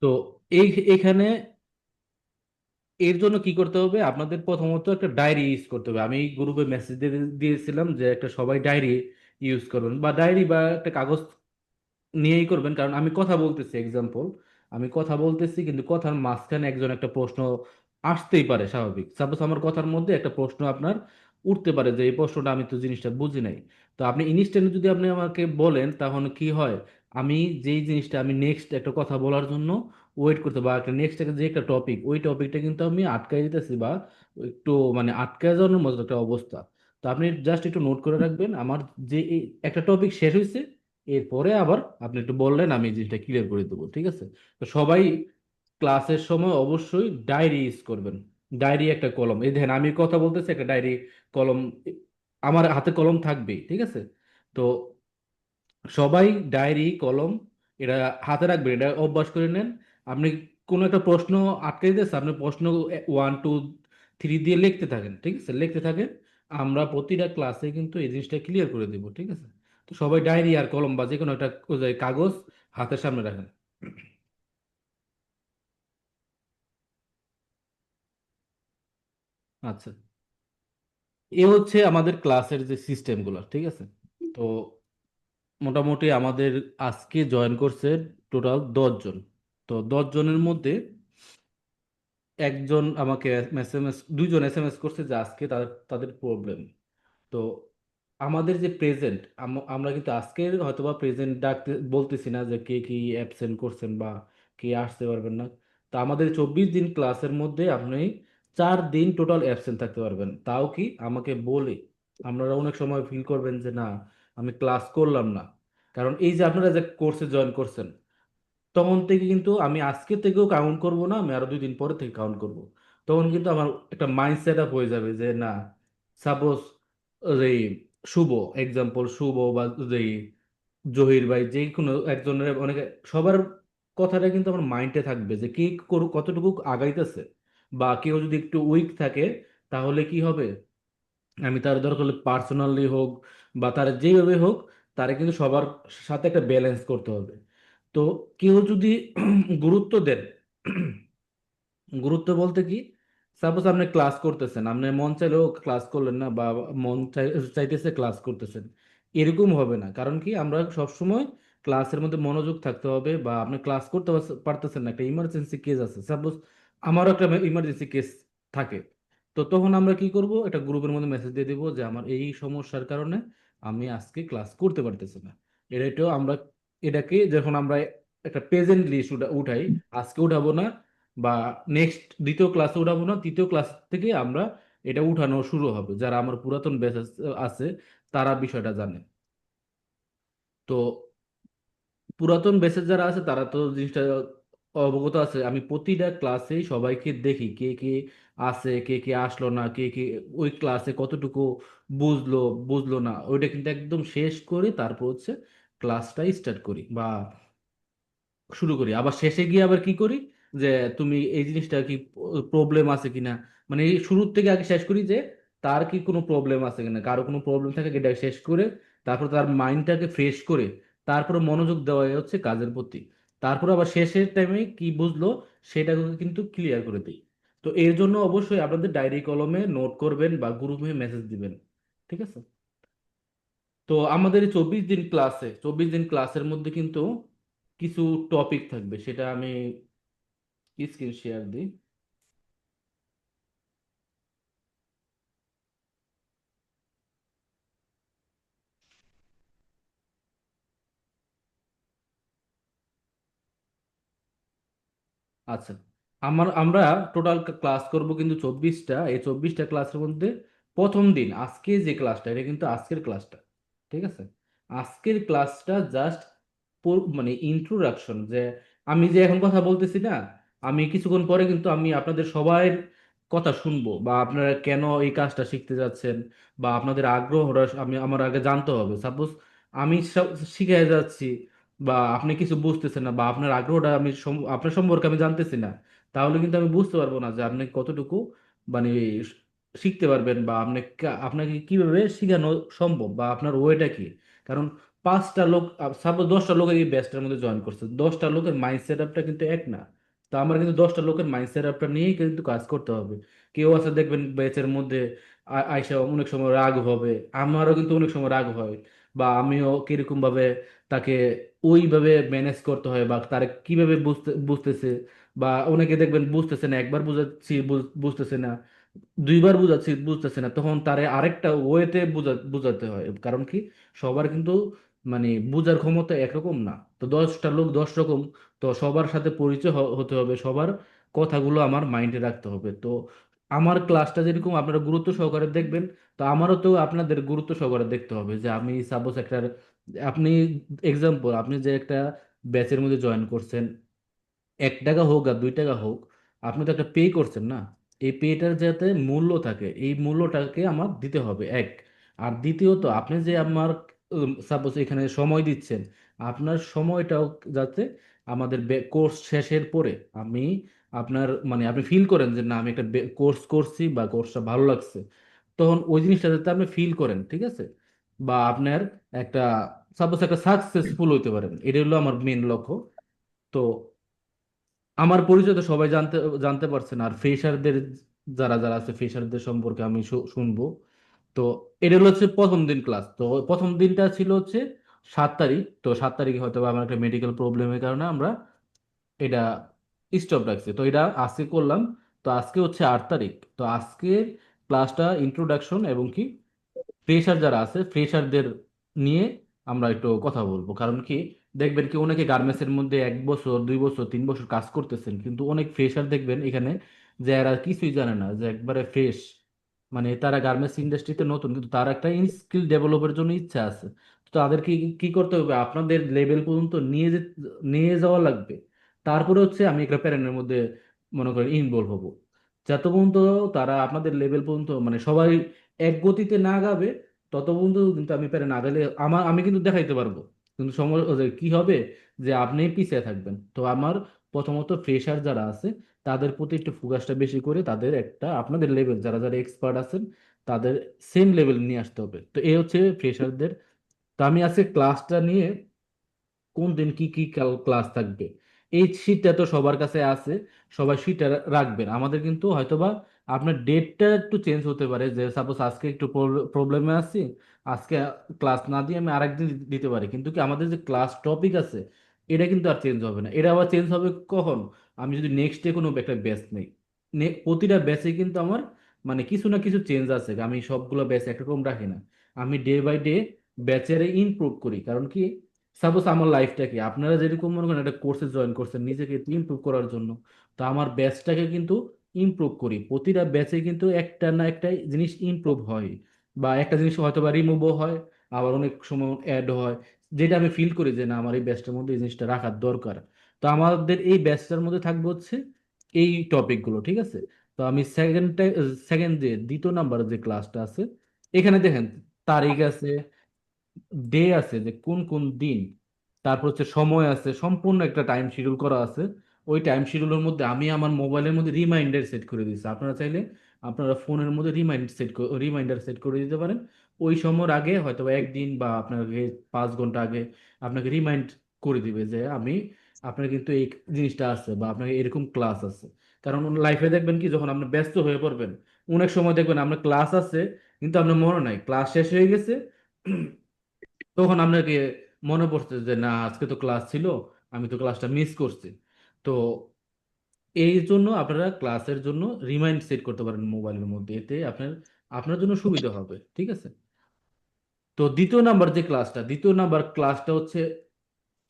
তো এখানে এর জন্য কি করতে হবে, আপনাদের প্রথমত একটা ডায়েরি ইউজ করতে হবে। আমি গ্রুপে মেসেজ দিয়েছিলাম যে একটা সবাই ডায়েরি ইউজ করবেন, বা ডায়েরি বা একটা কাগজ নিয়েই করবেন। কারণ আমি কথা বলতেছি, এক্সাম্পল আমি কথা বলতেছি, কিন্তু কথার মাঝখানে একজন একটা প্রশ্ন আসতেই পারে, স্বাভাবিক। সাপোজ আমার কথার মধ্যে একটা প্রশ্ন আপনার উঠতে পারে যে এই প্রশ্নটা আমি তো জিনিসটা বুঝি নাই। তো আপনি ইনস্ট্যান্ট যদি আপনি আমাকে বলেন, তাহলে কি হয়, আমি যেই জিনিসটা আমি নেক্সট একটা কথা বলার জন্য ওয়েট করতে, বা একটা নেক্সট যে একটা টপিক, ওই টপিকটা কিন্তু আমি আটকাই দিতেছি, বা একটু মানে আটকায় যাওয়ার মতো একটা অবস্থা। তো আপনি জাস্ট একটু নোট করে রাখবেন, আমার যে এই একটা টপিক শেষ হয়েছে, এরপরে আবার আপনি একটু বললেন, আমি এই জিনিসটা ক্লিয়ার করে দেবো, ঠিক আছে? তো সবাই ক্লাসের সময় অবশ্যই ডায়েরি ইউজ করবেন। ডায়েরি একটা কলম, এই দেখেন আমি কথা বলতেছি, একটা ডায়েরি কলম আমার হাতে কলম থাকবেই, ঠিক আছে? তো সবাই ডায়েরি কলম এটা হাতে রাখবেন, এটা অভ্যাস করে নেন। আপনি কোনো একটা প্রশ্ন আটকে দিতেছে, আপনি প্রশ্ন 1 2 3 দিয়ে লিখতে থাকেন, ঠিক আছে? লিখতে থাকেন। আমরা প্রতিটা ক্লাসে কিন্তু এই জিনিসটা ক্লিয়ার করে দেবো, ঠিক আছে? তো সবাই ডায়েরি আর কলম বা যে কোনো একটা ওই যে কাগজ হাতের সামনে রাখেন। আচ্ছা, এ হচ্ছে আমাদের ক্লাসের যে সিস্টেমগুলো, ঠিক আছে? তো মোটামুটি আমাদের আজকে জয়েন করছে টোটাল 10 জন। তো 10 জনের মধ্যে একজন আমাকে এসএমএস, 2 জন এসএমএস করছে যে আজকে তাদের তাদের প্রবলেম। তো আমাদের যে প্রেজেন্ট, আমরা কিন্তু আজকের হয়তোবা প্রেজেন্ট ডাকতে বলতেছি না যে কে কি অ্যাবসেন্ট করছেন বা কে আসতে পারবেন না। তো আমাদের 24 দিন ক্লাসের মধ্যে আপনি 4 দিন টোটাল অ্যাবসেন্ট থাকতে পারবেন, তাও কি আমাকে বলে। আপনারা অনেক সময় ফিল করবেন যে না, আমি ক্লাস করলাম না। কারণ এই যে আপনারা যে কোর্সে জয়েন করছেন, তখন থেকে কিন্তু আমি আজকে থেকেও কাউন্ট করব না, আমি আরো 2 দিন পরে থেকে কাউন্ট করব। তখন কিন্তু আমার একটা মাইন্ড সেট আপ হয়ে যাবে যে না, সাপোজ এই শুভ, এক্সাম্পল শুভ বা এই জহির ভাই, যে কোনো একজনের অনেক, সবার কথাটা কিন্তু আমার মাইন্ডে থাকবে যে কে কতটুকু আগাইতেছে। বা কেউ যদি একটু উইক থাকে, তাহলে কি হবে, আমি তার দরকার হলে পার্সোনালি হোক বা তার যেভাবে হোক, তারা কিন্তু সবার সাথে একটা ব্যালেন্স করতে হবে। তো কেউ যদি গুরুত্ব দেন, গুরুত্ব বলতে কি, সাপোজ আপনি ক্লাস করতেছেন, আপনি মন চাইলেও ক্লাস করলেন না, বা চাইতেছে ক্লাস করতেছেন, এরকম হবে না। কারণ কি, আমরা সবসময় ক্লাসের মধ্যে মনোযোগ থাকতে হবে। বা আপনি ক্লাস করতে পারতেছেন না, একটা ইমার্জেন্সি কেস আছে, সাপোজ আমারও একটা ইমার্জেন্সি কেস থাকে। তো তখন আমরা কি করব, একটা গ্রুপের মধ্যে মেসেজ দিয়ে দিব যে আমার এই সমস্যার কারণে আমি আজকে ক্লাস করতে পারতেছি না। এটাও আমরা, এটাকে যখন আমরা একটা প্রেজেন্ট লিস্ট উঠাই, আজকে উঠাবো না, বা নেক্সট দ্বিতীয় ক্লাসে উঠাবো না, তৃতীয় ক্লাস থেকে আমরা এটা উঠানো শুরু হবে। যারা আমার পুরাতন ব্যাচ আছে, তারা বিষয়টা জানে। তো পুরাতন ব্যাচের যারা আছে, তারা তো জিনিসটা অবগত আছে। আমি প্রতিটা ক্লাসেই সবাইকে দেখি কে কে আছে, কে কে আসলো না, কে কে ওই ক্লাসে কতটুকু বুঝলো বুঝলো না, ওইটা কিন্তু একদম শেষ করে তারপর হচ্ছে ক্লাসটা স্টার্ট করি বা শুরু করি। আবার শেষে গিয়ে আবার কি করি, যে তুমি এই জিনিসটা কি প্রবলেম আছে কিনা, মানে এই শুরুর থেকে আগে শেষ করি যে তার কি কোনো প্রবলেম আছে কিনা, কারো কোনো প্রবলেম থাকে এটা শেষ করে, তারপর তার মাইন্ডটাকে ফ্রেশ করে তারপরে মনোযোগ দেওয়া হচ্ছে কাজের প্রতি। তারপর আবার শেষের টাইমে কি বুঝলো সেটাকে কিন্তু ক্লিয়ার করে দিই। তো এর জন্য অবশ্যই আপনাদের ডায়েরি কলমে নোট করবেন বা গ্রুপে মেসেজ দিবেন, ঠিক আছে? তো আমাদের এই 24 দিন ক্লাসে, 24 দিন ক্লাসের মধ্যে কিন্তু কিছু টপিক থাকবে, সেটা আমি স্ক্রিন শেয়ার দিই। আচ্ছা, আমরা টোটাল ক্লাস করব কিন্তু 24টা। এই 24টা ক্লাসের মধ্যে প্রথম দিন আজকে যে ক্লাসটা, এটা কিন্তু আজকের ক্লাসটা, ঠিক আছে? আজকের ক্লাসটা জাস্ট মানে ইন্ট্রোডাকশন, যে আমি যে এখন কথা বলতেছি না, আমি কিছুক্ষণ পরে কিন্তু আমি আপনাদের সবার কথা শুনবো, বা আপনারা কেন এই কাজটা শিখতে যাচ্ছেন, বা আপনাদের আগ্রহটা আমি আমার আগে জানতে হবে। সাপোজ আমি শিখে যাচ্ছি, বা আপনি কিছু বুঝতেছেন না, বা আপনার আগ্রহটা আমি আপনার সম্পর্কে আমি জানতেছি না, তাহলে কিন্তু আমি বুঝতে পারবো না যে আপনি কতটুকু মানে শিখতে পারবেন, বা আপনি আপনাকে কিভাবে শেখানো সম্ভব, বা আপনার ওয়েটা কি। কারণ 5টা লোক, সাপোজ 10টা লোক এই ব্যাচটার মধ্যে জয়েন করছে, 10টা লোকের মাইন্ড সেট আপটা কিন্তু এক না। তো আমার কিন্তু 10টা লোকের মাইন্ড সেট আপটা নিয়েই কিন্তু কাজ করতে হবে। কেউ আছে দেখবেন ব্যাচের মধ্যে আইসা অনেক সময় রাগ হবে, আমারও কিন্তু অনেক সময় রাগ হয়, বা আমিও কিরকম ভাবে তাকে ওইভাবে ম্যানেজ করতে হয়, বা তার কিভাবে বুঝতেছে, বা অনেকে দেখবেন বুঝতেছে না, একবার বুঝাচ্ছি বুঝতেছে না, দুইবার বুঝাচ্ছি বুঝতেছে না, তখন তারে আরেকটা ওয়েতে বুঝাতে হয়। কারণ কি, সবার কিন্তু মানে বুঝার ক্ষমতা একরকম না। তো 10টা লোক 10 রকম। তো সবার সাথে পরিচয় হতে হবে, সবার কথাগুলো আমার মাইন্ডে রাখতে হবে। তো আমার ক্লাসটা যেরকম আপনারা গুরুত্ব সহকারে দেখবেন, তো আমারও তো আপনাদের গুরুত্ব সহকারে দেখতে হবে। যে আমি সাপোজ একটা, আপনি এক্সাম্পল, আপনি যে একটা ব্যাচের মধ্যে জয়েন করছেন, 1 টাকা হোক আর 2 টাকা হোক, আপনি তো একটা পে করছেন না, এই পেটার যাতে মূল্য থাকে, এই মূল্যটাকে আমার দিতে হবে এক। আর দ্বিতীয়ত, আপনি যে আমার সাপোজ এখানে সময় দিচ্ছেন, আপনার সময়টাও যাতে আমাদের কোর্স শেষের পরে আমি আপনার মানে আপনি ফিল করেন যে না, আমি একটা কোর্স করছি বা কোর্সটা ভালো লাগছে, তখন ওই জিনিসটা যাতে আপনি ফিল করেন, ঠিক আছে? বা আপনার একটা সাপোজ একটা সাকসেসফুল হইতে পারেন, এটা হলো আমার মেন লক্ষ্য। তো আমার পরিচয় তো সবাই জানতে জানতে পারছেন, আর ফ্রেশারদের যারা যারা আছে, ফ্রেশারদের সম্পর্কে আমি শুনবো। তো এটা হলো হচ্ছে প্রথম দিন ক্লাস। তো প্রথম দিনটা ছিল হচ্ছে 7 তারিখ। তো 7 তারিখে হয়তো বা আমার একটা মেডিকেল প্রবলেমের কারণে আমরা এটা স্টপ রাখছি। তো এটা আজকে করলাম। তো আজকে হচ্ছে 8 তারিখ। তো আজকের ক্লাসটা ইন্ট্রোডাকশন এবং কি ফ্রেশার যারা আছে ফ্রেশারদের নিয়ে আমরা একটু কথা বলবো। কারণ কি, দেখবেন কি অনেকে গার্মেন্টস এর মধ্যে 1 বছর 2 বছর 3 বছর কাজ করতেছেন, কিন্তু অনেক ফ্রেশার দেখবেন এখানে যে এরা কিছুই জানে না, যে একবারে ফ্রেশ, মানে তারা গার্মেন্টস ইন্ডাস্ট্রিতে নতুন, কিন্তু তার একটা স্কিল ডেভেলপের জন্য ইচ্ছা আছে। তো তাদের কি কি করতে হবে, আপনাদের লেভেল পর্যন্ত নিয়ে যাওয়া লাগবে। তারপরে হচ্ছে আমি একটা প্যানেলের মধ্যে মনে করেন ইনভলভ হব, যত পর্যন্ত তারা আপনাদের লেভেল পর্যন্ত মানে সবাই এক গতিতে না গাবে, তত পর্যন্ত কিন্তু আমি প্যারে না গেলে আমি কিন্তু দেখাইতে পারবো। কিন্তু ওই যে কি হবে, যে আপনি পিছিয়ে থাকবেন। তো আমার প্রথমত ফ্রেশার যারা আছে তাদের প্রতি একটু ফোকাসটা বেশি করে, তাদের একটা আপনাদের লেভেল যারা যারা এক্সপার্ট আছেন তাদের সেম লেভেল নিয়ে আসতে হবে। তো এই হচ্ছে ফ্রেশারদের। তো আমি আজকে ক্লাসটা নিয়ে কোন দিন কি কি ক্লাস থাকবে, এই শীটটা তো সবার কাছে আছে, সবাই শীটটা রাখবেন। আমাদের কিন্তু হয়তোবা আপনার ডেটটা একটু চেঞ্জ হতে পারে, যে সাপোজ আজকে একটু প্রবলেমে আছি, আজকে ক্লাস না দিয়ে আমি আরেকদিন দিতে পারি, কিন্তু কি আমাদের যে ক্লাস টপিক আছে এটা কিন্তু আর চেঞ্জ হবে না। এটা আবার চেঞ্জ হবে কখন, আমি যদি নেক্সট ডে কোনো একটা ব্যাচ নেই, প্রতিটা ব্যাচে কিন্তু আমার মানে কিছু না কিছু চেঞ্জ আছে, আমি সবগুলো ব্যাচ একরকম রাখি না, আমি ডে বাই ডে ব্যাচের ইমপ্রুভ করি। কারণ কি, সাপোজ আমার লাইফটা কি, আপনারা যেরকম মনে করেন একটা কোর্সে জয়েন করছেন নিজেকে ইমপ্রুভ করার জন্য, তো আমার ব্যাচটাকে কিন্তু ইমপ্রুভ করি, প্রতিটা ব্যাচে কিন্তু একটা না একটা জিনিস ইমপ্রুভ হয়, বা একটা জিনিস হয়তো বা রিমুভও হয়, আবার অনেক সময় অ্যাড হয়, যেটা আমি ফিল করি যে না, আমার এই ব্যাচটার মধ্যে এই জিনিসটা রাখার দরকার। তো আমাদের এই ব্যাচটার মধ্যে থাকবে হচ্ছে এই টপিকগুলো, ঠিক আছে? তো আমি সেকেন্ড যে দ্বিতীয় নাম্বার যে ক্লাসটা আছে, এখানে দেখেন তারিখ আছে, ডে আছে যে কোন কোন দিন, তারপর হচ্ছে সময় আছে, সম্পূর্ণ একটা টাইম শিডিউল করা আছে। ওই টাইম শিডিউলের মধ্যে আমি আমার মোবাইলের মধ্যে রিমাইন্ডার সেট করে দিচ্ছি। আপনারা চাইলে আপনারা ফোনের মধ্যে রিমাইন্ডার সেট করে দিতে পারেন। ওই সময়ের আগে হয়তো বা একদিন বা আপনাকে 5 ঘন্টা আগে আপনাকে রিমাইন্ড করে দিবে যে আমি আপনার কিন্তু এই জিনিসটা আছে, বা আপনাকে এরকম ক্লাস আছে। কারণ লাইফে দেখবেন কি, যখন আপনি ব্যস্ত হয়ে পড়বেন, অনেক সময় দেখবেন আপনার ক্লাস আছে কিন্তু আপনার মনে নাই, ক্লাস শেষ হয়ে গেছে, তখন আপনাকে মনে পড়ছে যে না, আজকে তো ক্লাস ছিল, আমি তো ক্লাসটা মিস করছি। তো এই জন্য আপনারা ক্লাসের জন্য রিমাইন্ড সেট করতে পারেন মোবাইলের মধ্যে, এতে আপনার আপনার জন্য সুবিধা হবে, ঠিক আছে? তো দ্বিতীয় নাম্বার ক্লাসটা হচ্ছে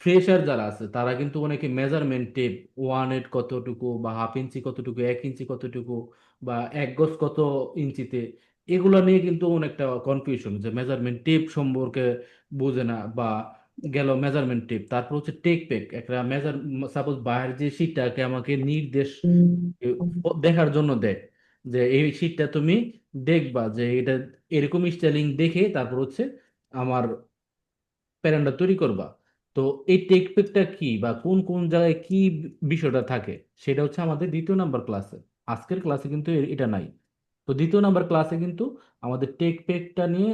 ফ্রেশার যারা আছে তারা কিন্তু অনেকে মেজারমেন্ট টেপ, 1 8 কতটুকু, বা হাফ ইঞ্চি কতটুকু, 1 ইঞ্চি কতটুকু, বা 1 গজ কত ইঞ্চিতে, এগুলো নিয়ে কিন্তু অনেকটা কনফিউশন, যে মেজারমেন্ট টেপ সম্পর্কে বোঝে না, বা গেল মেজারমেন্ট টেপ, তারপর হচ্ছে টেক পেক একটা মেজার, সাপোজ বাইরের যে শিটটাকে আমাকে নির্দেশ দেখার জন্য দেয়, যে এই শিটটা তুমি দেখবা, যে এটা এরকম স্টাইলিং দেখে তারপর হচ্ছে আমার প্যাটার্নটা তৈরি করবা। তো এই টেকনিকটা কি, বা কোন কোন জায়গায় কি বিষয়টা থাকে, সেটা হচ্ছে আমাদের দ্বিতীয় নাম্বার ক্লাসে। আজকের ক্লাসে কিন্তু এটা নাই। তো দ্বিতীয় নাম্বার ক্লাসে কিন্তু আমাদের টেক পেকটা নিয়ে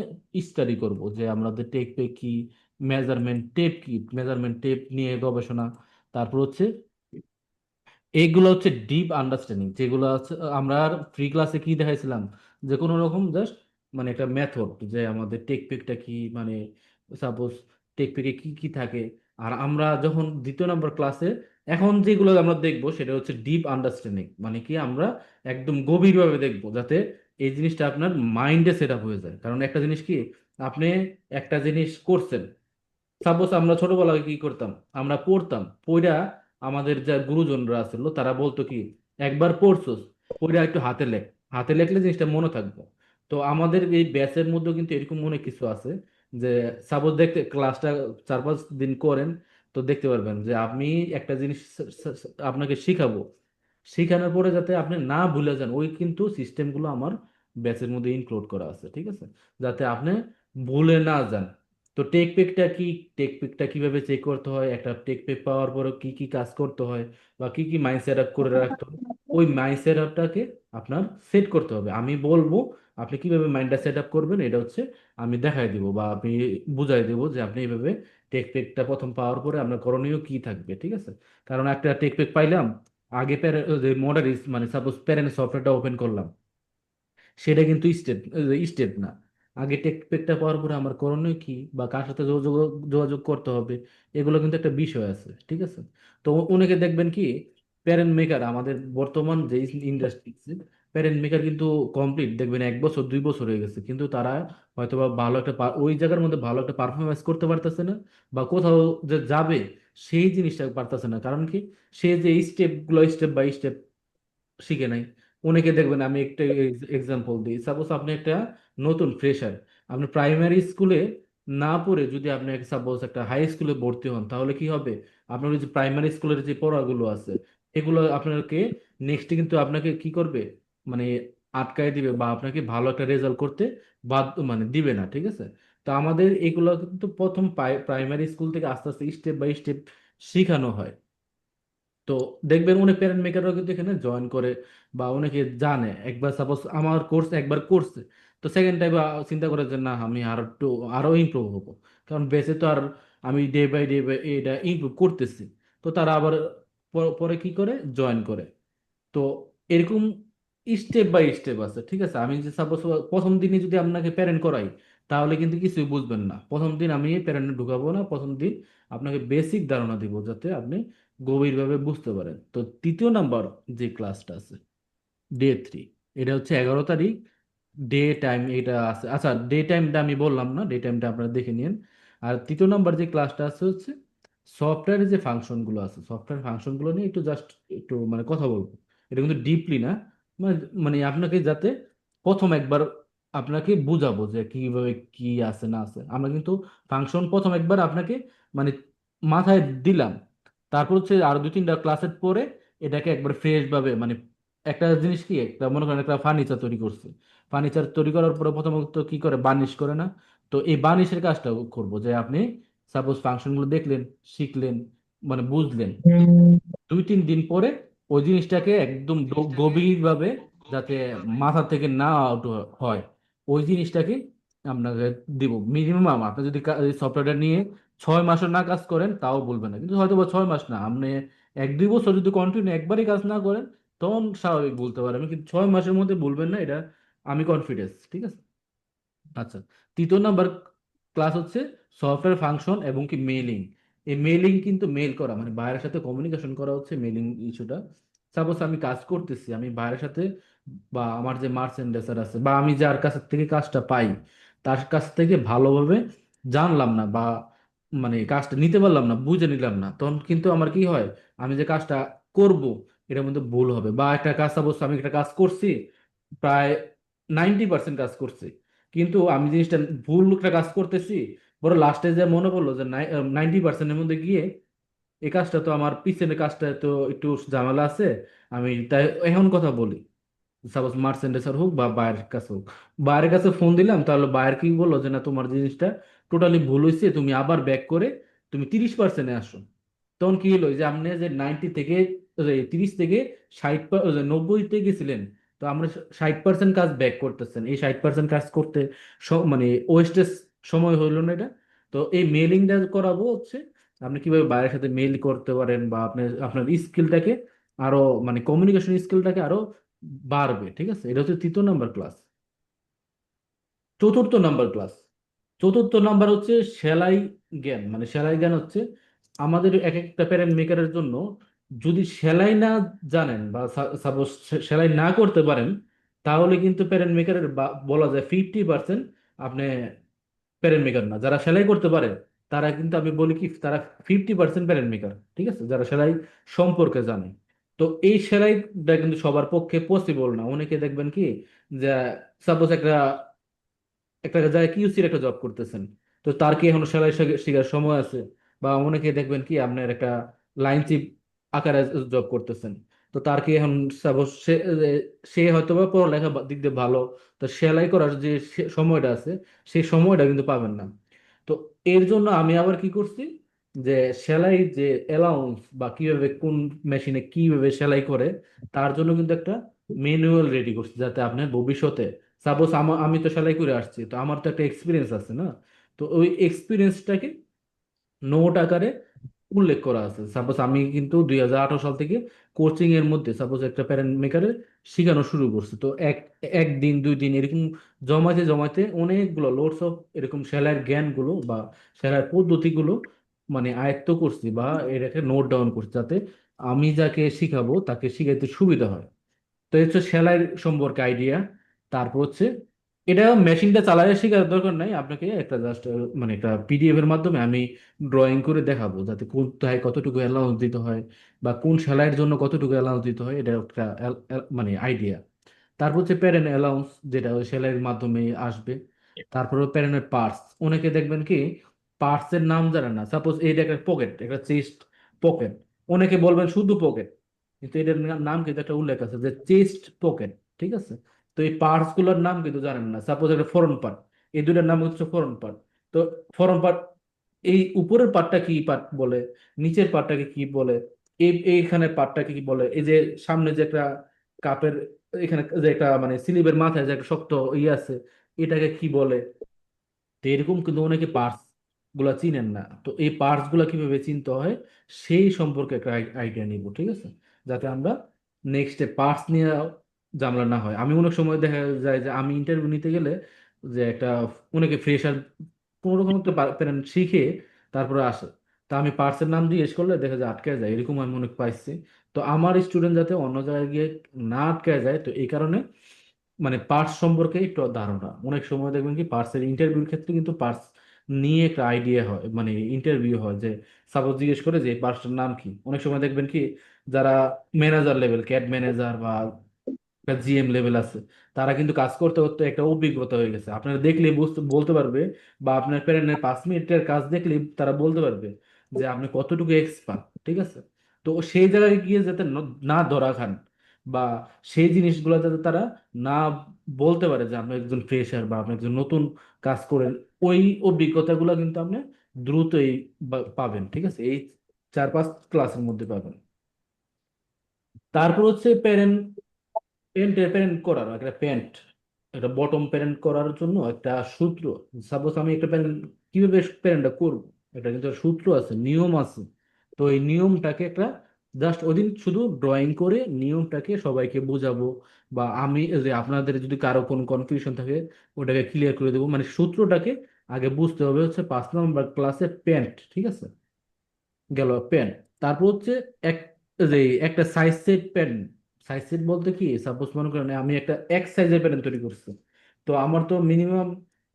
স্টাডি করব, যে আমাদের টেক পেক কি, মেজারমেন্ট টেপ কি, মেজারমেন্ট টেপ নিয়ে গবেষণা। তারপর হচ্ছে এইগুলো হচ্ছে ডিপ আন্ডারস্ট্যান্ডিং, যেগুলো আছে আমরা ফ্রি ক্লাসে কি দেখাইছিলাম, যে কোনো রকম জাস্ট মানে একটা মেথড, যে আমাদের টেক পিকটা কি, মানে সাপোজ টেক পিকে কি কি থাকে। আর আমরা যখন দ্বিতীয় নম্বর ক্লাসে এখন যেগুলো আমরা দেখবো সেটা হচ্ছে ডিপ আন্ডারস্ট্যান্ডিং, মানে কি আমরা একদম গভীরভাবে দেখবো, যাতে এই জিনিসটা আপনার মাইন্ডে সেট আপ হয়ে যায়। কারণ একটা জিনিস কি, আপনি একটা জিনিস করছেন, সাপোজ আমরা ছোটবেলায় কি করতাম, আমরা পড়তাম, পড়া আমাদের যা গুরুজনরা আছিল তারা বলতো কি, একবার পড়ছস, পড়া একটু হাতে লেখ, হাতে লেখলে জিনিসটা মনে থাকবে। তো আমাদের এই ব্যাচের মধ্যে কিন্তু এরকম মনে কিছু আছে, যে সাপোজ দেখতে ক্লাসটা 4-5 দিন করেন, তো দেখতে পারবেন যে আমি একটা জিনিস আপনাকে শিখাবো, শিখানোর পরে যাতে আপনি না ভুলে যান, ওই কিন্তু সিস্টেমগুলো আমার ব্যাচের মধ্যে ইনক্লুড করা আছে, ঠিক আছে, যাতে আপনি ভুলে না যান। তো টেক পেকটা কি, টেক পেকটা কিভাবে চেক করতে হয়, একটা টেক পেক পাওয়ার পরে কি কি কাজ করতে হয়, বা কি কি মাইন্ড সেট আপ করে রাখতে হয়, ওই মাইন্ড সেট আপটাকে আপনার সেট করতে হবে। আমি বলবো আপনি কিভাবে মাইন্ডটা সেট আপ করবেন, এটা হচ্ছে আমি দেখাই দিব বা আমি বুঝাই দেবো যে আপনি এইভাবে টেক পেকটা প্রথম পাওয়ার পরে আপনার করণীয় কি থাকবে, ঠিক আছে। কারণ একটা টেক পেক পাইলাম, আগে যে মডারিস মানে সাপোজ প্যারেন্ট সফটওয়্যারটা ওপেন করলাম, সেটা কিন্তু স্টেপ স্টেপ না। আগে টেক পেকটা পাওয়ার পরে আমার করণীয় কি বা কার সাথে যোগাযোগ যোগাযোগ করতে হবে, এগুলো কিন্তু একটা বিষয় আছে, ঠিক আছে। তো অনেকে দেখবেন কি, প্যারেন্ট মেকার আমাদের বর্তমান যে ইন্ডাস্ট্রি, প্যারেন্ট মেকার কিন্তু কমপ্লিট দেখবেন 1 বছর 2 বছর হয়ে গেছে, কিন্তু তারা হয়তো বা ভালো একটা ওই জায়গার মধ্যে ভালো একটা পারফরমেন্স করতে পারতেছে না, বা কোথাও যে যাবে সেই জিনিসটা পারতেছে না। কারণ কি, সে যে স্টেপগুলো স্টেপ বাই স্টেপ শিখে নাই। অনেকে দেখবেন, আমি একটা এক্সাম্পল দিই, সাপোজ আপনি একটা নতুন ফ্রেশার, আপনি প্রাইমারি স্কুলে না পড়ে যদি আপনি সাপোজ একটা হাই স্কুলে ভর্তি হন, তাহলে কি হবে, আপনার ওই যে প্রাইমারি স্কুলের যে পড়াগুলো আছে, এগুলো আপনাকে নেক্সটে কিন্তু আপনাকে কি করবে, মানে আটকায় দিবে, বা আপনাকে ভালো একটা রেজাল্ট করতে বাধ্য মানে দিবে না, ঠিক আছে। তো আমাদের এগুলো কিন্তু প্রথম প্রাইমারি স্কুল থেকে আস্তে আস্তে স্টেপ বাই স্টেপ শেখানো হয়। তো দেখবেন অনেক প্যারেন্ট মেকাররাও কিন্তু এখানে জয়েন করে, বা অনেকে জানে, একবার সাপোজ আমার কোর্স একবার করছে, তো সেকেন্ড টাইম চিন্তা করে যে না আমি আরো একটু আরো ইমপ্রুভ হবো, কারণ বেসে তো আর আমি ডে বাই এটা ইমপ্রুভ করতেছি। তো তারা আবার পরে কি করে, জয়েন করে। তো এরকম স্টেপ বাই স্টেপ আছে, ঠিক আছে। আমি যে সাপোজ প্রথম দিনই যদি আপনাকে প্যারেন্ট করাই, তাহলে কিন্তু কিছুই বুঝবেন না। প্রথম দিন আমি প্যারেন্ট ঢুকাবো না, প্রথম দিন আপনাকে বেসিক ধারণা দিব, যাতে আপনি গভীরভাবে বুঝতে পারেন। তো তৃতীয় নাম্বার যে ক্লাসটা আছে, ডে 3, এটা হচ্ছে 11 তারিখ, ডে টাইম এটা আছে। আচ্ছা, ডে টাইমটা আমি বললাম না, ডে টাইমটা আপনারা দেখে নিন। আর তৃতীয় নাম্বার যে ক্লাসটা আছে হচ্ছে সফটওয়্যারের যে ফাংশনগুলো আছে, সফটওয়্যার ফাংশনগুলো নিয়ে একটু জাস্ট একটু মানে কথা বলবো। এটা কিন্তু ডিপলি না, মানে মানে আপনাকে যাতে প্রথম একবার আপনাকে বুঝাবো যে কিভাবে কি আছে না আছে। আমরা কিন্তু ফাংশন প্রথম একবার আপনাকে মানে মাথায় দিলাম, তারপর হচ্ছে আরো 2-3টা ক্লাসের পরে এটাকে একবার ফ্রেশ ভাবে মানে একটা জিনিস কি, একটা মনে করেন একটা ফার্নিচার তৈরি করছে, ফার্নিচার তৈরি করার পরে প্রথমত কি করে, বার্নিশ করে না। তো এই বার্নিশের কাজটা করবো, যে আপনি সাপোজ ফাংশনগুলো দেখলেন, শিখলেন, মানে বুঝলেন, 2-3 দিন পরে ওই জিনিসটাকে একদম গভীরভাবে, যাতে মাথা থেকে না আউট হয়, ওই জিনিসটাকে আপনাকে দিব। মিনিমাম আপনি যদি সফটওয়্যারটা নিয়ে 6 মাসও না কাজ করেন তাও বলবেন না, কিন্তু হয়তো বা 6 মাস না, আপনি 1-2 বছর যদি কন্টিনিউ একবারই কাজ না করেন, তখন স্বাভাবিক বলতে পারেন, কিন্তু 6 মাসের মধ্যে বলবেন না, এটা আমি কনফিডেন্স, ঠিক আছে। আচ্ছা, তৃতীয় নাম্বার ক্লাস হচ্ছে সফটওয়্যার ফাংশন এবং কি মেইলিং। এই মেইলিং কিন্তু মেইল করা মানে বাইরের সাথে কমিউনিকেশন করা হচ্ছে মেইলিং ইস্যুটা। সাপোজ আমি কাজ করতেছি, আমি বাইরের সাথে বা আমার যে মার্চেন্ডাইজার আছে বা আমি যার কাছ থেকে কাজটা পাই, তার কাছ থেকে ভালোভাবে জানলাম না, বা মানে কাজটা নিতে পারলাম না, বুঝে নিলাম না, তখন কিন্তু আমার কি হয়, আমি যে কাজটা করব এটার মধ্যে ভুল হবে। বা একটা কাজ, সাপোজ আমি একটা কাজ করছি, প্রায় 90% কাজ করছি, কিন্তু আমি জিনিসটা ভুল একটা কাজ করতেছি, পরে লাস্টে যে মনে পড়লো যে 90%-এর মধ্যে গিয়ে এই কাজটা তো আমার পিছনের কাজটা তো একটু ঝামেলা আছে। আমি তাই এখন কথা বলি, সাপোজ মার্চেন্ডাইজার হোক বা বায়ের কাছে হোক, বায়ের কাছে ফোন দিলাম, তাহলে বায়ের কি বললো যে না তোমার জিনিসটা টোটালি ভুল হয়েছে, তুমি আবার ব্যাক করে তুমি 30%-এ আসো। তখন কি হলো, যে আপনি যে 90 থেকে 30 থেকে 60 90-তে গেছিলেন, তো আমরা 60% কাজ ব্যাক করতেছেন, এই 60% কাজ করতে মানে ওয়েস্টেজ সময় হইলো না এটা। তো তো এই মেলিংটা করাবো হচ্ছে আপনি কিভাবে বাইরের সাথে মেল করতে পারেন, বা আপনি আপনার স্কিলটাকে আরো মানে কমিউনিকেশন স্কিলটাকে আরো বাড়বে। ঠিক আছে, এটা হচ্ছে তৃতীয় নাম্বার ক্লাস। চতুর্থ নাম্বার ক্লাস, চতুর্থ নাম্বার হচ্ছে সেলাই জ্ঞান। মানে সেলাই জ্ঞান হচ্ছে আমাদের এক একটা প্যারেন্ট মেকারের জন্য, যদি সেলাই না জানেন বা সাপোজ সেলাই না করতে পারেন, তাহলে কিন্তু প্যারেন্ট মেকারের বলা যায় 50% আপনি প্যারেন্ট মেকার না। যারা সেলাই করতে পারে তারা কিন্তু, আমি বলি কি, তারা 50% প্যারেন্ট মেকার। ঠিক আছে, যারা সেলাই সম্পর্কে জানে। তো এই সেলাইটা কিন্তু সবার পক্ষে পসিবল না। অনেকে দেখবেন কি, যে সাপোজ একটা একটা জায়গায় কিউসির একটা জব করতেছেন, তো তার কি এখন সেলাই শেখার সময় আছে? বা অনেকে দেখবেন কি আপনার একটা লাইন চিপ আকারে জব করতেছেন, তো তার কি এখন suppose সে হয়তো বা পড়ালেখা দিক দিয়ে ভালো, তো সেলাই করার যে সময়টা আছে, সেই সময়টা কিন্তু পাবেন না। তো এর জন্য আমি আবার কি করছি, যে সেলাই যে অ্যালাউন্স বা কিভাবে কোন মেশিনে কিভাবে সেলাই করে, তার জন্য কিন্তু একটা ম্যানুয়াল রেডি করছি, যাতে আপনি ভবিষ্যতে সাপোজ আমি তো সেলাই করে আসছি, তো আমার তো একটা এক্সপিরিয়েন্স আছে না, তো ওই এক্সপিরিয়েন্সটাকে নোট আকারে উল্লেখ করা আছে। সাপোজ আমি কিন্তু 2018 সাল থেকে কোচিং এর মধ্যে সাপোজ একটা প্যারেন্ট মেকারে শেখানো শুরু করছি। তো একদিন 2 দিন এরকম জমাতে জমাতে অনেকগুলো লোডস অফ এরকম সেলাইয়ের জ্ঞানগুলো বা সেলাইয়ের পদ্ধতিগুলো মানে আয়ত্ত করছি, বা এর একটা নোট ডাউন করছি, যাতে আমি যাকে শিখাবো তাকে শিখাইতে সুবিধা হয়। তো এই হচ্ছে সেলাই সম্পর্কে আইডিয়া। তারপর হচ্ছে এটা মেশিনটা চালায় শেখার দরকার নাই আপনাকে, একটা জাস্ট মানে একটা পিডিএফ এর মাধ্যমে আমি ড্রয়িং করে দেখাবো, যাতে কোথায় কতটুকু অ্যালাউন্স দিতে হয় বা কোন সেলাইয়ের জন্য কতটুকু অ্যালাউন্স দিতে হয়, এটা একটা মানে আইডিয়া। তারপর হচ্ছে প্যারেন্ট অ্যালাউন্স, যেটা ওই সেলাইয়ের মাধ্যমে আসবে। তারপর প্যারেন্টের পার্টস, অনেকে দেখবেন কি পার্টস এর নাম জানেন না। সাপোজ এইটা একটা পকেট, একটা চেস্ট পকেট, অনেকে বলবেন শুধু পকেট, কিন্তু এটার নাম কিন্তু একটা উল্লেখ আছে যে চেস্ট পকেট। ঠিক আছে, তো এই পার্টস গুলোর নাম কিন্তু জানেন না। সাপোজ একটা ফরন পার্ট, এই দুটার নাম হচ্ছে ফরন পার্ট। তো ফরন পার্ট, এই উপরের পার্টটা কি পার্ট বলে, নিচের পার্টটাকে কি বলে, এইখানে পার্টটাকে কি বলে, এই যে সামনে যে একটা কাপের এখানে যে একটা মানে স্লিপের মাথায় যে একটা শক্ত ইয়ে আছে, এটাকে কি বলে। তো এরকম কিন্তু অনেকে পার্টস গুলা চিনেন না। তো এই পার্টস গুলা কিভাবে চিনতে হয় সেই সম্পর্কে একটা আইডিয়া নিব। ঠিক আছে, যাতে আমরা নেক্সটে পার্টস নিয়ে ঝামেলা না হয়। আমি অনেক সময় দেখা যায় যে আমি ইন্টারভিউ নিতে গেলে, যে একটা অনেকে ফ্রেশার কোনো রকম একটা প্যারেন্ট শিখে তারপরে আসে, তা আমি পার্টসের নাম জিজ্ঞেস করলে দেখা যায় আটকে যায়, এরকম আমি অনেক পাইছি। তো আমার স্টুডেন্ট যাতে অন্য জায়গায় গিয়ে না আটকে যায়, তো এই কারণে মানে পার্টস সম্পর্কে একটু ধারণা। অনেক সময় দেখবেন কি পার্টসের ইন্টারভিউর ক্ষেত্রে কিন্তু পার্টস নিয়ে একটা আইডিয়া হয়, মানে ইন্টারভিউ হয়, যে সাপোজ জিজ্ঞেস করে যে পার্টসটার নাম কি। অনেক সময় দেখবেন কি যারা ম্যানেজার লেভেল, ক্যাড ম্যানেজার বা জিএম লেভেল আছে, তারা কিন্তু কাজ করতে করতে একটা অভিজ্ঞতা হয়ে গেছে, আপনারা দেখলে বুঝতে বলতে পারবে, বা আপনার প্যারেন্টের 5 মিনিটের কাজ দেখলে তারা বলতে পারবে যে আপনি কতটুকু এক্সপার্ট। ঠিক আছে, তো সেই জায়গায় গিয়ে যাতে না ধরা খান, বা সেই জিনিসগুলো যাতে তারা না বলতে পারে যে আপনি একজন ফ্রেশার বা আপনি একজন নতুন কাজ করেন, ওই অভিজ্ঞতাগুলো কিন্তু আপনি দ্রুতই পাবেন। ঠিক আছে, এই 4-5 ক্লাসের মধ্যে পাবেন। তারপর হচ্ছে প্যারেন্ট করার একটা প্যান্ট, একটা বটম প্যারেন্ট করার জন্য একটা সূত্র। সাপোজ আমি একটা প্যারেন্ট কিভাবে প্যারেন্টটা করবো, এটা কিন্তু একটা সূত্র আছে, নিয়ম আছে। তো এই নিয়মটাকে একটা জাস্ট ওদিন শুধু ড্রয়িং করে নিয়মটাকে সবাইকে বোঝাবো, বা আমি যে আপনাদের যদি কারো কোনো কনফিউশন থাকে ওটাকে ক্লিয়ার করে দেবো। মানে সূত্রটাকে আগে বুঝতে হবে হচ্ছে 5 নম্বর ক্লাসের প্যান্ট। ঠিক আছে, গেল প্যান্ট। তারপর হচ্ছে এক যে একটা size set pant. Size set বলতে কি, সাপোজ মনে করেন আমি একটা এক সাইজের প্যান্ট তৈরি করছি, তো আমার তো মিনিমাম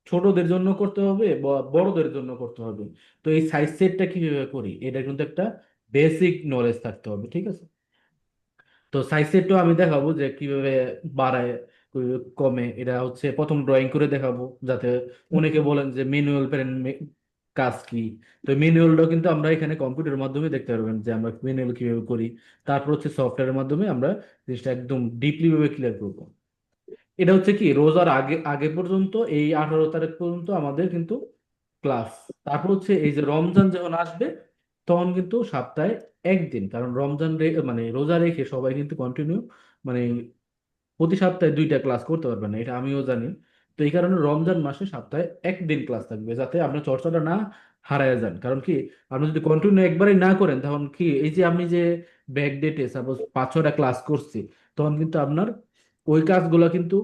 ছোটদের জন্য করতে হবে বা বড়দের জন্য করতে হবে। তো এই সাইজ সেটটা কিভাবে করি, এটা কিন্তু একটা বেসিক নলেজ থাকতে হবে। ঠিক আছে, তো সাইজ সেটও আমি দেখাবো যে কিভাবে বাড়ায় কিভাবে কমে। এটা হচ্ছে প্রথম ড্রয়িং করে দেখাবো, যাতে অনেকে বলেন যে ম্যানুয়াল প্যারেন্ট কাজ কি। তো ম্যানুয়ালটাও কিন্তু আমরা এখানে কম্পিউটারের মাধ্যমে দেখতে পারবেন যে আমরা ম্যানুয়াল কিভাবে করি। তারপর হচ্ছে সফটওয়্যারের মাধ্যমে আমরা জিনিসটা একদম ডিপলি ভাবে ক্লিয়ার করবো। এটা হচ্ছে কি রোজার আগে আগে পর্যন্ত, এই 18 তারিখ পর্যন্ত আমাদের কিন্তু ক্লাস। তারপর হচ্ছে এই যে রমজান যখন আসবে, তখন কিন্তু সপ্তাহে একদিন, কারণ রমজান মানে রোজা রেখে সবাই কিন্তু কন্টিনিউ মানে প্রতি সপ্তাহে 2টা ক্লাস করতে পারবে না, এটা আমিও জানি। তো এই কারণে রমজান মাসে সপ্তাহে একদিন ক্লাস থাকবে, যাতে আপনার চর্চাটা না হারায় যান। কারণ কি, আপনি যদি কন্টিনিউ একবারই না করেন তখন কি, এই যে আমি যে ব্যাক ডেটে সাপোজ 5-6টা ক্লাস করছি, তখন কিন্তু আপনার ওই কাজগুলো কিন্তু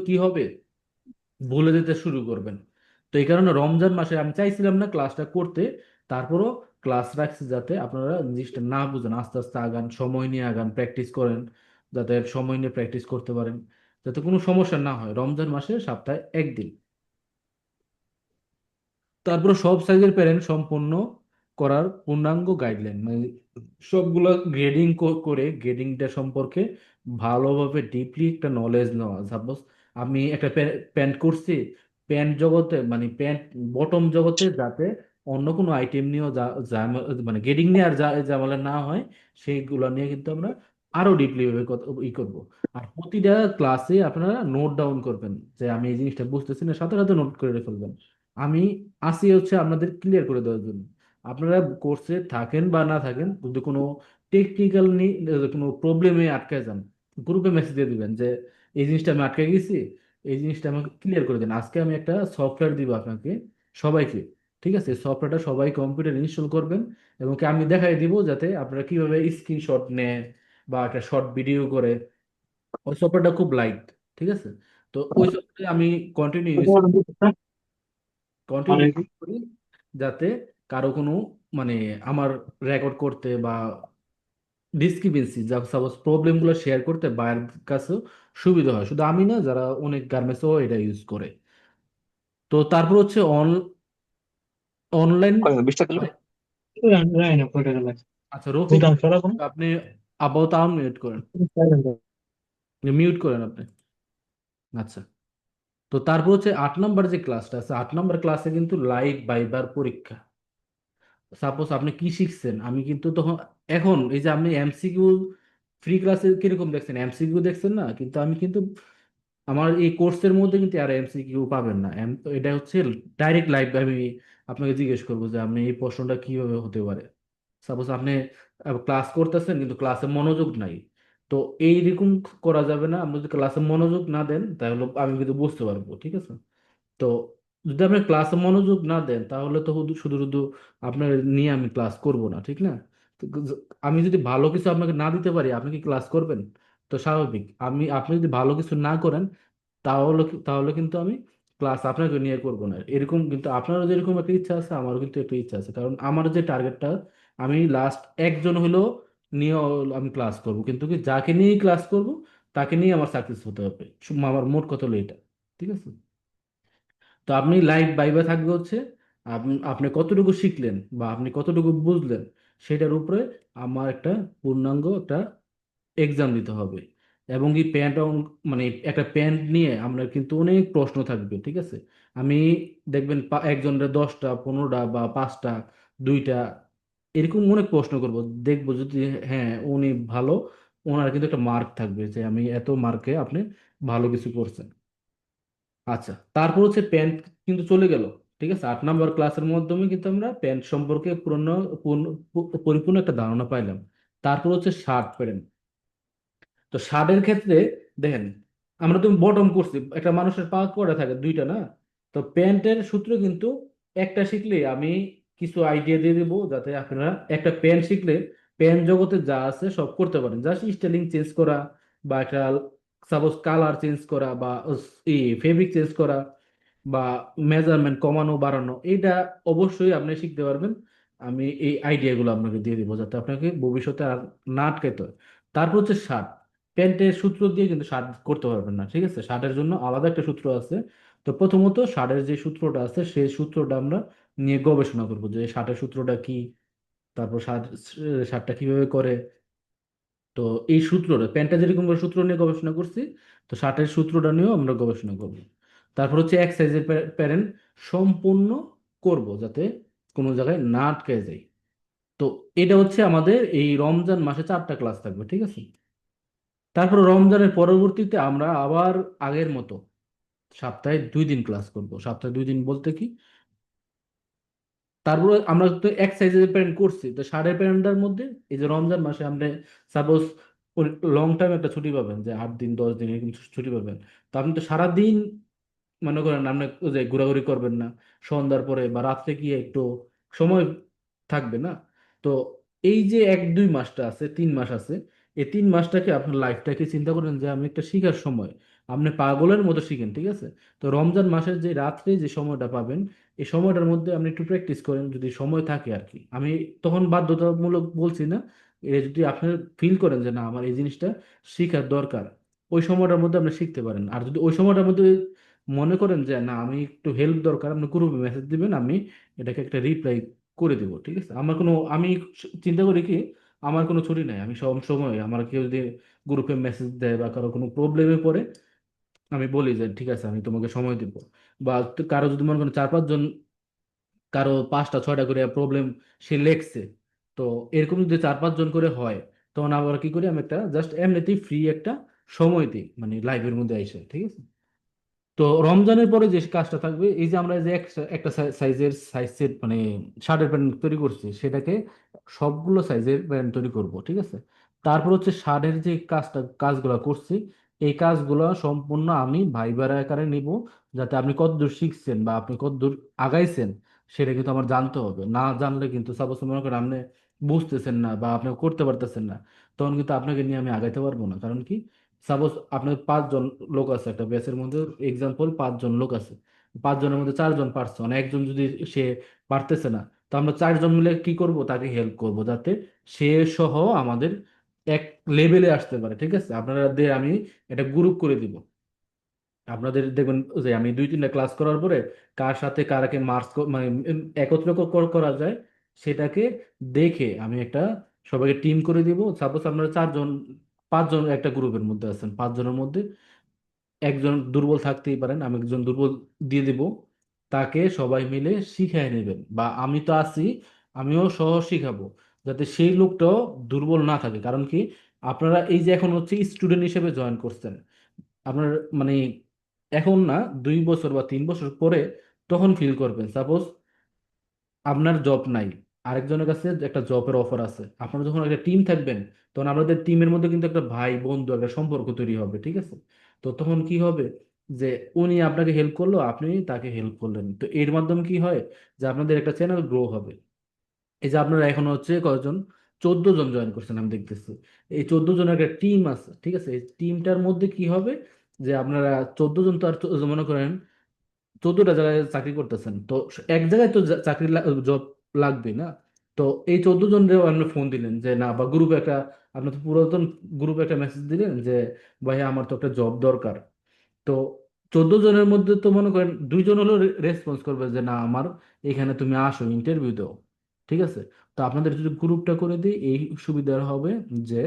কি হবে, ভুলে যেতে শুরু করবেন। তো এই কারণে রমজান মাসে আমি চাইছিলাম না ক্লাসটা করতে, তারপরও ক্লাস রাখছি যাতে আপনারা জিনিসটা না বুঝেন, আস্তে আস্তে আগান, সময় নিয়ে আগান, প্র্যাকটিস করেন, যাতে সময় নিয়ে প্র্যাকটিস করতে পারেন, যাতে কোনো সমস্যা না হয় রমজান মাসে সপ্তাহে একদিন। তারপর সব সাইজের প্যারেন্ট সম্পূর্ণ করার পূর্ণাঙ্গ গাইডলাইন, মানে সবগুলো গ্রেডিং করে গ্রেডিংটা সম্পর্কে ভালোভাবে ডিপলি একটা নলেজ নেওয়া। সাপোজ আমি একটা প্যান্ট করছি, প্যান্ট জগতে মানে প্যান্ট বটম জগতে যাতে অন্য কোনো আইটেম নিয়েও মানে গ্রেডিং নিয়ে আর ঝামেলা না হয়, সেইগুলো নিয়ে কিন্তু আমরা আরো ডিপলি ভাবে ই করবো। আর প্রতিটা ক্লাসে আপনারা নোট ডাউন করবেন, যে আমি এই জিনিসটা বুঝতেছি না, সাথে সাথে নোট করে ফেলবেন। আমি আসি হচ্ছে আপনাদের ক্লিয়ার করে দেওয়ার জন্য। আপনারা কোর্সে থাকেন বা না থাকেন, যদি কোনো টেকনিক্যাল কোনো প্রবলেমে আটকে যান, গ্রুপে মেসেজ দিয়ে দিবেন যে এই জিনিসটা আমি আটকে গেছি, এই জিনিসটা আমাকে ক্লিয়ার করে দেন। আজকে আমি একটা সফটওয়্যার দিব আপনাকে সবাইকে, ঠিক আছে? সফটওয়্যারটা সবাই কম্পিউটার ইনস্টল করবেন, এবং কি আমি দেখাই দিব যাতে আপনারা কিভাবে স্ক্রিনশট নেন বা একটা শর্ট ভিডিও করে। ওই সফটওয়্যারটা খুব লাইট, ঠিক আছে? তো ওই সফটওয়্যার আমি কন্টিনিউ কন্টিনিউ মানে করি, যাতে কারো কোনো মানে আমার রেকর্ড করতে বা ডিসক্রিপেন্সি যা সাপোজ প্রবলেমগুলো শেয়ার করতে বাইরের কাছেও সুবিধা হয়। শুধু আমি না, যারা অনেক গার্মেন্টসও এটা ইউজ করে। তো তারপর হচ্ছে অনলাইন। কয় 20 টাকা দিলো? জানি না কয় টাকা লাগছে। আচ্ছা রফিক, বুঝলাম সরা কোনো আপনি আপাতত মিউট করেন, মিউট করেন আপনি। আচ্ছা, তো তারপর হচ্ছে 8 নম্বর যে ক্লাসটা আছে, 8 নম্বর ক্লাসে কিন্তু লাইভ বাইবার পরীক্ষা। সাপোজ আপনি কি শিখছেন, আমি কিন্তু তখন, এখন এই যে আপনি এমসিকিউ ফ্রি ক্লাসে কিরকম দেখছেন, এমসিকিউ দেখছেন না, কিন্তু আমি কিন্তু আমার এই কোর্সের মধ্যে কিন্তু আর এমসিকিউ পাবেন না। এটা হচ্ছে ডাইরেক্ট লাইভ। আমি আপনাকে জিজ্ঞেস করবো যে আপনি এই প্রশ্নটা কিভাবে হতে পারে। সাপোজ আপনি ক্লাস করতেছেন কিন্তু ক্লাসে মনোযোগ নাই, তো এইরকম করা যাবে না। আপনি যদি ক্লাসে মনোযোগ না দেন তাহলে আমি কিন্তু বুঝতে পারবো, ঠিক আছে? তো যদি আপনি ক্লাসে মনোযোগ না দেন তাহলে তো শুধু শুধু শুধু আপনার নিয়ে আমি ক্লাস করব না, ঠিক না? তো আমি যদি ভালো কিছু আপনাকে না দিতে পারি, আপনি কি ক্লাস করবেন? তো স্বাভাবিক, আপনি যদি ভালো কিছু না করেন, তাহলে কিন্তু আমি ক্লাস আপনাকে নিয়ে করব না। এরকম কিন্তু আপনারও যেরকম একটা ইচ্ছা আছে, আমারও কিন্তু একটা ইচ্ছা আছে। কারণ আমার যে টার্গেটটা, আমি লাস্ট একজন হলেও নিয়ে আমি ক্লাস করব, কিন্তু কি যাকে নিয়ে ক্লাস করব তাকে নিয়ে আমার সাকসেস হতে হবে। আমার মোট কথা হলো এটা, ঠিক আছে? তো আপনি লাইভ বাইবা থাকবে হচ্ছে আপনি কতটুকু শিখলেন বা আপনি কতটুকু বুঝলেন, সেটার উপরে আমার একটা পূর্ণাঙ্গ একটা এক্সাম দিতে হবে। এবং এই প্যান্ট, মানে একটা প্যান্ট নিয়ে আমরা কিন্তু অনেক প্রশ্ন থাকবে, ঠিক আছে? আমি দেখবেন একজনের 10টা 15টা বা 5টা 2টা এরকম অনেক প্রশ্ন করব। দেখবো যদি হ্যাঁ উনি ভালো, ওনার কিন্তু একটা মার্ক থাকবে যে আমি এত মার্কে আপনি ভালো কিছু করছেন। আচ্ছা, তারপর হচ্ছে প্যান্ট কিন্তু চলে গেল, ঠিক আছে? 8 নম্বর ক্লাসের মাধ্যমে কিন্তু আমরা প্যান্ট সম্পর্কে পরিপূর্ণ একটা ধারণা পাইলাম। তারপর হচ্ছে শার্ট প্যান্ট। তো শার্টের ক্ষেত্রে দেখেন, আমরা তো বটম করছি, একটা মানুষের পা কয়টা থাকে, 2টা না? তো প্যান্টের সূত্র কিন্তু একটা শিখলে আমি কিছু আইডিয়া দিয়ে দেবো, যাতে আপনারা একটা প্যান্ট শিখলে প্যান্ট জগতে যা আছে সব করতে পারেন। জাস্ট স্টাইলিং চেঞ্জ করা, বা একটা সাপোজ কালার চেঞ্জ করা, বা ফেব্রিক চেঞ্জ করা, বা মেজারমেন্ট কমানো বাড়ানো, এটা অবশ্যই আপনি শিখতে পারবেন। আমি এই আইডিয়াগুলো আপনাকে দিয়ে দিব, যাতে আপনাকে ভবিষ্যতে আর না আটকাইতে হয়। তারপর হচ্ছে শার্ট। প্যান্টের সূত্র দিয়ে কিন্তু শার্ট করতে পারবেন না, ঠিক আছে? শার্টের জন্য আলাদা একটা সূত্র আছে। তো প্রথমত শার্টের যে সূত্রটা আছে সেই সূত্রটা আমরা নিয়ে গবেষণা করবো, যে শার্টের সূত্রটা কি, তারপর শার্টটা কিভাবে করে। তো এই সূত্রটা, প্যান্টটা যেরকম করে সূত্র নিয়ে গবেষণা করছি, তো শার্টের সূত্রটা নিয়েও আমরা গবেষণা করব। তারপর হচ্ছে এক সাইজের প্যারেন্ট সম্পূর্ণ করব, যাতে কোনো জায়গায় না আটকে যায়। তো এটা হচ্ছে আমাদের এই রমজান মাসে 4টা ক্লাস থাকবে, ঠিক আছে? তারপর রমজানের পরবর্তীতে আমরা আবার আগের মতো সপ্তাহে 2 দিন ক্লাস করব। সপ্তাহে 2 দিন বলতে কি, তারপরে আমরা তো এক সাইজের প্যান্ট করছি, তো শার্টের প্যান্টটার মধ্যে এই যে রমজান মাসে আমরা সাপোজ লং টাইম একটা ছুটি পাবেন, যে 8 দিন 10 দিন এরকম ছুটি পাবেন। তো আপনি তো সারাদিন মনে করেন আপনি ওই যে ঘোরাঘুরি করবেন না সন্ধ্যার পরে বা রাত্রে গিয়ে একটু সময় থাকবে না। তো এই যে 1-2 মাসটা আছে, 3 মাস আছে, এই 3 মাসটাকে আপনার লাইফটাকে চিন্তা করেন যে আমি একটা শিখার সময়, আপনি পাগলের মতো শিখেন, ঠিক আছে? তো রমজান মাসের যে রাত্রে যে সময়টা পাবেন, এই সময়টার মধ্যে আপনি একটু প্র্যাকটিস করেন যদি সময় থাকে আর কি। আমি তখন বাধ্যতামূলক বলছি না, এটা যদি আপনি ফিল করেন যে না আমার এই জিনিসটা শিখার দরকার, ওই সময়টার মধ্যে আপনি শিখতে পারেন। আর যদি ওই সময়টার মধ্যে মনে করেন যে না আমি একটু হেল্প দরকার, আপনি গ্রুপে মেসেজ দিবেন, আমি এটাকে একটা রিপ্লাই করে দিব, ঠিক আছে? আমার কোনো, আমি চিন্তা করি কি, আমার কোনো ছুটি নাই, আমি সব সময় আমার কেউ যদি গ্রুপে মেসেজ দেয় বা কারো কোনো প্রবলেমে পড়ে, আমি বলি যে ঠিক আছে আমি তোমাকে সময় দিব। বা কারো যদি মনে করেন 4-5 জন, কারো 5টা 6টা করে প্রবলেম সে লেখছে, তো এরকম যদি 4-5 জন করে হয়, তখন আবার কি করি, আমি একটা জাস্ট এমনিতেই ফ্রি একটা সময় দিই মানে লাইভের মধ্যে এসে, ঠিক আছে? তো রমজানের পরে যে কাজটা থাকবে, এই যে আমরা যে একটা সাইজের সাইজ সেট মানে শার্টের প্যান্ট তৈরি করছি, সেটাকে সবগুলো সাইজের প্যান্ট তৈরি করব, ঠিক আছে? তারপর হচ্ছে শার্টের যে কাজগুলো করছি, এই কাজগুলো সম্পূর্ণ আমি ভাইবার আকারে নিব, যাতে আপনি কতদূর শিখছেন বা আপনি কতদূর আগাইছেন সেটা কিন্তু আমার জানতে হবে। না জানলে কিন্তু সাপোজ মনে করেন আপনি বুঝতেছেন না বা আপনি করতে পারতেছেন না, তখন কিন্তু আপনাকে নিয়ে আমি আগাইতে পারবো না। কারণ কি, সাপোজ আপনার 5 জন লোক আছে একটা ব্যাচের মধ্যে, এক্সাম্পল 5 জন লোক আছে, 5 জনের মধ্যে 4 জন পারছে, মানে একজন যদি সে পারতেছে না, তো আমরা 4 জন মিলে কি করব, তাকে হেল্প করব যাতে সে সহ আমাদের এক লেভেলে আসতে পারে, ঠিক আছে? আপনাদের আমি এটা গ্রুপ করে দিব। আপনাদের দেখবেন যে আমি 2-3টা ক্লাস করার পরে কার সাথে কারাকে মার্চ মানে একত্র করা যায়, সেটাকে দেখে আমি একটা সবাইকে টিম করে দিব। সাপোজ আপনারা 5 জন একটা গ্রুপের মধ্যে আছেন, 5 জনের মধ্যে একজন দুর্বল থাকতেই পারেন, আমি একজন দুর্বল দিয়ে দিব, তাকে সবাই মিলে শিখাই নেবেন, বা আমি তো আছি, আমিও সহ শিখাবো, যাতে সেই লোকটাও দুর্বল না থাকে। কারণ কি, আপনারা এই যে এখন হচ্ছে স্টুডেন্ট হিসেবে জয়েন করছেন, আপনার মানে এখন না, 2 বছর বা 3 বছর পরে তখন ফিল করবেন। সাপোজ আপনার জব নাই, আরেকজনের কাছে একটা জবের অফার আছে, আপনারা যখন একটা টিম থাকবেন, তখন আপনাদের টিমের মধ্যে কিন্তু একটা ভাই বন্ধু একটা সম্পর্ক তৈরি হবে, ঠিক আছে? তো তখন কি হবে, যে উনি আপনাকে হেল্প করলো, আপনি তাকে হেল্প করলেন, তো এর মাধ্যমে কি হয়, যে আপনাদের একটা চ্যানেল গ্রো হবে। এই যে আপনারা এখন হচ্ছে কয়জন, 14 জন জয়েন করছেন আমি দেখতেছি, এই 14 জনের একটা টিম আছে, ঠিক আছে? এই টিমটার মধ্যে কি হবে, যে আপনারা 14 জন তো আর মনে করেন 14টা জায়গায় চাকরি করতেছেন, তো এক জায়গায় তো চাকরি জব লাগবে না। তো এই 14 জনের আপনি ফোন দিলেন যে না, বা গ্রুপে একটা, আপনি তো পুরাতন গ্রুপে একটা মেসেজ দিলেন যে ভাইয়া আমার তো একটা জব দরকার। তো 14 জনের মধ্যে তো মনে করেন 2 জন হলো রেসপন্স করবে যে না আমার এখানে তুমি আসো ইন্টারভিউ দাও, ঠিক আছে? তো আপনাদের যদি গ্রুপটা করে দিই, এই সুবিধা হবে যে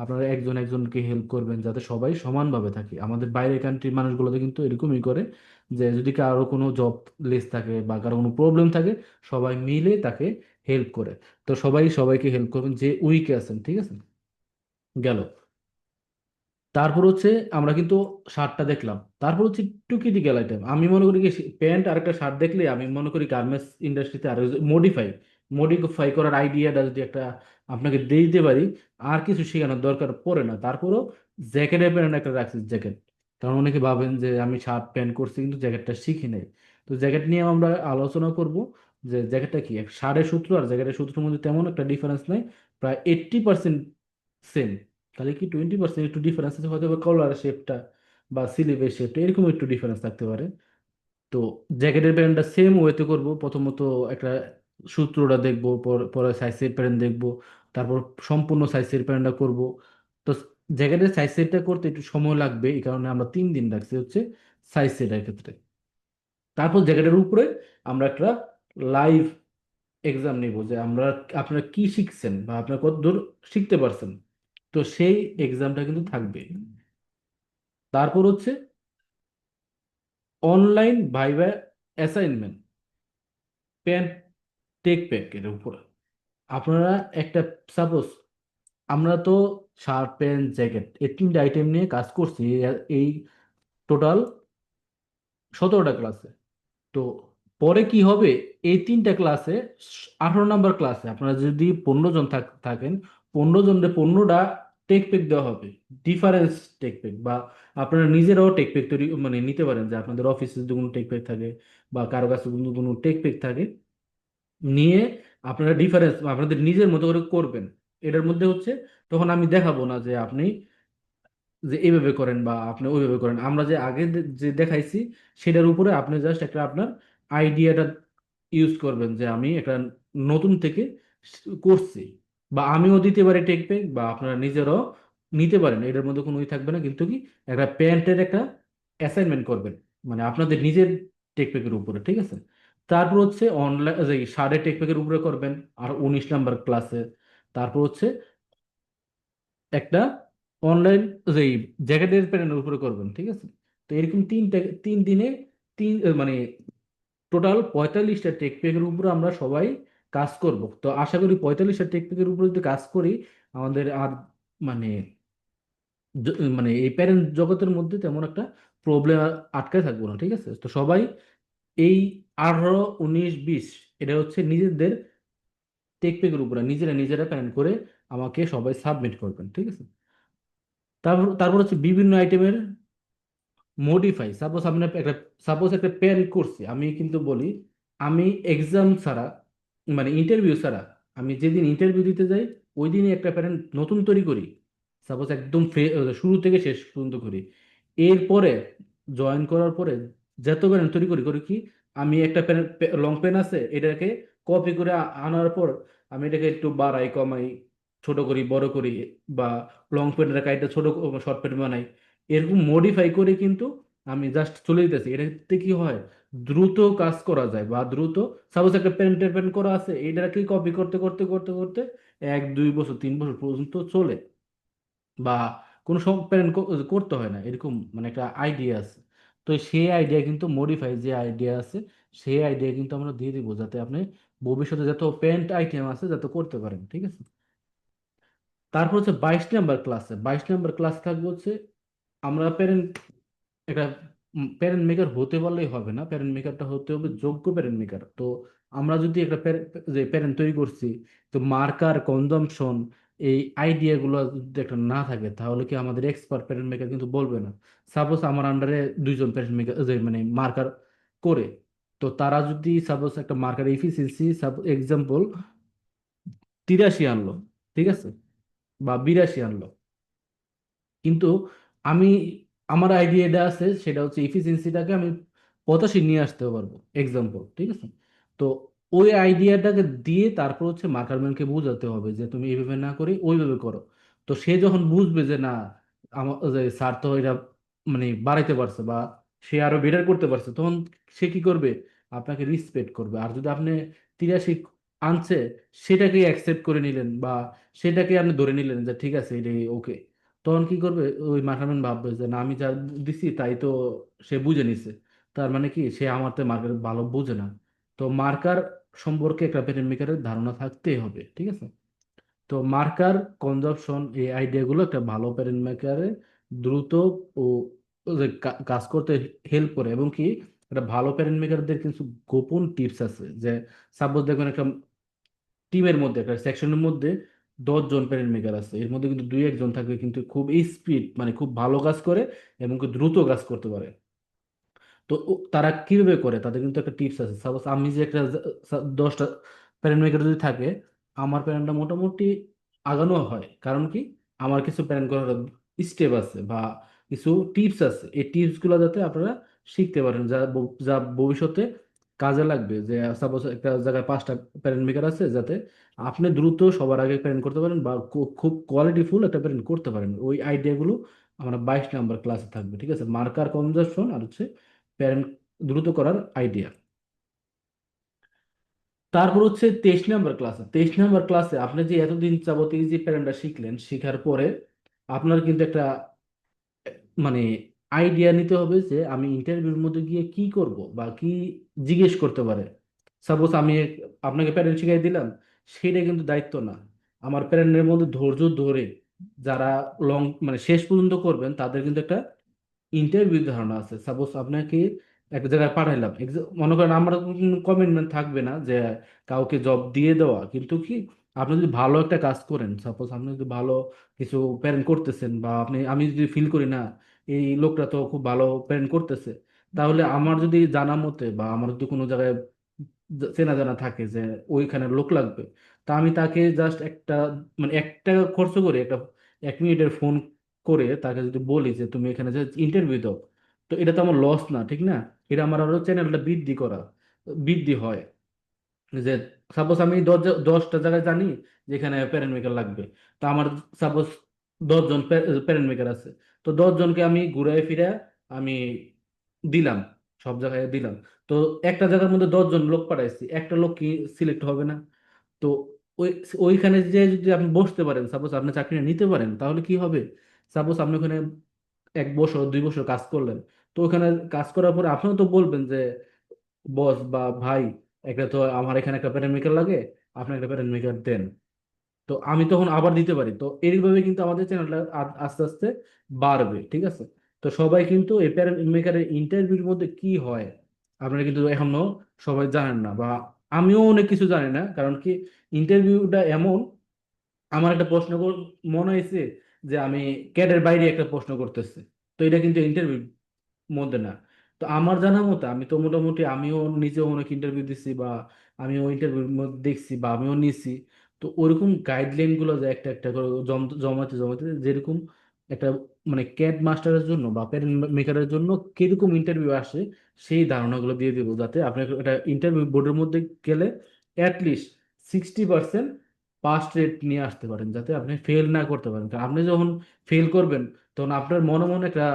আপনারা একজন একজনকে হেল্প করবেন যাতে সবাই সমানভাবে থাকে। আমাদের বাইরের কান্ট্রির মানুষগুলোতে কিন্তু এরকমই করে, যে যদি কারো কোনো জব লেস থাকে বা কারো কোনো প্রবলেম থাকে, সবাই মিলে তাকে হেল্প করে। তো সবাই সবাইকে হেল্প করবেন যে উইকে আছেন, ঠিক আছে? গেল। তারপর হচ্ছে আমরা কিন্তু শার্টটা দেখলাম, তারপর হচ্ছে একটু ক্রিটিক্যাল আইটেম, আমি মনে করি কি, প্যান্ট আর একটা শার্ট দেখলে আমি মনে করি গার্মেন্টস ইন্ডাস্ট্রিতে আর মডিফাই করার আইডিয়াটা যদি একটা আপনাকে দিয়ে দিতে পারি, আর কিছু শেখানোর দরকার পড়ে না। তারপরও জ্যাকেটের প্যান্ট একটা রাখছি, জ্যাকেট, কারণ অনেকে ভাবেন যে আমি শার্ট প্যান্ট করছি কিন্তু জ্যাকেটটা শিখি নাই। তো জ্যাকেট নিয়ে আমরা আলোচনা করব যে জ্যাকেটটা কি, শার্টের সূত্র আর জ্যাকেটের সূত্রের মধ্যে তেমন একটা ডিফারেন্স নাই, প্রায় 80% সেম। তাহলে কি 20% একটু ডিফারেন্স আছে, হয়তো কলার শেপটা বা স্লিভের শেপটা এরকম একটু ডিফারেন্স থাকতে পারে। তো জ্যাকেটের প্যান্টটা সেম ওয়েতে করব, প্রথমত একটা সূত্রটা দেখবো, পরে সাইজের প্যান্ট দেখবো, তারপর সম্পূর্ণ সাইজের প্যান্টটা করব। তো জ্যাকেটের সাইজ সেটটা করতে একটু সময় লাগবে, এই কারণে আমরা 3 দিন রাখছি হচ্ছে সাইজ সেটের ক্ষেত্রে। তারপর জ্যাকেটের উপরে আমরা একটা লাইভ এক্সাম নিব, যে আমরা আপনারা কি শিখছেন বা আপনারা কতদূর শিখতে পারছেন, তো সেই এক্সামটা কিন্তু থাকবে। তারপর হচ্ছে অনলাইন ভাইভা অ্যাসাইনমেন্ট, পেন টেক প্যাকের উপর আপনারা একটা, সাপোজ আমরা তো শার্ট প্যান্ট জ্যাকেট এই 3টে আইটেম নিয়ে কাজ করছি এই টোটাল 17টা ক্লাসে। তো পরে কি হবে, এই 3টা ক্লাসে 18 নাম্বার ক্লাসে আপনারা যদি 15 জন থাকেন, 15 জনের 15টা টেক পেক দেওয়া হবে, ডিফারেন্স টেক পেক, বা আপনারা নিজেরাও টেক পেক তৈরি মানে নিতে পারেন, যে আপনাদের অফিসে যদি কোনো টেক পেক থাকে বা কারো কাছে যদি কোনো টেক পেক থাকে, নিয়ে আপনারা ডিফারেন্স আপনাদের নিজের মতো করে করবেন। এটার মধ্যে হচ্ছে তখন আমি দেখাবো না যে আপনি যে এইভাবে করেন বা আপনি ওইভাবে করেন, আমরা যে আগে যে দেখাইছি সেটার উপরে আপনি জাস্ট একটা আপনার আইডিয়াটা ইউজ করবেন, যে আমি একটা নতুন থেকে করছি, বা আমিও দিতে পারি টেক পেক, বা আপনারা নিজেরাও নিতে পারেন, এটার মধ্যে কোনো ই থাকবে না। কিন্তু কি একটা প্যান্টের একটা অ্যাসাইনমেন্ট করবেন, মানে আপনাদের নিজের টেক পেকের উপরে, ঠিক আছে। তারপর হচ্ছে অনলাইন যে সাড়ে টেক পেকের উপরে করবেন আর 19 নাম্বার ক্লাসে। তারপর হচ্ছে একটা অনলাইন যে জ্যাকেটের প্যানেলের উপরে করবেন, ঠিক আছে। তো এরকম 3 দিনে তিন মানে টোটাল 45টা টেক প্যাকের উপরে আমরা সবাই কাজ করব। তো আশা করি 45টা টেক প্যাকের উপরে যদি কাজ করি, আমাদের আর মানে মানে এই প্যারেন্ট জগতের মধ্যে তেমন একটা প্রবলেম আটকায় থাকবো না, ঠিক আছে। তো সবাই এই 18, 19, 20 এটা হচ্ছে নিজেদের টেক প্যাকের উপরে নিজেরা নিজেরা প্ল্যান করে আমাকে সবাই সাবমিট করবেন, ঠিক আছে। তারপর তারপর হচ্ছে বিভিন্ন আইটেমের মডিফাই। সাপোজ একটা প্যান করছি, আমি কিন্তু বলি আমি এক্সাম ছাড়া মানে ইন্টারভিউ ছাড়া, আমি যেদিন ইন্টারভিউ দিতে যাই ওই দিনই একটা প্যারেন্ট নতুন তৈরি করি। সাপোজ একদম শুরু থেকে শেষ পর্যন্ত করি। এরপরে জয়েন করার পরে যত প্যারেন্ট তৈরি করি করি কি, আমি একটা প্যান, লং পেন আছে এটাকে কপি করে আনার পর আমি এটাকে একটু বাড়াই কমাই, ছোট করি বড় করি, বা লং পেনের কাইটা ছোট শর্ট পেন বানাই, এরকম মডিফাই করে কিন্তু আমি জাস্ট চলে দিতেছি। এটাতে কি হয়, দ্রুত কাজ করা যায়, বা দ্রুত সাপোজ একটা পেন্টের পেন করা আছে এইটাকে কপি করতে করতে করতে করতে 1, 2 বছর 3 বছর পর্যন্ত চলে, বা কোনো সব প্যারেন্ট করতে হয় না, এরকম মানে একটা আইডিয়া আছে। তো সেই আইডিয়া কিন্তু মডিফাই যে আইডিয়া আছে সেই আইডিয়া কিন্তু আমরা দিয়ে দিব, যাতে আপনি ভবিষ্যতে যত প্যান্ট আইটেম আছে যাতে করতে পারেন, ঠিক আছে। তারপর হচ্ছে 22 নাম্বার ক্লাসে, 22 নাম্বার ক্লাস থাকবে হচ্ছে আমরা প্যারেন্ট একটা প্যারেন্ট মেকার হতে পারলেই হবে না, প্যারেন্ট মেকারটা হতে হবে যোগ্য প্যারেন্ট মেকার। তো আমরা যদি একটা যে প্যারেন্ট তৈরি করছি, তো মার্কার কনজাম্পশন এই আইডিয়া গুলো যদি একটা না থাকে তাহলে কি আমাদের এক্সপার্ট প্যারেন্ট মেকার কিন্তু বলবে না। সাপোজ আমার আন্ডারে 2জন প্যারেন্ট মেকার যে মানে মার্কার করে, তো তারা যদি সাপোজ একটা মার্কার এফিসিয়েন্সি এক্সাম্পল 83 আনলো, ঠিক আছে, বা 82 আনলো, কিন্তু আমি আমার আইডিয়াটা আছে সেটা হচ্ছে এফিসিয়েন্সিটাকে আমি 85 নিয়ে আসতে পারবো এক্সাম্পল, ঠিক আছে। তো ওই আইডিয়াটাকে দিয়ে তারপর হচ্ছে মার্কারম্যানকে বোঝাতে হবে যে তুমি এইভাবে না করে ওইভাবে করো। তো সে যখন বুঝবে যে না আমার যে স্যার তো এটা মানে বাড়াইতে পারছে বা সে আরো বেটার করতে পারছে, তখন সে কি করবে, আপনাকে রিসপেক্ট করবে। আর যদি আপনি 83 আনছে সেটাকে অ্যাকসেপ্ট করে নিলেন, বা সেটাকে আপনি ধরে নিলেন যে ঠিক আছে এটাই ওকে, তখন কি করবে, ওই মাথাম্যান ভাববে যে না আমি যা দিছি তাই তো সে বুঝে নিছে, তার মানে কি সে আমার তো মার্কার ভালো বুঝে না। তো মার্কার সম্পর্কে একটা প্যাটার্ন মেকারের ধারণা থাকতেই হবে, ঠিক আছে। তো মার্কার কনজাম্পশন এই আইডিয়াগুলো একটা ভালো প্যাটার্ন মেকারে দ্রুত ও ও যে কাজ করতে হেল্প করে। এবং কি একটা ভালো প্যাটার্ন মেকারদের কিছু গোপন টিপস আছে, যে সাপোজ দেখবেন একটা টিমের মধ্যে একটা সেকশনের মধ্যে 10 জন প্যারেন্ট মেকার আছে, এর মধ্যে কিন্তু 2, 1 জন থাকবে কিন্তু খুব স্পিড মানে খুব ভালো কাজ করে এবং কি দ্রুত কাজ করতে পারে। তো তারা কিভাবে করে, তাদের কিন্তু একটা টিপস আছে। সাপোজ আমি যে একটা 10টা প্যারেন্ট মেকার যদি থাকে, আমার প্যারেন্টটা মোটামুটি আগানো হয়, কারণ কি আমার কিছু প্যারেন্ট করার স্টেপ আছে বা কিছু টিপস আছে, এই টিপস গুলো যাতে আপনারা শিখতে পারেন, যা ভবিষ্যতে কাজে লাগবে। যে সাপোজ একটা জায়গায় 5টা প্যারেন্ট মেকার আছে, যাতে আপনি দ্রুত সবার আগে প্যারেন্ট করতে পারেন বা খুব কোয়ালিটিফুল একটা প্যারেন্ট করতে পারেন। ওই আইডিয়াগুলো আমরা 22 নাম্বার ক্লাসে থাকবে, ঠিক আছে। মার্কার কনজাম্পশন আর হচ্ছে প্যারেন্ট দ্রুত করার আইডিয়া। তারপর হচ্ছে 23 নাম্বার ক্লাসে, 23 নাম্বার ক্লাসে আপনি যে এতদিন যাবত এই যে প্যারেন্টটা শিখলেন, শিখার পরে আপনার কিন্তু একটা মানে আইডিয়া নিতে হবে যে আমি ইন্টারভিউর মধ্যে গিয়ে কি করব বা কি জিজ্ঞেস করতে পারে। সাপোজ আমি আপনাকে প্যারেন্ট শিখাই দিলাম, সেটা কিন্তু দায়িত্ব না। আমার প্যারেন্টের মধ্যে ধৈর্য ধরে যারা লং মানে শেষ পর্যন্ত করবেন তাদের কিন্তু একটা ইন্টারভিউ ধারণা আছে। সাপোজ আপনাকে একটা জায়গায় পাঠাইলাম, মনে করেন আমার কোনো কমিটমেন্ট থাকবে না যে কাউকে জব দিয়ে দেওয়া, কিন্তু কি আপনি যদি ভালো একটা কাজ করেন, সাপোজ আপনি যদি ভালো কিছু প্যারেন্ট করতেছেন, বা আমি যদি ফিল করি না এই লোকটা তো খুব ভালো প্যারেন্ট করতেছে, তাহলে আমার যদি জানা মতে বা আমার যদি কোনো জায়গায় চেনা জানা থাকে যে ওইখানে লোক লাগবে, তা আমি তাকে জাস্ট একটা, মানে 1 টাকা খরচ করে একটা 1 মিনিটের ফোন করে তাকে যদি বলি যে তুমি এখানে যে ইন্টারভিউ দাও, তো এটা তো আমার লস না, ঠিক না? এটা আমার আরো চ্যানেলটা বৃদ্ধি হয়। যে সাপোজ আমি 10টা জায়গায় জানি যেখানে প্যারেন্ট মেকার লাগবে, তো আমার সাপোজ 10 জন প্যারেন্ট মেকার আছে, তো 10 জনকে আমি ঘুরাই ফিরে আমি দিলাম, সব জায়গায় দিলাম। তো একটা জায়গার মধ্যে 10 জন লোক পাঠাইছি, একটা লোক কি সিলেক্ট হবে না? তো ওই ওইখানে যে যদি আপনি বসতে পারেন, সাপোজ আপনি চাকরিটা নিতে পারেন, তাহলে কি হবে? সাপোজ আপনি ওখানে 1 বছর 2 বছর কাজ করলেন, তো ওখানে কাজ করার পরে আপনিও তো বলবেন যে বস বা ভাই, একটা তো আমার এখানে একটা প্যারামিটার মেকার লাগে, আপনি একটা প্যারামিটার মেকার দেন। তো আমি তখন আবার দিতে পারি। তো এইভাবে কিন্তু আমাদের চ্যানেলটা আস্তে আস্তে বাড়বে, ঠিক আছে? তো সবাই কিন্তু এই প্যারামিটার মেকারের ইন্টারভিউর মধ্যে কি হয় আপনারা কিন্তু এখনো সবাই জানেন না, বা আমিও অনেক কিছু জানি না। কারণ কি, ইন্টারভিউটা এমন, আমার একটা মনে হয়েছে যে আমি ক্যাডের বাইরে একটা প্রশ্ন করতেছে, তো এটা কিন্তু ইন্টারভিউ মধ্যে না। তো আমার জানা মতো আমি তো মোটামুটি আমিও নিজেও অনেক ইন্টারভিউ দিচ্ছি, বা আমিও ইন্টারভিউর মধ্যে দেখছি, বা আমিও নিছি। তো ওরকম গাইডলাইন গুলো যে একটা একটা করে জমাতে জমাতে যেরকম একটা, মানে ক্যাড মাস্টারের জন্য বা প্যাড মেকারের জন্য কিরকম ইন্টারভিউ আসে, সেই ধারণাগুলো দিয়ে দিব, যাতে আপনি একটা ইন্টারভিউ বোর্ডের মধ্যে গেলে অ্যাটলিস্ট 60% পাস রেট নিয়ে আসতে পারেন, যাতে আপনি ফেল না করতে পারেন। কারণ আপনি যখন ফেল করবেন, তখন আপনার মনে মনে একটা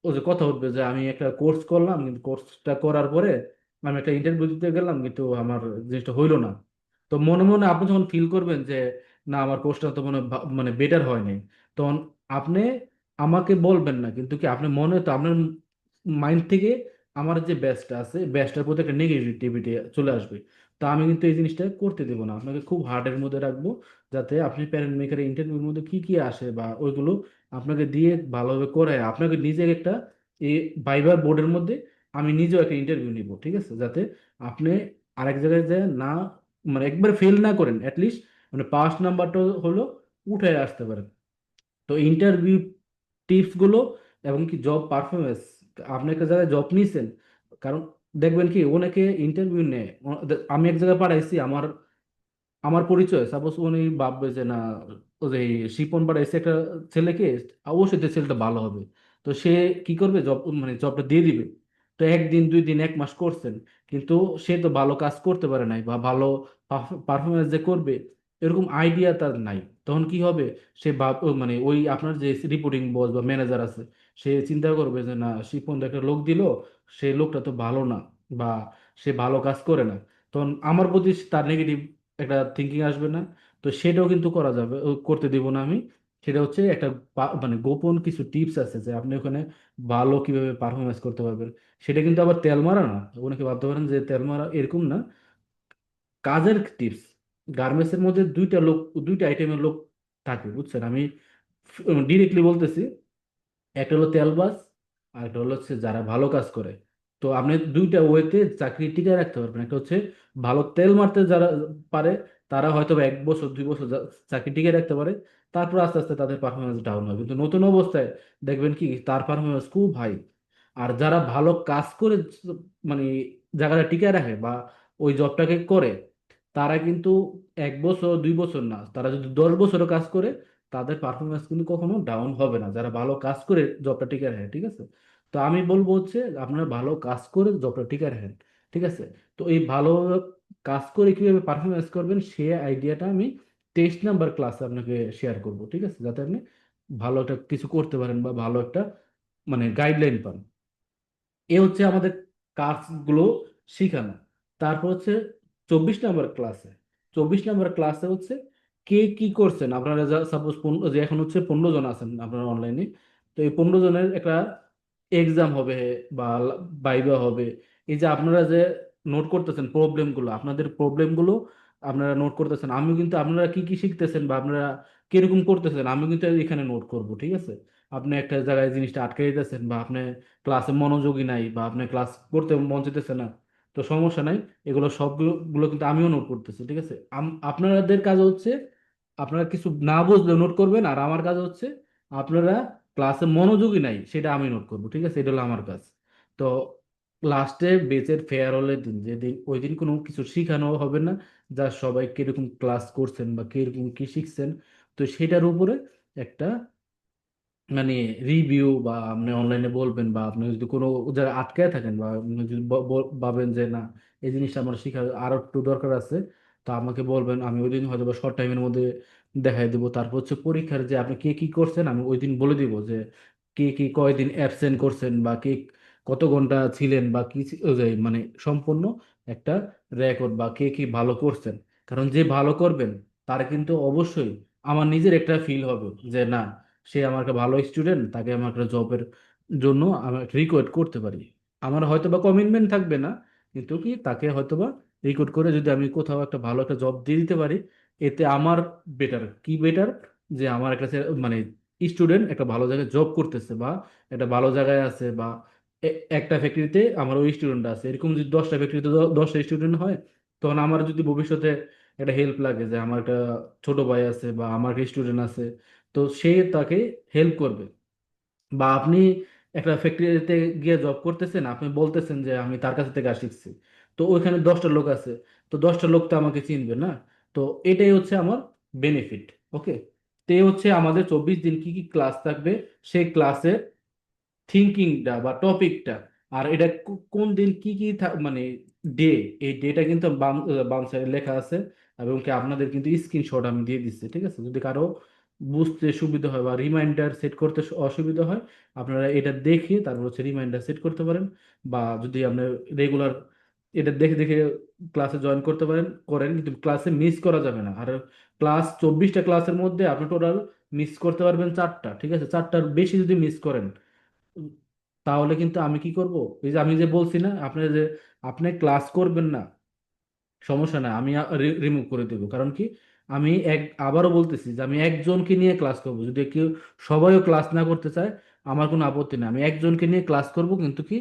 ও যে কথা উঠবে যে আমি একটা কোর্স করলাম, কিন্তু কোর্সটা করার পরে আমি একটা ইন্টারভিউ দিতে গেলাম, কিন্তু আমার জিনিসটা হইলো না। তো মনে মনে আপনি যখন ফিল করবেন যে না, আমার কোর্সটা তো মানে বেটার হয় নাই, তখন আপনি আমাকে বলবেন না, কিন্তু কি আপনি মনে তো আপনার মাইন্ড থেকে আমার যে ব্যাচটা আছে, ব্যাচটার প্রতি একটা নেগেটিভিটি চলে আসবে। তো আমি কিন্তু এই জিনিসটা করতে দেবো না, আপনাকে খুব হার্ডের মধ্যে রাখবো, যাতে আপনি প্যারেন্ট মেকারের ইন্টারভিউর মধ্যে কি কি আসে বা ওইগুলো আপনাকে দিয়ে ভালোভাবে করে আপনাকে নিজে একটা এই ভাইবার বোর্ডের মধ্যে আমি নিজেও একটা ইন্টারভিউ নিব, ঠিক আছে? যাতে আপনি আরেক জায়গায় যায় না, মানে একবার ফেল না করেন, অ্যাটলিস্ট মানে পাস নাম্বারটা হলো উঠে আসতে পারেন। তো ইন্টারভিউ টিপস গুলো এবং কি জব পারফরমেন্স, আপনি একটা জায়গায় জব নিয়েছেন, কারণ দেখবেন কি অনেকে ইন্টারভিউ নেয়, আমি এক জায়গায় পাঠাইছি আমার আমার পরিচয়, সাপোজ উনি ভাববে যে না, ও যে শিপন পাঠাইছে একটা ছেলেকে, অবশ্যই তো ছেলেটা ভালো হবে। তো সে কি করবে, মানে জবটা দিয়ে দিবে। তো 1 দিন 2 দিন 1 মাস করছেন, কিন্তু সে তো ভালো কাজ করতে পারে নাই, বা ভালো পারফরমেন্স যে করবে এরকম আইডিয়া তার নাই। তখন কি হবে, সে মানে ওই আপনার যে রিপোর্টিং বস বা ম্যানেজার আছে, সে চিন্তা করবে যে না, শিপন তো একটা লোক দিল, সে লোকটা তো ভালো না, বা সে ভালো কাজ করে না। তখন আমার প্রতি তার নেগেটিভ একটা থিঙ্কিং আসবে না? তো সেটাও কিন্তু করা যাবে, করতে দিব না আমি। সেটা হচ্ছে একটা মানে গোপন কিছু টিপস আছে যে আপনি ওখানে ভালো কিভাবে পারফরমেন্স করতে পারবেন। সেটা কিন্তু আবার তেল মারা না, অনেকে ভাবতে পারেন যে তেল মারা, এরকম না। কাজের টিপস, গার্মেন্টস এর মধ্যে দুইটা আইটেমের লোক থাকে, বুঝছেন? আমি ডিরেক্টলি বলতেছি, একটা হলো তেলবাজ, আর একটা হলো হচ্ছে যারা ভালো কাজ করে। তো আপনি দুইটা ওয়েতে চাকরি টিকায় রাখতে পারবেন। একটা হচ্ছে ভালো তেল মারতে যারা পারে, তারা হয়তো বা 1 বছর 2 বছর চাকরি টিকায় রাখতে পারে, তারপর আস্তে আস্তে তাদের পারফরমেন্স ডাউন হয়, কিন্তু নতুন অবস্থায় দেখবেন কি তার পারফরমেন্স খুব হাই। আর যারা ভালো কাজ করে মানে জায়গাটা টিকায় রাখে বা ওই জবটাকে করে, তারা কিন্তু 1 বছর 2 বছর না, তারা যদি 10 বছরও কাজ করে, তাদের পারফরমেন্স কিন্তু কখনো ডাউন হবে না, যারা ভালো কাজ করে জবটা টিকে রাখে, ঠিক আছে? তো আমি বলবো হচ্ছে আপনারা ভালো কাজ করে জবটা টিকে রাখেন, ঠিক আছে? তো এই ভালো কাজ করে কিভাবে পারফরমেন্স করবেন সে আইডিয়াটা আমি 23 নাম্বার ক্লাসে আপনাকে শেয়ার করব, ঠিক আছে? যাতে আপনি ভালো একটা কিছু করতে পারেন বা ভালো একটা মানে গাইডলাইন পান। এ হচ্ছে আমাদের কাজগুলো শিখানো। তারপর হচ্ছে 24 নাম্বার ক্লাসে, 24 নাম্বার ক্লাসে হচ্ছে কে কি করছেন আপনারা, সাপোজ যে এখন হচ্ছে 15 জন আছেন আপনারা অনলাইনে, তো এই 15 জনের একটা এক্সাম হবে বা ভাইবা হবে। এই যে আপনারা যে নোট করতেছেন প্রবলেমগুলো, আপনাদের প্রবলেমগুলো আপনারা নোট করতেছেন, আমি কিন্তু আপনারা কি কি শিখতেছেন বা আপনারা কিরকম করতেছেন আমি কিন্তু এখানে নোট করব, ঠিক আছে? আপনি একটা জায়গায় জিনিসটা আটকে দিতেছেন, বা আপনি ক্লাসে মনোযোগী নাই, বা আপনি ক্লাস করতে মন চাইতেছে না, তো তো সমস্যা নাই, এগুলো সবগুলো গুলো কিন্তু আমিও নোট করতেছি, ঠিক আছে। আপনাদের কাজ হচ্ছে আপনারা কিছু না বুঝলে নোট করবেন, আর আমার কাজ হচ্ছে আপনারা ক্লাসে মনোযোগী নাই সেটা আমি নোট করবো, ঠিক আছে, এটা হলো আমার কাজ। তো লাস্টে বেচের ফেয়ারওয়েলের দিন, যেদিন ওই দিন কোনো কিছু শেখানো হবে না, যা সবাই কিরকম ক্লাস করছেন বা কিরকম কি শিখছেন, তো সেটার উপরে একটা মানে রিভিউ বা আপনি অনলাইনে বলবেন, বা আপনি যদি কোনো জায়গায় আটকায় থাকেন, বা আপনি যদি ভাবেন যে না এই জিনিসটা আমার শেখার আরো একটু দরকার আছে, তো আমাকে বলবেন, আমি ওই দিন হয়তো বা শর্ট টাইমের মধ্যে দেখাই দেবো। তারপর হচ্ছে পরীক্ষার যে আপনি কে কি করছেন আমি ওই দিন বলে দিব, যে কে কি কয়দিন অ্যাবসেন্ট করছেন, বা কে কত ঘন্টা ছিলেন, বা কি ওই যে মানে সম্পূর্ণ একটা রেকর্ড, বা কে কি ভালো করছেন। কারণ যে ভালো করবেন তার কিন্তু অবশ্যই আমার নিজের একটা ফিল হবে যে না, সে আমার একটা ভালো স্টুডেন্ট, তাকে আমার একটা জবের জন্য আমি রিকোয়েস্ট করতে পারি। আমার হয়তো বা কমিটমেন্ট থাকবে না, কিন্তু কি তাকে হয়তো বা রিকোয়েস্ট করে যদি আমি কোথাও একটা ভালো একটা জব দিয়ে দিতে পারি, এতে আমার বেটার কি বেটার, যে আমার একটা মানে স্টুডেন্ট একটা ভালো জায়গায় জব করতেছে, বা একটা ভালো জায়গায় আছে, বা একটা ফ্যাক্টরিতে আমার ওই স্টুডেন্ট আছে, এরকম যদি 10টা ফ্যাক্টরিতে 10টা স্টুডেন্ট হয়, তখন আমার যদি ভবিষ্যতে একটা হেল্প লাগে, যে আমার একটা ছোট ভাই আছে বা আমার একটা স্টুডেন্ট আছে, তো সে তাকে হেল্প করবে। বা আপনি একটা ফ্যাক্টরিতে গিয়ে জব করতেছেন, আপনি বলতেছেন যে আমি তার কাছ থেকে কাজ শিখছি, তো ওইখানে 10টা লোক আছে, তো 10টা লোক তো আমাকে চিনবে না। তো এটাই হচ্ছে আমার বেনিফিট। ওকে, তো এই হচ্ছে আমাদের 24 দিন কি কি ক্লাস থাকবে, সেই ক্লাসে থিঙ্কিংটা বা টপিকটা, আর এটা কোন দিন কি কি মানে ডে, এই ডেটা কিন্তু বাম বাম সাইডে লেখা আছে, এবং কি আপনাদের কিন্তু স্ক্রিনশট আমি দিয়ে দিচ্ছি, ঠিক আছে। যদি কারো বুঝতে সুবিধা হয় বা রিমাইন্ডার সেট করতে অসুবিধা হয়, আপনারা এটা দেখে তারপর হচ্ছে রিমাইন্ডার সেট করতে পারেন। বা যদি আপনি রেগুলার এটা দেখে দেখে ক্লাসে জয়েন করতে পারেন করেন, কিন্তু ক্লাসে মিস করা যাবে না। আর ক্লাস 24টা ক্লাসের মধ্যে আপনি টোটাল মিস করতে পারবেন 4টা, ঠিক আছে। 4টার বেশি যদি মিস করেন, তাহলে কিন্তু আমি কি করব, এই যে আমি যে বলছি না আপনি যে আপনি ক্লাস করবেন না, সমস্যা নাই, আমি রিমুভ করে দেবো। কারণ কি আমি আবারও বলতেছি যে আমি একজনকে নিয়ে ক্লাস করব, যদি কেউ সবাইও ক্লাস না করতে চায় আমার কোনো আপত্তি নেই, আমি একজনকে নিয়ে ক্লাস করব, কিন্তু কি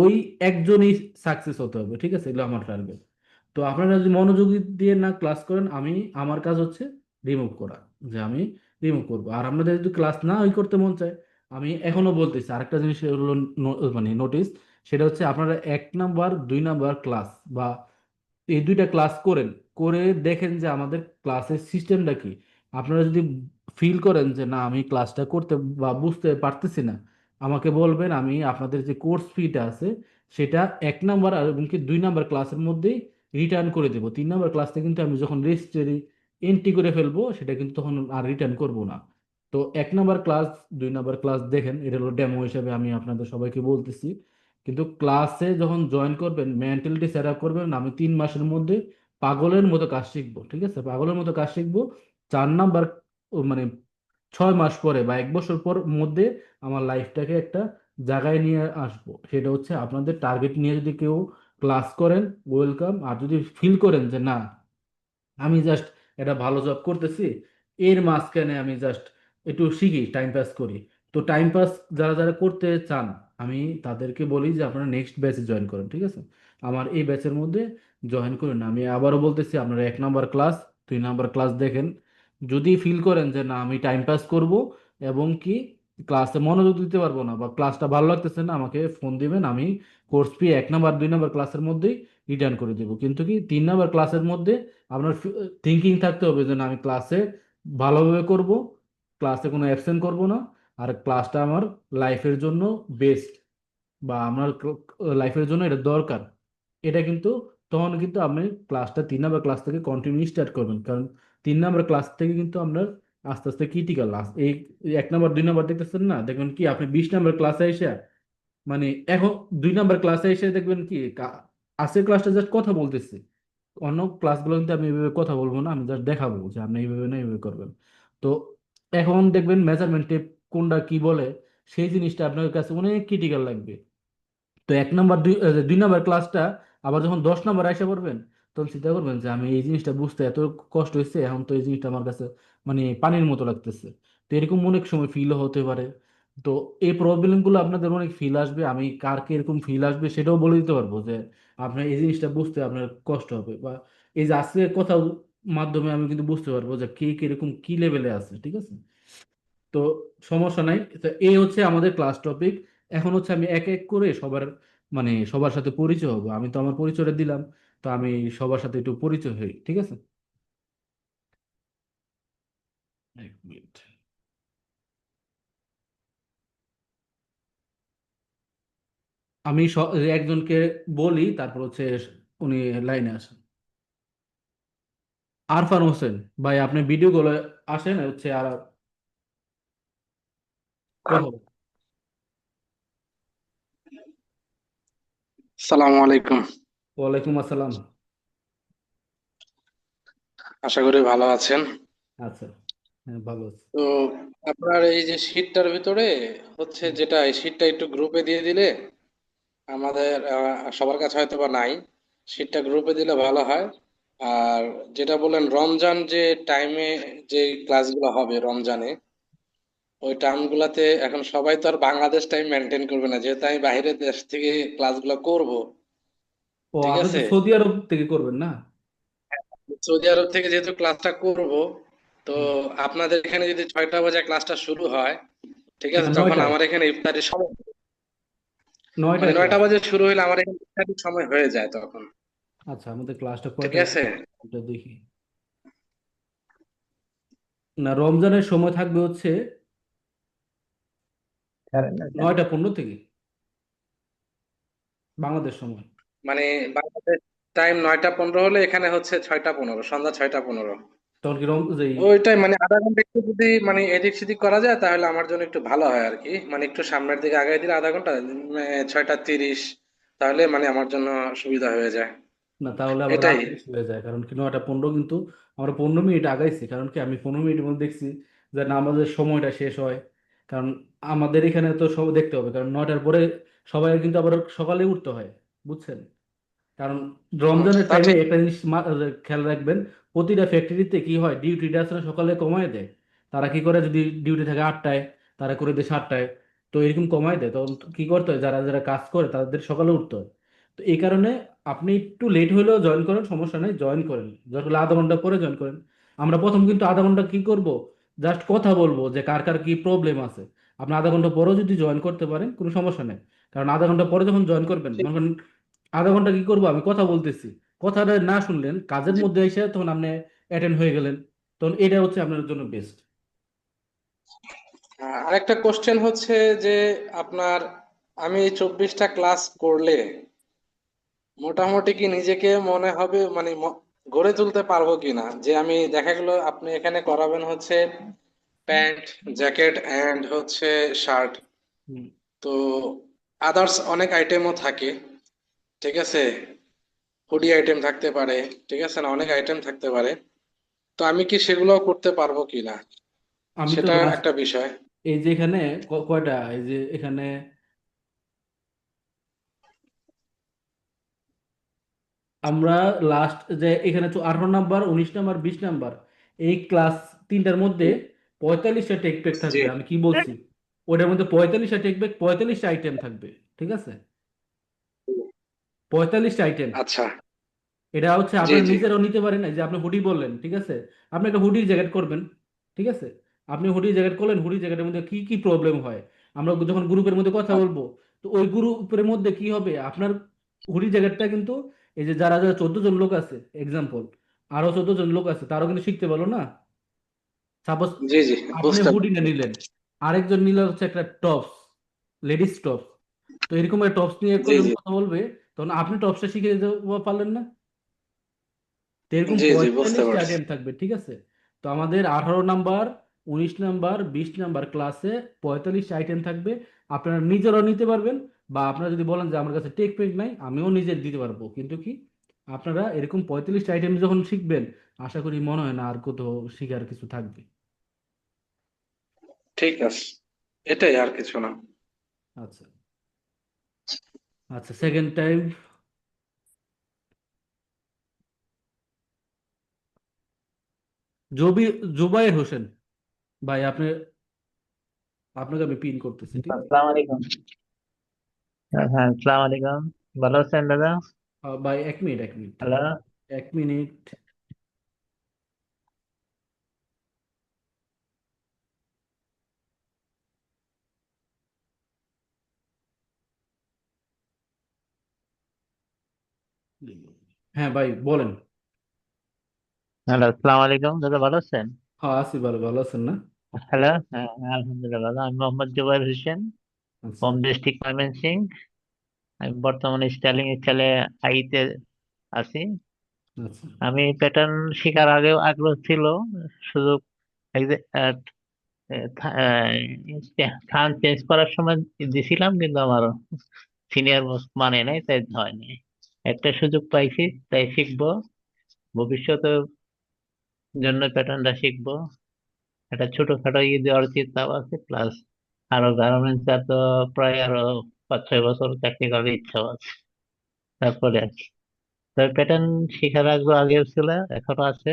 ওই একজনই সাকসেস হতে হবে, ঠিক আছে, এগুলো আমার টার্গেট। তো আপনারা যদি মনোযোগী দিয়ে না ক্লাস করেন, আমি আমার কাজ হচ্ছে রিমুভ করা, যে আমি রিমুভ করবো। আর আপনাদের যদি ক্লাস না ওই করতে মন চায়, আমি এখনো বলতেছি আরেকটা জিনিস হলো মানে নোটিস, সেটা হচ্ছে আপনারা 1 নাম্বার 2 নাম্বার ক্লাস বা এই দুইটা ক্লাস করেন, করে দেখেন যে আমাদের ক্লাসের সিস্টেমটা কি। আপনারা যদি ফিল করেন যে না আমি ক্লাসটা করতে বা বুঝতে পারতেছি না, আমাকে বলবেন, আমি আপনাদের যে কোর্স ফিটা আছে সেটা 1 নাম্বার আর এবং কি 2 নাম্বার ক্লাসের মধ্যেই রিটার্ন করে দেবো। 3 নাম্বার ক্লাসটা কিন্তু আমি যখন রেজিস্ট্রি এন্ট্রি করে ফেলবো সেটা কিন্তু তখন আর রিটার্ন করব না। তো 1 নাম্বার ক্লাস 2 নাম্বার ক্লাস দেখেন, এটা হলো ডেমো হিসেবে আমি আপনাদের সবাইকে বলতেছি। কিন্তু ক্লাসে যখন জয়েন করবেন মেন্টালিটি সেট আপ করবেন, আমি 3 মাসের মধ্যে পাগলের মতো কাজ শিখবো, ঠিক আছে, পাগলের মতো কাজ শিখবো। 4 নাম্বার মানে 6 মাস পরে বা 1 বছর পর মধ্যে আমার লাইফটাকে একটা জায়গায় নিয়ে আসবো। সেটা হচ্ছে আপনাদের টার্গেট নিয়ে যদি কেউ ক্লাস করেন, ওয়েলকাম। আর যদি ফিল করেন যে না আমি জাস্ট একটা ভালো জব করতেছি, এর মাঝখানে আমি জাস্ট একটু শিখি টাইম পাস করি, তো টাইম পাস যারা যারা করতে চান আমি তাদেরকে বলি যে আপনারা নেক্সট ব্যাচে জয়েন করেন, ঠিক আছে, আমার এই ব্যাচের মধ্যে জয়েন করেন। আমি আবারও বলতেছি আপনারা 1 নাম্বার ক্লাস 2 নাম্বার ক্লাস দেখেন, যদি ফিল করেন যে না আমি টাইম পাস করব এবং কি ক্লাসে মনোযোগ দিতে পারবো না বা ক্লাসটা ভালো লাগতেছে না, আমাকে ফোন দিবেন, আমি কোর্স ফি 1 নাম্বার 2 নাম্বার ক্লাসের মধ্যেই রিটার্ন করে দেবো। কিন্তু কি 3 নাম্বার ক্লাসের মধ্যে আপনার থিঙ্কিং থাকতে হবে যে না আমি ক্লাসে ভালোভাবে করব, ক্লাসে কোনো অ্যাবসেন্ট করব না, আর ক্লাসটা আমার লাইফের জন্য বেস্ট, বা আমার লাইফের জন্য এটা দরকার। এটা কিন্তু তখন কিন্তু আপনি ক্লাসটা 3 নাম্বার ক্লাস থেকে কন্টিনিউ স্টার্ট করবেন, কারণ 3 নাম্বার ক্লাস থেকে কিন্তু আপনার আস্তে আস্তে ক্রিটিক্যাল এই এই 1 নাম্বার 2 নাম্বার দেখতেছেন না, দেখবেন কি আপনি 20 নাম্বার ক্লাসে এসে মানে এখন 2 নাম্বার ক্লাসে এসে দেখবেন কি আজকের ক্লাসটা জাস্ট কথা বলতেছি, অন্য ক্লাসগুলো কিন্তু আমি এইভাবে কথা বলবো না, আমি জাস্ট দেখাবো যে আপনি এইভাবে না এইভাবে করবেন। তো এখন দেখবেন মেজারমেন্ট টেপ কোনটা কি বলে, সেই জিনিসটা আপনার কাছে অনেক ক্রিটিক্যাল লাগবে। তো 1 নাম্বার 2 নাম্বার ক্লাসটা আবার যখন 10 নাম্বার এসে পড়বেন, তখন চিন্তা করবেন যে আমি এই জিনিসটা বুঝতে এত কষ্ট হয়েছে, এখন তো এই জিনিসটা আমার কাছে মানে পানির মতো লাগতেছে। তো এরকম অনেক সময় ফিল হতে পারে তো এই প্রবলেম গুলো আপনাদের অনেক ফিল আসবে, আমি কার কিরকম ফিল আসবে সেটাও বলে দিতে পারবো, যে আপনার এই জিনিসটা বুঝতে আপনার কষ্ট হবে, বা এই যে আজকে কথা মাধ্যমে আমি কিন্তু বুঝতে পারবো যে কে কিরকম কি লেভেলে আছে, ঠিক আছে? তো সমস্যা নাই। তো এই হচ্ছে আমাদের ক্লাস টপিক। এখন হচ্ছে আমি এক এক করে সবার সাথে পরিচয় হবো। আমি তো আমার পরিচয়টা দিলাম, তো আমি সবার সাথে একটু পরিচয় হই, ঠিক আছে? এক মিনিট। আমি একজনকে বলি, তারপর হচ্ছে উনি লাইনে আসেন। আরফান হোসেন। ভাই আপনি ভিডিও কলে আসেন হচ্ছে আর কথা বলেন। সালামু আলাইকুম। ওয়ালাইকুম আসসালাম। আশা করি ভালো আছেন। আচ্ছা, হ্যাঁ ভালো আছি। তো আপনার এই যে শীটটার ভিতরে হচ্ছে হুম। যেটা এই শীটটা একটু গ্রুপে দিয়ে দিলে আমাদের সবার কাছে হয়তো বা নাই, শীটটা গ্রুপে দিলে ভালো হয়। আর যেটা বললেন রমজান যে টাইমে যে ক্লাসগুলো হবে রমজানে, ওই টাইমগুলোতে এখন সবাই তো আর বাংলাদেশ টাইম মেনটেন করবে না, যেহেতু আমি বাইরের দেশ থেকে ক্লাসগুলো করব। ও, ঠিক আপনি তো আছে, সৌদি আরব থেকে করবেন না? সৌদি আরব থেকে যেহেতু ক্লাসটা করব, তো হুম। আপনাদের এখানে যদি 6টা বাজে ক্লাসটা শুরু হয়, ঠিক না, আছে, তখন 9টায়। আমার এখানে ইফতারের সময়, মানে 9টায় নয়টা ক্লাস। বাজে শুরু হলে আমার এখানে ইফতারের সময় হয়ে যায় তখন। আচ্ছা, আমাদের ক্লাসটা ঠিক কয়টায় আছে। শুরু হয়? এটা দেখি। না, রমজানের সময় থাকবে হচ্ছে সাড়ে নয়টা। 9টা 15 থেকে, বাংলাদেশ সময়। মানে বাংলাদেশ টাইম 9টা 15 হলে এখানে হচ্ছে 6টা 15, সন্ধ্যা 6টা 15। তখন কি যেই ওইটাই মানে আধা ঘন্টা একটু যদি মানে এদিক সেদিক করা যায় তাহলে আমার জন্য একটু ভালো হয় আর কি, মানে একটু সামনের দিকে আগাই দিলে আধা ঘন্টা, 6টা 30, তাহলে মানে আমার জন্য সুবিধা হয়ে যায়। না, তাহলে আবার রাত এটাই। বেশি হয়ে যায়, কারণ কি 9টা 15 কিন্তু আমরা 15 মিনিট আগাইছি, কারণ কি আমি 15 মিনিটের মধ্যে দেখছি যে নামাজের সময়টা শেষ হয়। কারণ আমাদের এখানে তো সব দেখতে হবে, কারণ 9টার পরে সবাই কিন্তু আবার সকালে উঠতে হয়, বুঝছেন? কারণ রমজানের তা টাইমে ঠিক। একটা জিনিস খেয়াল রাখবেন, প্রতিটা ফ্যাক্টরিতে কি হয়, ডিউটিটা আসলে সকালে কমায় দেয়। তারা কি করে, যদি ডিউটি থাকে 8টায়, তারা করে দেয় 7টায়। তো এরকম কমায় দেয়, তখন কি করতে হয়, যারা যারা কাজ করে তাদের সকালে উঠতে হয়। তো এই কারণে আপনি একটু লেট হলেও জয়েন করেন, সমস্যা নেই, জয়েন করেন, দরকার হলে আধা ঘন্টা পরে জয়েন করেন। আমরা প্রথম কিন্তু আধা ঘন্টা কি করব, জাস্ট কথা বলবো যে কার কার কি প্রবলেম আছে। আপনি আধা ঘন্টা পরেও যদি জয়েন করতে পারেন কোনো সমস্যা নেই। কারণ আধা ঘন্টা পরে যখন জয়েন করবেন, ঠিক। মনে করেন আধা ঘন্টা কি করবো, আমি কথা বলতেছি, কথাটা না শুনলেন, কাজের জি। মধ্যে এসে তখন আপনি অ্যাটেন্ড হয়ে গেলেন, তখন এটা হচ্ছে আপনার জন্য বেস্ট। আরেকটা কোশ্চেন হচ্ছে যে আপনার, আমি এই 24টা ক্লাস করলে মোটামুটি কি নিজেকে মনে হবে মানে গড়ে তুলতে পারবো কিনা, যে আমি দেখা গেল আপনি এখানে করাবেন হচ্ছে প্যান্ট, জ্যাকেট এন্ড হচ্ছে শার্ট, তো আদার্স অনেক আইটেমও থাকে, ঠিক আছে, হুডি আইটেম থাকতে পারে, ঠিক আছে, না অনেক আইটেম থাকতে পারে, তো আমি কি সেগুলো করতে পারবো কিনা, আমি তো সেটা লাস্ট, একটা বিষয়। এই যে এখানে কয়টা, এই যে এখানে আমরা লাস্ট যে এখানে 18 নাম্বার, 19 নাম্বার, 20 নাম্বার, এই ক্লাস তিনটার মধ্যে 45টা টেক পেক জি। থাকবে, আমি কি বলছি? ওটার মধ্যে 45টা টেক পেক, 45টা আইটেম থাকবে, ঠিক আছে? 45টা আইটেম। আচ্ছা। এটা হচ্ছে জি আপনার জি। নিজেরাও নিতে পারেন, এই যে আপনি হুডি বললেন, ঠিক আছে? আপনি একটা হুডির জ্যাকেট করবেন, ঠিক আছে? আপনি হুডির জ্যাকেট করলেন, হুডির জ্যাকেটের মধ্যে কি কি প্রবলেম হয় আমরা যখন গ্রুপের মধ্যে কথা বলবো, তো ওই গ্রুপের মধ্যে কি হবে, আপনার হুডির জ্যাকেটটা কিন্তু এই যে যারা যারা 14 জন লোক আছে এক্সাম্পল, আরো 14 জন লোক আছে, তারাও কিন্তু শিখতে পারলো না। সাপোজ জি জি, আপনি বুঝতে হুডি না পারছি। নিলেন, আরেকজন নিল হচ্ছে একটা টপস, লেডিস টপস, তো এরকম একটা টপস নিয়ে জি যখন জি। কথা বলবে, তখন আপনি টপসটা শিখে দিতে পারলেন না। তো এরকম জি জি, বুঝতে 45টা পারছি। আইটেম থাকবে, ঠিক আছে? তো আমাদের 18 নাম্বার, 19 নাম্বার, 20 নাম্বার ক্লাসে 45টা আইটেম থাকবে। আপনারা নিজেরাও নিতে পারবেন, বা আপনারা যদি বলেন যে আমার কাছে টেক পেক নাই, আমিও নিজে দিতে পারবো, কিন্তু কি আপনারা এরকম 45টা আইটেম যখন শিখবেন, আশা করি মনে হয় না আর কোথাও শিখার কিছু থাকবে। ঠিক আছে, এটাই আর কিছু না। আচ্ছা। আচ্ছা, সেকেন্ড টাইম জবি জুবাইর হোসেন। ভাই আপনি আপনাকে আমি পিন করতেছি, ঠিক আছে? আসসালামু আলাইকুম। হ্যাঁ, আসসালামু আলাইকুম। ভালো আছেন দাদা? ভাই 1 মিনিট, 1 মিনিট, হ্যালো। 1 মিনিট। হ্যাঁ ভাই বলেন। হ্যালো, আসসালামু আলাইকুম দাদা, ভালো আছেন? হ্যাঁ আছি, ভালো ভালো আছেন না? হ্যালো। হ্যাঁ, আলহামদুলিল্লাহ ভালো। আমি মোহাম্মদ জুবাইর হোসেন, আচ্ছা হোম ডিস্ট্রিক্ট ময়মনসিংহ। আমি বর্তমানে স্টাইলিং এর ছেলে আইতে আছি। আচ্ছা আমি প্যাটার্ন শেখার আগেও আগ্রহ ছিল, শুধু এই যে স্থান চেঞ্জ করার সময় দিছিলাম, কিন্তু আমার সিনিয়র মোস্ট মানে নাই, তাই হয়নি। একটা সুযোগ পাইছি, তাই শিখবো। ভবিষ্যতে জন্য প্যাটার্নটা শিখবো। একটা ছোটখাটো দেওয়ার চিন্তাও আছে, প্লাস আরো গার্মেন্টস তো প্রায় আরো 5-6 বছর চাকরি করার ইচ্ছাও আছে। তারপরে আর কি, তবে প্যাটার্ন শেখার আগ্রহ আগেও ছিল, এখনো আছে।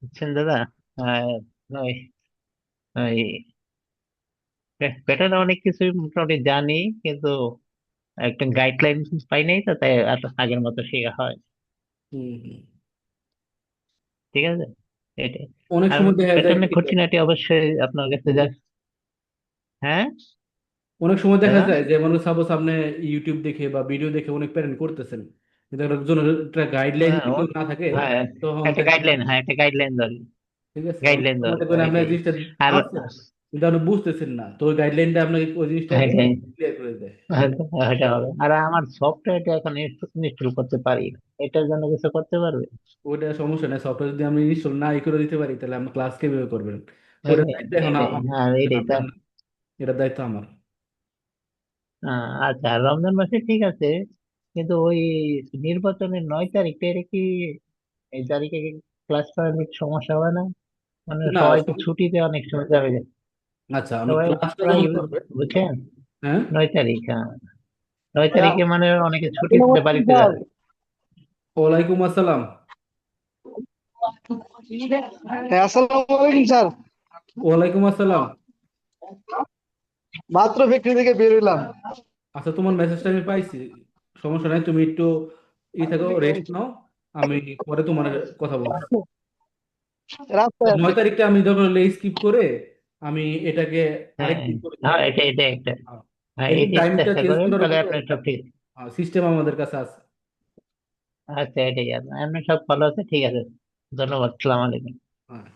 বুঝছেন দাদা? আহ, ওই ওই প্যাটার্ন অনেক কিছু মোটামুটি জানি, কিন্তু একটা গাইডলাইন পাই নাই, তো তাই আর আগের মতো শেখা হয়। হুম হুম। ঠিক আছে, এটাই। অনেক আর সময় দেখা যায় প্যাটার্নের কি, খুঁটিনাটি অবশ্যই আপনার কাছে যা। হ্যাঁ অনেক সময় দেখা দাদা। যায় যে মনে সাপোজ আপনি ইউটিউব দেখে বা ভিডিও দেখে অনেক প্যারেন্ট করতেছেন, কিন্তু একজন একটা গাইডলাইন হ্যাঁ, যদি কেউ না থাকে হ্যাঁ, তখন একটা দেখা যায়, গাইডলাইন, হ্যাঁ, একটা গাইডলাইন দরকার। ঠিক আছে, অনেক গাইডলাইন সময় দরকার, দেখবেন আপনার এটাই। জিনিসটা আর আছে কিন্তু আপনি বুঝতেছেন না, তো ওই গাইডলাইনটা আপনাকে ওই জিনিসটাকে এটাই, ক্লিয়ার করে দেয়। এটা হবে। আর আমার সফটওয়্যারটা এখন ইনস্টল করতে পারি না। এটার জন্য কিছু করতে পারবে? ওইটা সমস্যা নেই, সফটওয়্যার যদি আমি ইনস্টল না করে দিতে পারি তাহলে আমরা ক্লাস কিভাবে করবেন? ওইটার এটাই, দায়িত্ব এখন এটাই, হ্যাঁ, এটাই তো। আপনার না, এটার দায়িত্ব আমার। আচ্ছা, আর রমজান মাসে ঠিক আছে, কিন্তু ওই নির্বাচনের 9 তারিখটা, এটা কি এই তারিখে ক্লাস করার একটু সমস্যা হবে না? মানে না সবাই তো ছুটিতে অনেক সময় যাবে, আচ্ছা, আমি সবাই ক্লাসটা প্রায়, যখন করবে, বুঝছেন? হ্যাঁ 9 তারিখ, হ্যাঁ, 9 তারিখে মানে অনেকে ছুটিতে বাড়িতে স্যার, যাবে। ওয়ালাইকুম আসসালাম। হ্যাঁ, আসসালামু আলাইকুম স্যার। ওয়ালাইকুম আসসালাম। মাত্র ফ্যাক্টরি থেকে বের হইলাম। আচ্ছা তোমার মেসেজটা আমি পাইছি, সমস্যা নাই, তুমি একটু থাকো, রেস্ট নাও, আমি পরে তোমার কথা বলছি। রাস্তায় আছি। 9 তারিখটা আমি যখন স্কিপ করে আমি এটাকে হ্যাঁ, আরেকদিন করে হ্যাঁ, দিচ্ছি। এটা একটা, হ্যাঁ, এই এই টাইমটা চেষ্টা চেঞ্জ করেন, করার তাহলে মতো আপনার সব ঠিক। সিস্টেম আমাদের কাছে আছে। আচ্ছা, এটাই, আপনার সব ভালো আছে, ঠিক আছে। ধন্যবাদ, সালাম আলাইকুম। হ্যাঁ,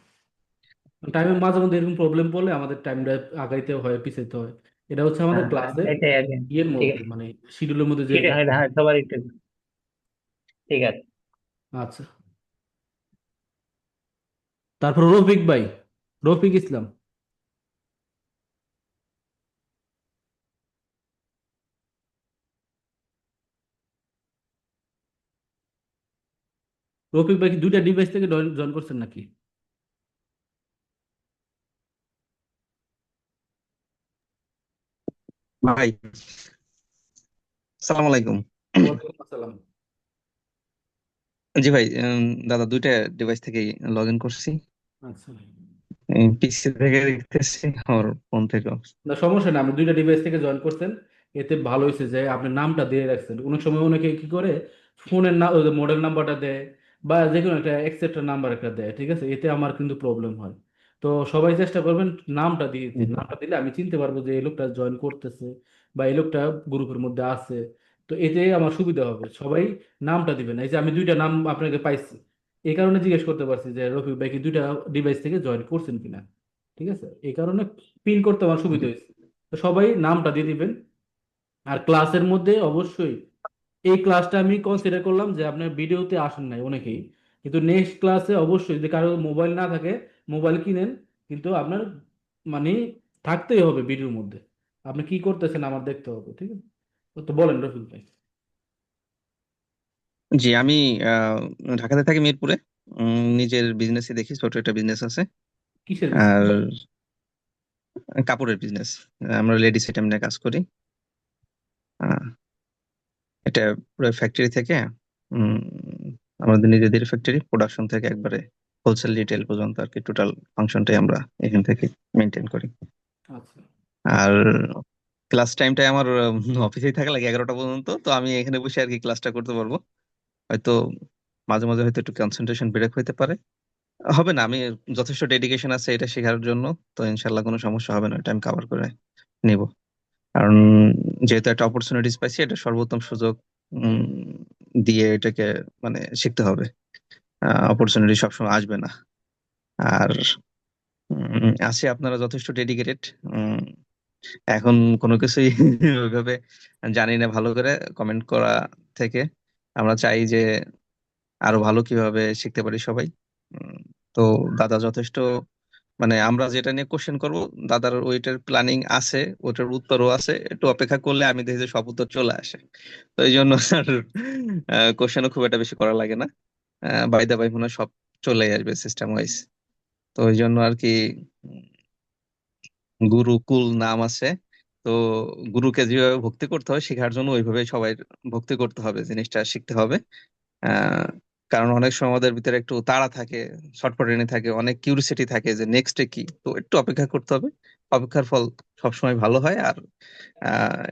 টাইমের মাঝে মধ্যে এরকম প্রবলেম পড়লে আমাদের টাইমটা আগাইতে হয় পিছাইতে হয়, এটা হচ্ছে আমাদের হ্যাঁ, ক্লাসের এটাই আর কি। ইয়ের ঠিক মধ্যে আছে, মানে শিডিউলের মধ্যে ঠিক যেরকম। আছে, হ্যাঁ, সবার একটু। ঠিক আছে। আচ্ছা, তারপর রফিক ভাই, রফিক ইসলাম, রফিক ভাই কি দুইটা ডিভাইস থেকে জয়েন করছেন নাকি? ভাই, সালাম আলাইকুম। ওয়ালাইকুম আসসালাম। জি ভাই, দাদা দুইটা ডিভাইস থেকে লগ ইন করছি। আচ্ছা, পিসি থেকে দেখতেছি আর ফোন থেকেও। না সমস্যা নেই, আপনি দুইটা ডিভাইস থেকে জয়েন করছেন, এতে ভালো হয়েছে যে আপনি নামটা দিয়ে রাখছেন। অনেক সময় অনেকে কি করে ফোনের না মডেল নাম্বারটা দেয় বা যে কোনো একটা এক্সেট্রা নাম্বার একটা দেয়, ঠিক আছে, এতে আমার কিন্তু প্রবলেম হয়। তো সবাই চেষ্টা করবেন নামটা দিয়ে দিতে, নামটা দিলে আমি চিনতে পারবো যে এই লোকটা জয়েন করতেছে বা এই লোকটা গ্রুপের মধ্যে আছে। তো এতে আমার সুবিধা হবে, সবাই নামটা দিবেন। এই যে আমি দুইটা নাম আপনাকে পাইছি, এই কারণে জিজ্ঞেস করতে পারছি যে রফিক ভাই কি দুইটা ডিভাইস থেকে জয়েন করছেন কিনা, ঠিক আছে, এই কারণে পিন করতে আমার সুবিধা হয়েছে। তো সবাই নামটা দিয়ে দিবেন। আর ক্লাসের মধ্যে অবশ্যই এই ক্লাসটা আমি কনসিডার করলাম যে আপনার ভিডিওতে আসেন নাই অনেকেই, কিন্তু নেক্সট ক্লাসে অবশ্যই যদি কারো মোবাইল না থাকে মোবাইল কিনেন, কিন্তু আপনার মানে থাকতেই হবে ভিডিওর মধ্যে, আপনি কি করতেছেন আমার দেখতে হবে, ঠিক আছে? তো বলেন রফিক ভাই। জি, আমি ঢাকাতে থাকি, মিরপুরে। নিজের বিজনেসই দেখি, ছোট একটা বিজনেস আছে। কিসের আর বিজনেস? কাপড়ের বিজনেস, আমরা লেডিস আইটেম নিয়ে কাজ করি। আহ, এটা পুরো ফ্যাক্টরি থেকে, উম, আমাদের নিজেদের ফ্যাক্টরি, প্রোডাকশন থেকে একবারে হোলসেল রিটেল পর্যন্ত আর কি, টোটাল ফাংশনটাই আমরা এখান থেকে মেনটেন করি। আচ্ছা, আর ক্লাস টাইমটাই আমার অফিসেই থাকা লাগে 11টা পর্যন্ত, তো আমি এখানে বসে আর কি ক্লাসটা করতে পারবো। হয়তো মাঝে মাঝে হয়তো একটু কনসেন্ট্রেশন ব্রেক হইতে পারে, হবে না, আমি যথেষ্ট ডেডিকেশন আছে এটা শেখার জন্য। তো ইনশাল্লাহ কোনো সমস্যা হবে না, টাইম কভার করে নিব। কারণ যেহেতু একটা অপরচুনিটিস পাইছি, এটা সর্বোত্তম সুযোগ উম, দিয়ে এটাকে মানে শিখতে হবে। অপরচুনিটি সবসময় আসবে না। আর আছে, আপনারা যথেষ্ট ডেডিকেটেড। এখন কোনো কিছুই ওইভাবে জানি না ভালো করে কমেন্ট করা থেকে। আমরা চাই যে আরো ভালো কিভাবে শিখতে পারি সবাই। উম, তো দাদা যথেষ্ট, মানে আমরা যেটা নিয়ে কোশ্চেন করব, দাদার ওইটার প্ল্যানিং আছে, ওটার উত্তরও আছে, একটু অপেক্ষা করলে আমি দেখি যে সব উত্তর চলে আসে। তো এই জন্য আর কোশ্চেনও খুব একটা বেশি করা লাগে না। বাই দা বাই মনে হয় সব চলে আসবে সিস্টেম ওয়াইজ। তো ওই জন্য আর কি গুরুকুল নাম আছে। তো গুরুকে যেভাবে ভক্তি করতে হয় শেখার জন্য ওইভাবে সবাই ভক্তি করতে হবে, জিনিসটা শিখতে হবে। আহ কারণ অনেক সময় আমাদের ভিতরে একটু তাড়া থাকে, ছটফটানি থাকে, অনেক কিউরিসিটি থাকে যে নেক্সটে কি, তো একটু অপেক্ষা করতে হবে। অপেক্ষার ফল সবসময় ভালো হয়। আর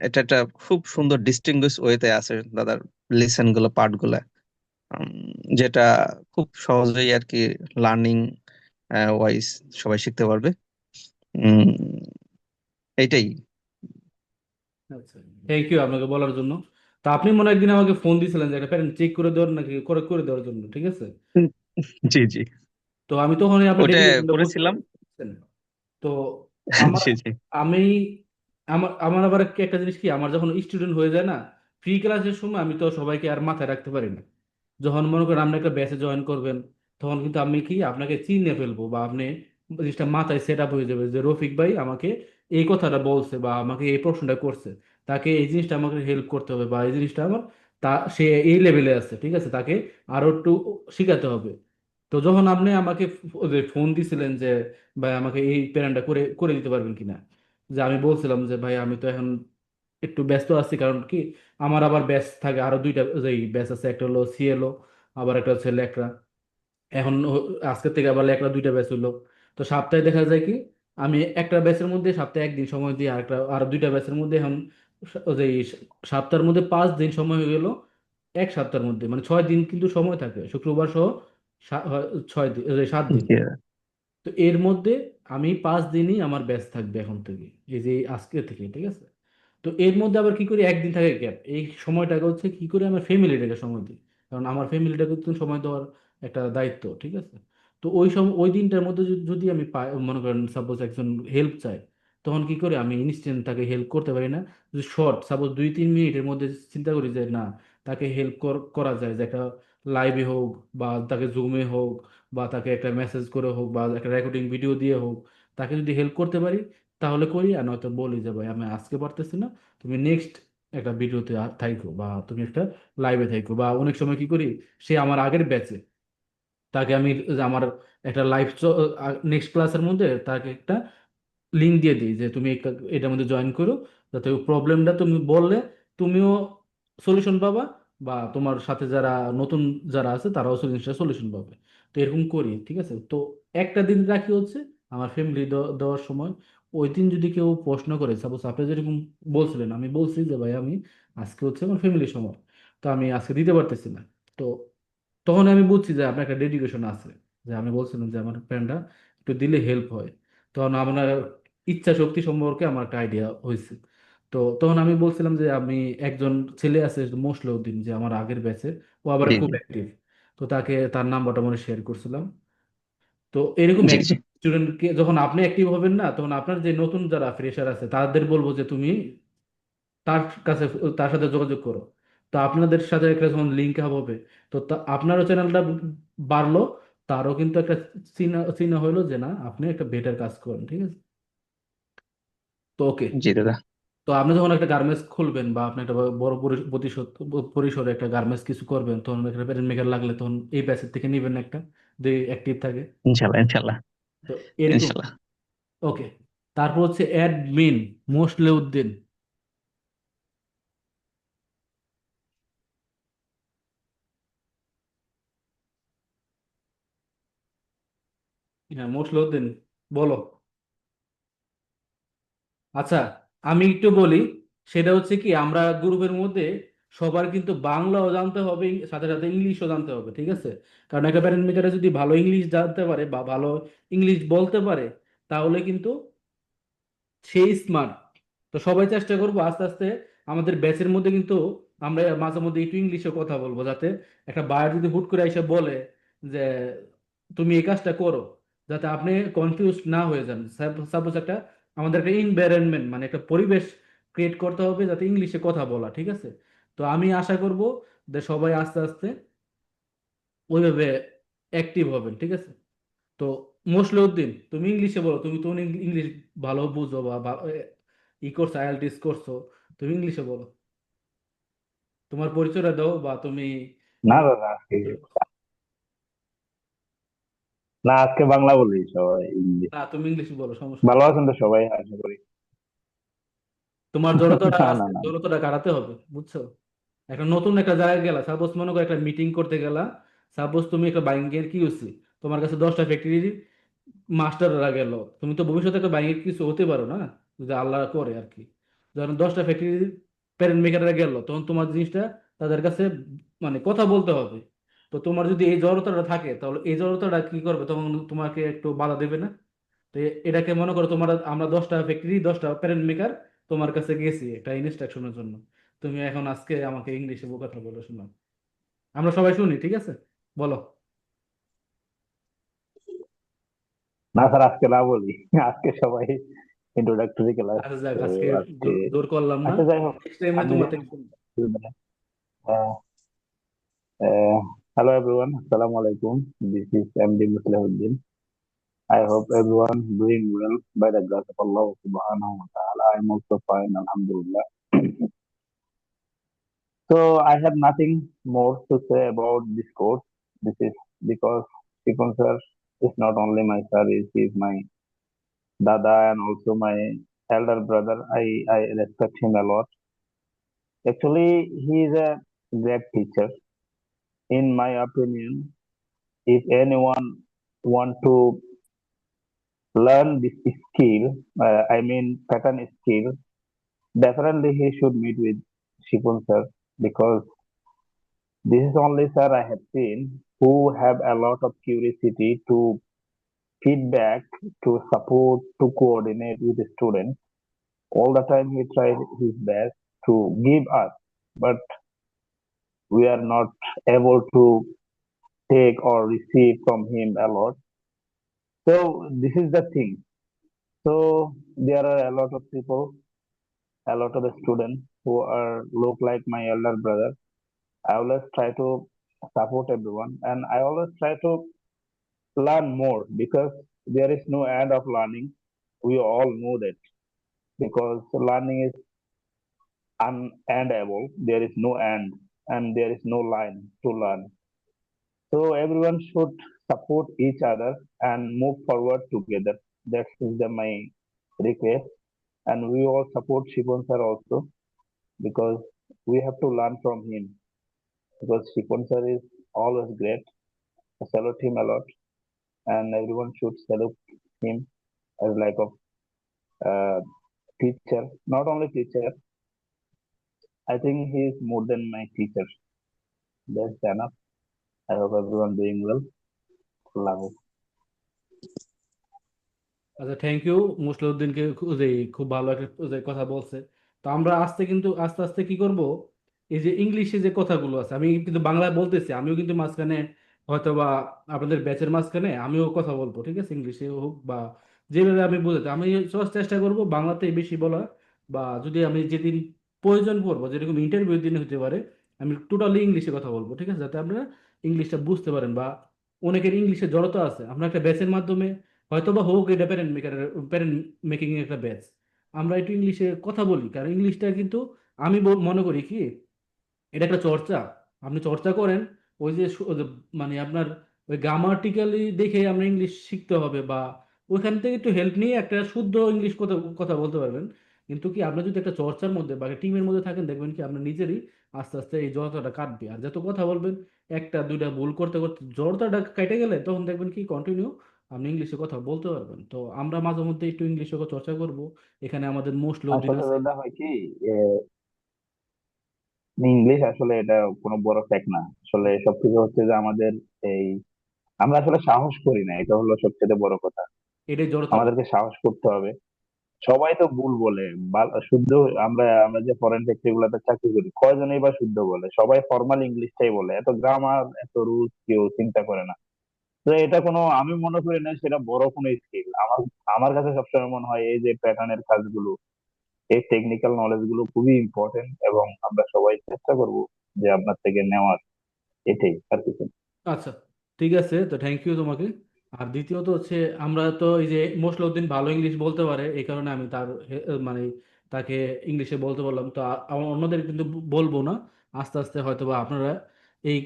এটা একটা খুব সুন্দর ডিস্টিংগুইশ ওয়েতে আছে দাদার লেসন গুলো, পার্ট গুলা, যেটা খুব সহজেই আর কি লার্নিং ওয়াইজ সবাই শিখতে পারবে। উম এইটাই। আচ্ছা, থ্যাংক ইউ আপনাকে বলার জন্য। তো আপনি মনে হয় একদিন আমাকে ফোন দিয়েছিলেন যে একটা প্যারেন্ট চেক করে দেওয়ার নাকি করে করে দেওয়ার জন্য, ঠিক আছে? হুম, জি জি, তো আমি তখনই আপনার ওটা ডেডিকেশনটা বুঝতে করেছিলাম। পারছেন। তো আমার জি জি, আমি আমার আমার আবার একটা জিনিস কি, আমার যখন স্টুডেন্ট হয়ে যায় না, ফ্রি ক্লাসের সময় আমি তো সবাইকে আর মাথায় রাখতে পারি না। যখন মনে করেন আপনি একটা ব্যাচে জয়েন করবেন, তখন কিন্তু আমি কি আপনাকে চিনে ফেলবো, বা আপনি জিনিসটা মাথায় সেট আপ হয়ে যাবে যে রফিক ভাই আমাকে এই কথাটা বলছে বা আমাকে এই প্রশ্নটা করছে, তাকে এই জিনিসটা আমাকে হেল্প করতে হবে, বা এই জিনিসটা আমার তা সে এই লেভেলে আছে, ঠিক আছে, তাকে আরো একটু শিখাতে হবে। তো যখন আপনি আমাকে ফোন দিছিলেন যে ভাই আমাকে এই প্ল্যানটা করে করে দিতে পারবেন কিনা, যে আমি বলছিলাম যে ভাই আমি তো এখন একটু ব্যস্ত আছি, কারণ কি আমার আবার ব্যাচ থাকে আরো দুইটা, যে ব্যাচ আছে, একটা হলো সিএলও, আবার একটা হচ্ছে লেকরা। এখন আজকের থেকে আবার লেকরা দুইটা ব্যাচ হলো। তো সপ্তাহে দেখা যায় কি আমি একটা ব্যাচের মধ্যে সপ্তাহে একদিন সময় দিই, আরেকটা আর দুইটা ব্যাচের মধ্যে এখন যে সপ্তাহের মধ্যে 5 দিন সময় হয়ে গেল। এক সপ্তাহের মধ্যে মানে 6 দিন কিন্তু সময় থাকে, শুক্রবার সহ 6 দিন, 7 দিন। জি, তো এর মধ্যে আমি 5 দিনই আমার ব্যাচ থাকবে এখন থেকে, এই যে আজকে থেকে, ঠিক আছে। তো এর মধ্যে আবার কি করি, একদিন থাকে গ্যাপ, এই সময়টাকে হচ্ছে কি করে আমার ফ্যামিলিটাকে সময় দিই, কারণ আমার ফ্যামিলিটাকে তো সময় দেওয়ার একটা দায়িত্ব, ঠিক আছে। তো ওই সময় ওই দিনটার মধ্যে যদি আমি পাই, মনে করেন সাপোজ একজন হেল্প চাই, তখন কি করে আমি ইনস্ট্যান্ট তাকে হেল্প করতে পারি না। যদি শর্ট সাপোজ 2-3 মিনিটের মধ্যে চিন্তা করি যে না, তাকে হেল্প করা যায়, যে একটা লাইভে হোক বা তাকে জুমে হোক বা তাকে একটা মেসেজ করে হোক বা একটা রেকর্ডিং ভিডিও দিয়ে হোক, তাকে যদি হেল্প করতে পারি তাহলে করি, আর নয়তো বলি যে ভাই আমি আজকে পারতেছি না, তুমি নেক্সট একটা ভিডিওতে থাইকো বা তুমি একটা লাইভে থাইকো। বা অনেক সময় কি করি, সে আমার আগের ব্যাচে, তাকে আমি যে আমার একটা লাইভ নেক্সট ক্লাসের মধ্যে তাকে একটা লিঙ্ক দিয়ে দিই যে তুমি এটার মধ্যে জয়েন করো, যাতে প্রবলেমটা তুমি বললে তুমিও সলিউশন পাবা, বা তোমার সাথে যারা নতুন যারা আছে তারাও সলিউশন পাবে। তো এরকম করি, ঠিক আছে। তো একটা দিন রাখি হচ্ছে আমার ফ্যামিলি দেওয়ার সময়। ওই দিন যদি কেউ প্রশ্ন করে, সাপোজ আপনি যেরকম বলছিলেন, আমি বলছি যে ভাই আমি আজকে হচ্ছে আমার ফ্যামিলির সময়, তো আমি আজকে দিতে পারতেছি না। তো তখন আমি বুঝছি যে আপনার একটা ডেডিকেশন আছে, যে আমি বলছিলাম যে আমার ফ্রেন্ডটা একটু দিলে হেল্প হয়। তখন আপনার ইচ্ছা শক্তি সম্পর্কে আমার একটা আইডিয়া হয়েছে। তো তখন আমি বলছিলাম যে আমি একজন ছেলে আছে মোশলেউদ্দিন, যে আমার আগের ব্যাচের, ও আবার জি, খুব জি, অ্যাক্টিভ। তো তাকে তার নাম্বারটা মনে শেয়ার করছিলাম। তো এরকম জি, জি, অ্যাক্টিভ স্টুডেন্টকে যখন আপনি অ্যাক্টিভ হবেন না, তখন আপনার যে নতুন যারা ফ্রেশার আছে তাদের বলবো যে তুমি তার কাছে, তার সাথে যোগাযোগ করো। তো আপনাদের সাথে একটা যখন লিঙ্ক আপ হবে, তো আপনারও চ্যানেলটা বাড়লো, তারও কিন্তু একটা চিহ্ন চিহ্ন হইলো যে না আপনি একটা বেটার কাজ করেন, ঠিক আছে। তো ওকে। জি দাদা, তো আপনি যখন একটা গার্মেন্টস খুলবেন বা আপনি একটা বড় পরিসরে একটা গার্মেন্টস কিছু করবেন, তখন একটা প্যারেন্ট মেকার লাগলে তখন এই ব্যাচের থেকে নিবেন একটা, যে অ্যাক্টিভ থাকে। ইনশাল্লাহ ইনশাল্লাহ তো এরকম। ইনশাল্লাহ। ওকে। তারপর হচ্ছে অ্যাডমিন মোসলেউদ্দিন। হ্যাঁ মোসলেউদ্দিন, বলো। আচ্ছা, আমি একটু বলি। সেটা হচ্ছে কি, আমরা গ্রুপের মধ্যে সবার কিন্তু বাংলাও জানতে হবে, সাথে সাথে ইংলিশও জানতে হবে, ঠিক আছে? কারণ একটা প্যারেন্ট মেকারে যদি ভালো ইংলিশ জানতে পারে বা ভালো ইংলিশ বলতে পারে, তাহলে কিন্তু সেই স্মার্ট। তো সবাই চেষ্টা করবো আস্তে আস্তে আমাদের ব্যাচের মধ্যে কিন্তু আমরা মাঝে মধ্যে একটু ইংলিশে কথা বলবো, যাতে একটা বায়ার যদি হুট করে এসে বলে যে তুমি এই কাজটা করো, যাতে আপনি কনফিউজ না হয়ে যান। সাপোজ একটা আমাদের একটা এনভায়রনমেন্ট মানে একটা পরিবেশ ক্রিয়েট করতে হবে যাতে ইংলিশে কথা বলা, ঠিক আছে? তো আমি আশা করব যে সবাই আস্তে আস্তে ওইভাবে অ্যাক্টিভ হবেন, ঠিক আছে? তো মোসলেউদ্দিন, তুমি ইংলিশে বলো, তুমি তো ইংলিশ ভালো বুঝো বা ই করছো, আইএলটিএস করছো, তুমি ইংলিশে বলো, তোমার পরিচয়টা দাও বা তুমি না তোমার দাদা, আজকে বাংলা বলি সবাই, ইংলিশ। না, তুমি ইংলিশে বলো, সমস্যা ভালো নেই। আছেন তো সবাই, আশা করি। তোমার জড়তাটা না না আছে, না। জড়তাটা কাটাতে হবে, বুঝছো? একটা নতুন একটা জায়গায় গেলা, সাপোজ মনে করো একটা মিটিং করতে গেলা, সাপোজ তুমি একটা ব্যাংকের কি হচ্ছে, তোমার কাছে 10টা ফ্যাক্টরির মাস্টাররা গেল, তুমি তো ভবিষ্যতে একটা ব্যাংকের কিছু হতে পারো না, যদি আল্লাহ করে আর কি। যখন 10টা ফ্যাক্টরির প্যারেন্ট মেকাররা গেল, তখন তোমার জিনিসটা তাদের কাছে মানে কথা বলতে হবে। তো তোমার যদি এই জড়তাটা থাকে, তাহলে এই জড়তাটা কি করবে, তখন তোমাকে একটু বাধা দেবে না? তো এটাকে মনে করো তোমার, আমরা 10টা ফ্যাক্টরি 10টা প্যারেন্ট মেকার তোমার কাছে গেছি একটা ইনস্ট্রাকশনের জন্য, তুমি এখন আজকে আমাকে ইংলিশে কথা বলে শোনাও, আমরা সবাই শুনি, ঠিক আছে? বলো। না স্যার, আজকে না বলি। আজকে সবাই ইন্ট্রোডাক্টরি ক্লাস। আচ্ছা যাক, তো আজকে আজকে জোর করলাম না, আচ্ছা, যাই হোক। নেক্সট টাইমে আমি তোমার থেকে শুনবো। hello everyone, assalamu alaikum. This is MD Muslihuddin. I hope everyone doing well by the grace of Allah subhanahu wa ta'ala. I'm also fine, alhamdulillah. So I have nothing more to say about this course. This is because Shikun sir is not only my sir, he is my dada and also my elder brother. I respect him a lot. Actually, he is a great teacher. In my opinion, if anyone want to learn this skill, I mean pattern skill, definitely he should meet with Shikun sir, because this is only sir I have seen who have a lot of curiosity to feedback, to support, to coordinate with the students. All the time he tried his best to give us, but we are not able to take or receive from him a lot. So this is the thing. So there are a lot of people, a lot of the students who are look like my elder brother. I always try to support everyone, and I always try to learn more, because there is no end of learning. We all know that, because learning is unendable. There is no end and there is no line to learn. So everyone should support each other and move forward together. That is my request. And we all support Shikon sir also, because we have to learn from him. Because Shikon sir is always great. I salute him a lot, and everyone should salute him as like a teacher. Not only teacher, I think he is more than my teacher. That's enough. I hope everyone doing well. Love it. আচ্ছা, thank you মুসলিউদ্দিনকে, যে খুব ভালো একটা যে কথা বলছে। তো আমরা আস্তে আস্তে কি করব, এই যে ইংলিশে যে কথাগুলো আছে, আমি কিন্তু বাংলায় বলতেছি, আমিও কিন্তু মাঝখানে হয়তো বা আপনাদের ব্যাচের মাঝখানে আমিও কথা বলবো, ঠিক আছে? ইংলিশে হোক বা যেভাবে আমি বুঝাতে, আমি চেষ্টা করব বাংলাতেই বেশি বলা, বা যদি আমি যেদিন প্রয়োজন পড়বো, যেরকম ইন্টারভিউ দিনে হতে পারে, আমি টোটালি ইংলিশে কথা বলবো, ঠিক আছে? যাতে আপনারা ইংলিশটা বুঝতে পারেন, বা অনেকের ইংলিশে জড়তা আছে, আমরা একটা ব্যাচের মাধ্যমে হয়তো বা হোক এটা প্যারেন্ট মেকিং এর একটা ব্যাচ, আমরা একটু ইংলিশে কথা বলি, কারণ ইংলিশটা কিন্তু আমি মনে করি কি, এটা একটা চর্চা। আপনি চর্চা করেন, ওই যে মানে আপনার ওই গ্রামাটিক্যালি দেখে আমরা ইংলিশ শিখতে হবে, বা ওইখান থেকে একটু হেল্প নিয়ে একটা শুদ্ধ ইংলিশ কথা কথা বলতে পারবেন। কিন্তু কি আপনি যদি একটা চর্চার মধ্যে বা টিমের মধ্যে থাকেন, দেখবেন কি আপনার নিজেরই আস্তে আস্তে এই জড়তাটা কাটবে। আর যত কথা বলবেন, একটা দুইটা ভুল করতে করতে জড়তাটা কেটে গেলে, তখন দেখবেন কি কন্টিনিউ আপনি ইংলিশে কথা বলতে পারবেন। তো আমরা মাঝে মধ্যে একটু ইংলিশে চর্চা করব। এখানে আমাদের মোস্ট লৌদিন আসলে আছে। দাদা হয় কি, ইংলিশ আসলে এটা কোনো বড় ফ্যাক্ট না। আসলে সবথেকে হচ্ছে যে আমাদের এই আমরা আসলে সাহস করি না, এটা হলো সবচেয়ে বড় কথা। এটাই জড়তাটা। আমাদেরকে সাহস করতে হবে। সবাই তো ভুল বলে, শুদ্ধ। আমরা আমরা যে ফরেন ফ্যাক্টরি গুলোতে চাকরি করি, কয়জনই বা শুদ্ধ বলে? সবাই ফর্মাল ইংলিশটাই বলে, এত গ্রামার এত রুলস কেউ চিন্তা করে না। তো এটা কোনো, আমি মনে করি না সেটা বড় কোনো স্কিল। আমার আমার কাছে সবসময় মনে হয় এই যে প্যাটার্নের কাজগুলো, এই টেকনিক্যাল নলেজ গুলো খুবই ইম্পর্টেন্ট, এবং আমরা সবাই চেষ্টা করব যে আপনার থেকে নেওয়ার। এটাই আর কিছু না। আচ্ছা, ঠিক আছে, তো থ্যাংক ইউ তোমাকে। আর দ্বিতীয়ত হচ্ছে, আমরা তো এই যে মোসলেউদ্দিন ভালো ইংলিশ বলতে পারে, এই কারণে আমি তার মানে তাকে ইংলিশে বলতে বললাম। তো আমার অন্যদের কিন্তু বলবো না। আস্তে আস্তে হয়তো বা আপনারা এই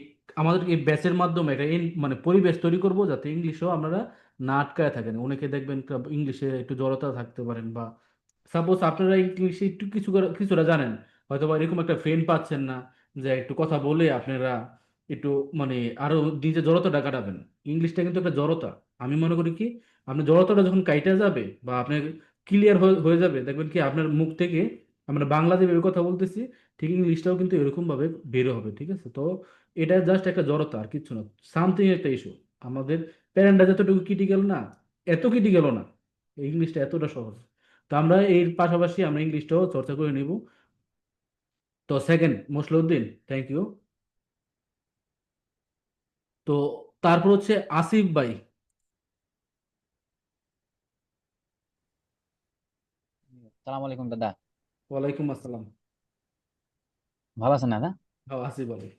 আমাদের এই ব্যাচের মাধ্যমে একটা মানে পরিবেশ তৈরি করব, যাতে ইংলিশও আপনারা না আটকায় থাকেন। অনেকে দেখবেন ইংলিশে একটু জড়তা থাকতে পারেন, বা সাপোজ আপনারা ইংলিশে একটু কিছুটা জানেন, হয়তো বা এরকম একটা ফ্রেন্ড পাচ্ছেন না যে একটু কথা বলে আপনারা একটু মানে আরো নিজে জড়তাটা কাটাবেন। ইংলিশটা কিন্তু একটা জড়তা। আমি মনে করি কি, আপনার জড়তাটা যখন কাইটা যাবে বা আপনার ক্লিয়ার হয়ে যাবে, দেখবেন কি আপনার মুখ থেকে আমরা বাংলা যেভাবে কথা বলতেছি, ঠিক ইংলিশটাও কিন্তু এরকম ভাবে বের হবে। ঠিক আছে? তো এটা জাস্ট একটা জড়তা, আর কিছু না। সামথিং একটা ইস্যু। আমাদের প্যারেন্টটা যতটুকু ক্রিটিক্যাল না, এত ক্রিটিক্যালও না। ইংলিশটা এতটা সহজ। তো আমরা এর পাশাপাশি আমরা ইংলিশটাও চর্চা করে নিব। তো সেকেন্ড, মোসলেউদ্দিন, থ্যাংক ইউ। তো তারপর হচ্ছে আসিফ ভাই। সালাম আলাইকুম দাদা। ওয়ালাইকুম আসসালাম। ভালো আছেন দাদা? হ্যাঁ, আসিফ ভাই।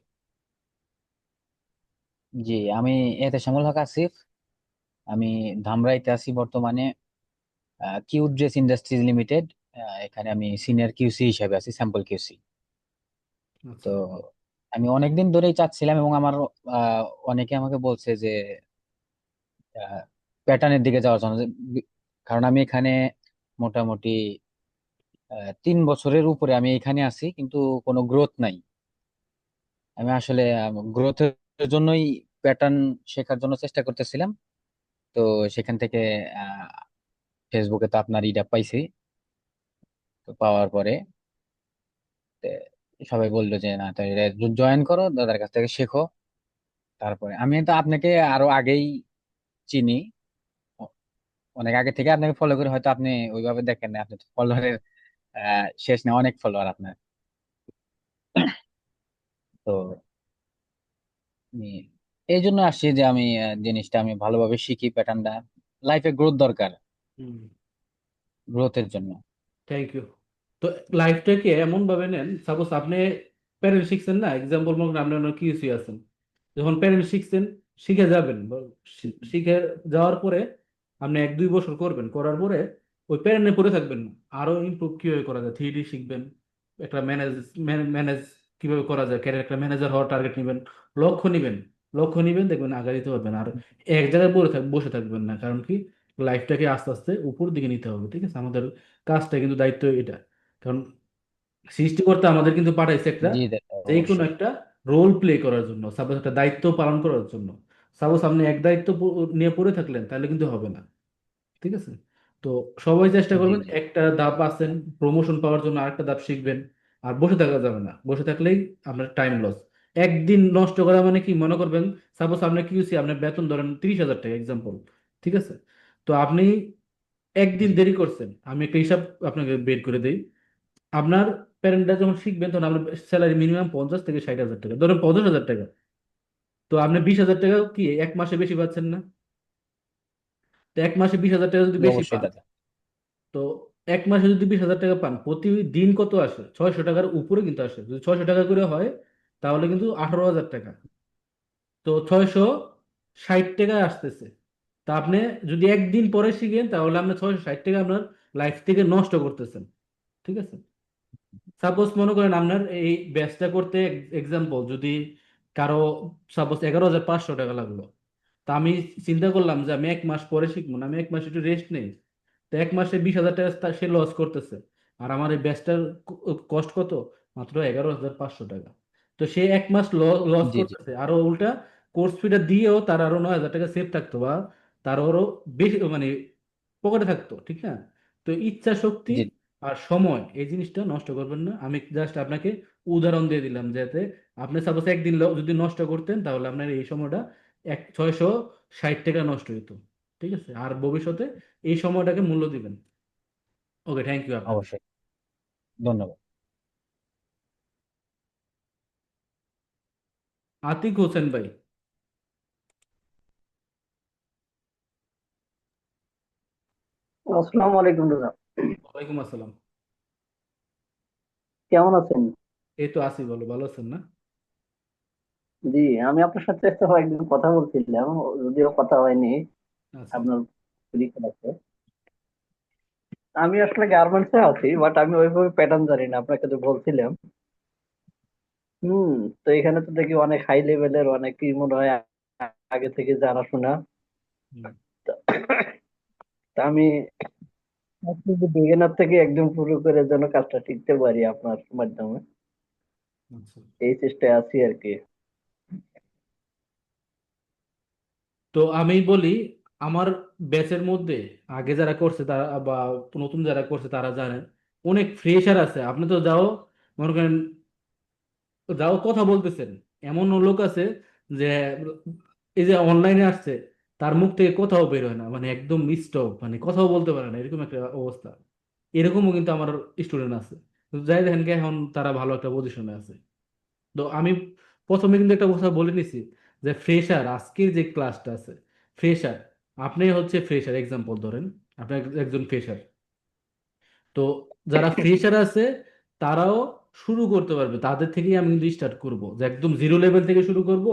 জি, আমি এতেশামুল হক আসিফ। আমি ধামরাইতে আছি বর্তমানে, কিউ ড্রেস ইন্ডাস্ট্রিজ লিমিটেড। এখানে আমি সিনিয়র কিউসি হিসেবে আছি, স্যাম্পল কিউসি। তো আচ্ছা। আমি অনেকদিন ধরেই চাচ্ছিলাম, এবং আমার আহ, অনেকে আমাকে বলছে যে প্যাটার্নের দিকে যাওয়ার জন্য, কারণ আমি এখানে মোটামুটি 3 বছরের উপরে আমি এখানে আছি, কিন্তু কোনো গ্রোথ নাই। আমি আসলে গ্রোথের জন্যই প্যাটার্ন শেখার জন্য চেষ্টা করতেছিলাম। তো সেখান থেকে আহ, ফেসবুকে তো আপনার ইটা পাইছি। তো পাওয়ার পরে তে সবাই বললো যে না, তাই জয়েন করো, দাদার কাছ থেকে শেখো। তারপরে আমি তো আপনাকে আরো আগেই চিনি, অ- অনেক আগে থেকে আপনাকে ফলো করি, হয়তো আপনি ওইভাবে দেখেন না, আপনি ফলোয়ারের শেষ নেই, অনেক ফলোয়ার আপনার। তো আমি এই জন্য আসছি যে আমি জিনিসটা আমি ভালোভাবে শিখি, প্যাটার্নটা লাইফে গ্রোথ দরকার, হুম। গ্রোথের জন্য। Thank you. তো লাইফটাকে এমন ভাবে নেন, সাপোজ আপনি প্যারেন্ট শিখছেন না, এক্সাম্পল মনে করেন আপনি কিউসি আছেন, যখন প্যারেন্ট শিখছেন, শিখে যাবেন বা শিখে যাওয়ার পরে আপনি 1-2 বছর করবেন, করার পরে ওই প্যারেন্টে পড়ে থাকবেন না। আরো ইমপ্রুভ কিভাবে করা যায়, 3D শিখবেন, একটা ম্যানেজ কিভাবে করা যায়, ক্যারিয়ার একটা ম্যানেজার হওয়ার টার্গেট নেবেন, লক্ষ্য নিবেন। লক্ষ্য নিবেন, দেখবেন আগাইতে পারবেন। আর এক জায়গায় বসে থাকবেন না। কারণ কি, লাইফটাকে আস্তে আস্তে উপর দিকে নিতে হবে। ঠিক আছে? আমাদের কাজটা কিন্তু, দায়িত্ব এটা। কারণ সৃষ্টিকর্তা আমাদের কিন্তু পাঠাইছে একটা, জি দাদা, যে কোনো অবশ্যই। একটা রোল প্লে করার জন্য, সাপোজ একটা দায়িত্ব পালন করার জন্য। সাপোজ আপনি এক দায়িত্ব নিয়ে পড়ে থাকলেন, তাহলে কিন্তু হবে না। ঠিক আছে? তো সবাই চেষ্টা জি করবেন, জি। একটা ধাপ আছেন প্রমোশন পাওয়ার জন্য, আরেকটা ধাপ শিখবেন। আর বসে থাকা যাবে না, বসে থাকলেই আপনার টাইম লস। একদিন নষ্ট করা মানে কি, মনে করবেন সাপোজ আপনার কিউসি, আপনার বেতন ধরেন 30,000 টাকা এক্সাম্পল। ঠিক আছে? তো আপনি একদিন জি দেরি করছেন, আমি একটা হিসাব আপনাকে বের করে দিই। আপনার প্যারেন্টরা যখন শিখবেন, তখন আপনার স্যালারি মিনিমাম 50,000 থেকে 60,000 টাকা, ধরেন 50,000 টাকা। তো আপনি 20,000 টাকা কি এক মাসে বেশি পাচ্ছেন না? তো এক মাসে 20,000 টাকা যদি জি, বেশি অবশ্যই পান, দাদা। তো এক মাসে যদি 20,000 টাকা পান, প্রতিদিন কত আসে? 600 টাকার উপরে কিন্তু আসে। যদি 600 টাকা করে হয়, তাহলে কিন্তু 18,000 টাকা। তো 660 টাকায় আসতেছে। তা আপনি যদি একদিন পরে শিখেন, তাহলে আপনার 660 টাকা আপনার লাইফ থেকে নষ্ট করতেছেন। ঠিক আছে? সাপোজ মনে করেন আপনার এই ব্যাচটা করতে, এক্সাম্পল যদি কারো সাপোজ 11,500 টাকা লাগলো, তা আমি চিন্তা করলাম যে আমি এক মাস পরে শিখবো না, আমি এক মাস একটু রেস্ট নেই। তো এক মাসে 20,000 টাকা সে লস করতেছে। আর আমার এই ব্যাচটার কষ্ট কত? মাত্র 11,500 টাকা। তো সে এক মাস লস জি জি। করতেছে, আরো উল্টা কোর্স ফিটা দিয়েও তার আরো 9,000 টাকা সেভ থাকতো, বা তার আরো বেশি মানে পকেটে থাকতো, ঠিক না? তো ইচ্ছা শক্তি জি আর সময় এই জিনিসটা নষ্ট করবেন না। আমি জাস্ট আপনাকে উদাহরণ দিয়ে দিলাম, যাতে আপনি সাপোজ একদিন যদি নষ্ট করতেন তাহলে আপনার এই সময়টা 660 টাকা নষ্ট হতো, ঠিক আছে? আর ভবিষ্যতে এই সময়টাকে মূল্য দিবেন। ওকে, থ্যাংক ইউ আপনাকে। অবশ্যই, ধন্যবাদ। আতিক হোসেন ভাই। আসসালামু আলাইকুম দাদা, ওয়ালাইকুম আসসালাম। কেমন আছেন? এই তো আছি, ভালো ভালো আছেন না? জি, আমি আপনার সাথে একটা একদিন কথা বলছিলাম, যদিও কথা হয়নি। আচ্ছা। আপনার পরীক্ষা আছে। আমি আসলে গার্মেন্টসে আছি, বাট আমি ওইভাবে প্যাটার্ন জানি না, আপনাকে তো বলছিলাম। হুম। তো এখানে তো দেখি অনেক হাই লেভেলের, অনেক কি মনে হয় আগে থেকে জানাশোনা। হুম, তা আমি বিগিনার থেকে একদম শুরু করে যেন কাজটা শিখতে পারি আপনার মাধ্যমে, আচ্ছা। এই চেষ্টায় আছি আর কি। তো আমি বলি, আমার ব্যাচের মধ্যে আগে যারা করছে তারা বা নতুন যারা করছে তারা জানে, অনেক ফ্রেশার আছে। আপনি তো যাও, মনে করেন যাও কথা বলতেছেন, এমন লোক আছে যে এই যে অনলাইনে আসছে, তার মুখ থেকে কথাও বের হয় না, মানে একদম স্টপ, মানে কথাও বলতে পারে না, এরকম একটা অবস্থা। এরকমও কিন্তু আমার স্টুডেন্ট আছে। তো যাই দেখেন কি, এখন তারা ভালো একটা পজিশনে আছে। তো আমি প্রথমে কিন্তু একটা কথা বলে নিছি যে ফ্রেশার, আজকের যে ক্লাসটা আছে, ফ্রেশার, আপনি হচ্ছে ফ্রেশার এক্সাম্পল ধরেন, আপনি একজন ফ্রেশার। তো যারা ফ্রেশার আছে তারাও শুরু করতে পারবে, তাদের থেকেই আমি কিন্তু স্টার্ট করব, যে একদম জিরো লেভেল থেকে শুরু করব,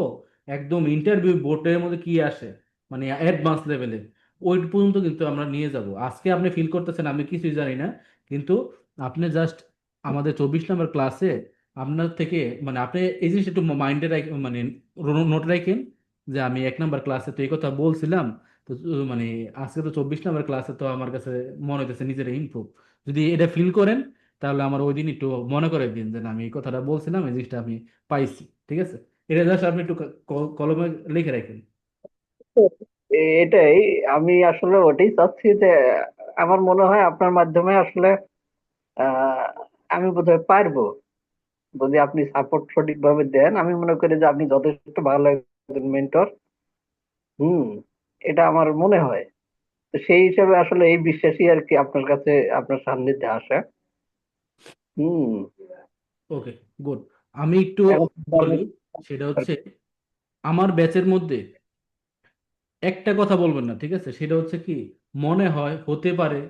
একদম ইন্টারভিউ বোর্ডের মধ্যে কি আসে, মানে অ্যাডভান্স লেভেলে, ওই পর্যন্ত কিন্তু আমরা নিয়ে যাব। আজকে আপনি ফিল করতেছেন আমি কিছুই জানি না, কিন্তু আপনি জাস্ট আমাদের 24 নম্বর ক্লাসে আপনার থেকে, মানে আপনি এই জিনিসটা একটু মাইন্ডে মানে নোট রাখেন, যে আমি 1 নম্বর ক্লাসে তো এই কথা বলছিলাম। তো মানে আজকে তো 24 নম্বর ক্লাসে, তো আমার কাছে মনে হইতেছে নিজের ইমপ্রুভ। যদি এটা ফিল করেন তাহলে আমার ওই দিন একটু মনে করে দিন যে না, আমি এই কথাটা বলছিলাম, এই জিনিসটা আমি পাইছি, ঠিক আছে? এটা জাস্ট আপনি একটু কলমে লিখে রাখেন। এটাই, আমি আসলে ওটাই চাচ্ছি যে আমার মনে হয় আপনার মাধ্যমে আসলে আহ, আমি বোধহয় পারবো, যদি আপনি সাপোর্ট সঠিকভাবে দেন। আমি মনে করি যে আপনি যথেষ্ট ভালো একজন মেন্টর। হুম। এটা আমার মনে হয়। তো সেই হিসাবে আসলে এই বিশ্বাসই আর কি আপনার কাছে, আপনার সান্নিধ্যে আসা। হুম। ওকে, গুড। আমি একটু এখন বলি, সেটা হচ্ছে আমার ব্যাচের মধ্যে একটা কথা বলবেন না, ঠিক আছে? সেটা হচ্ছে কি, মনে হয়, হতে পারে,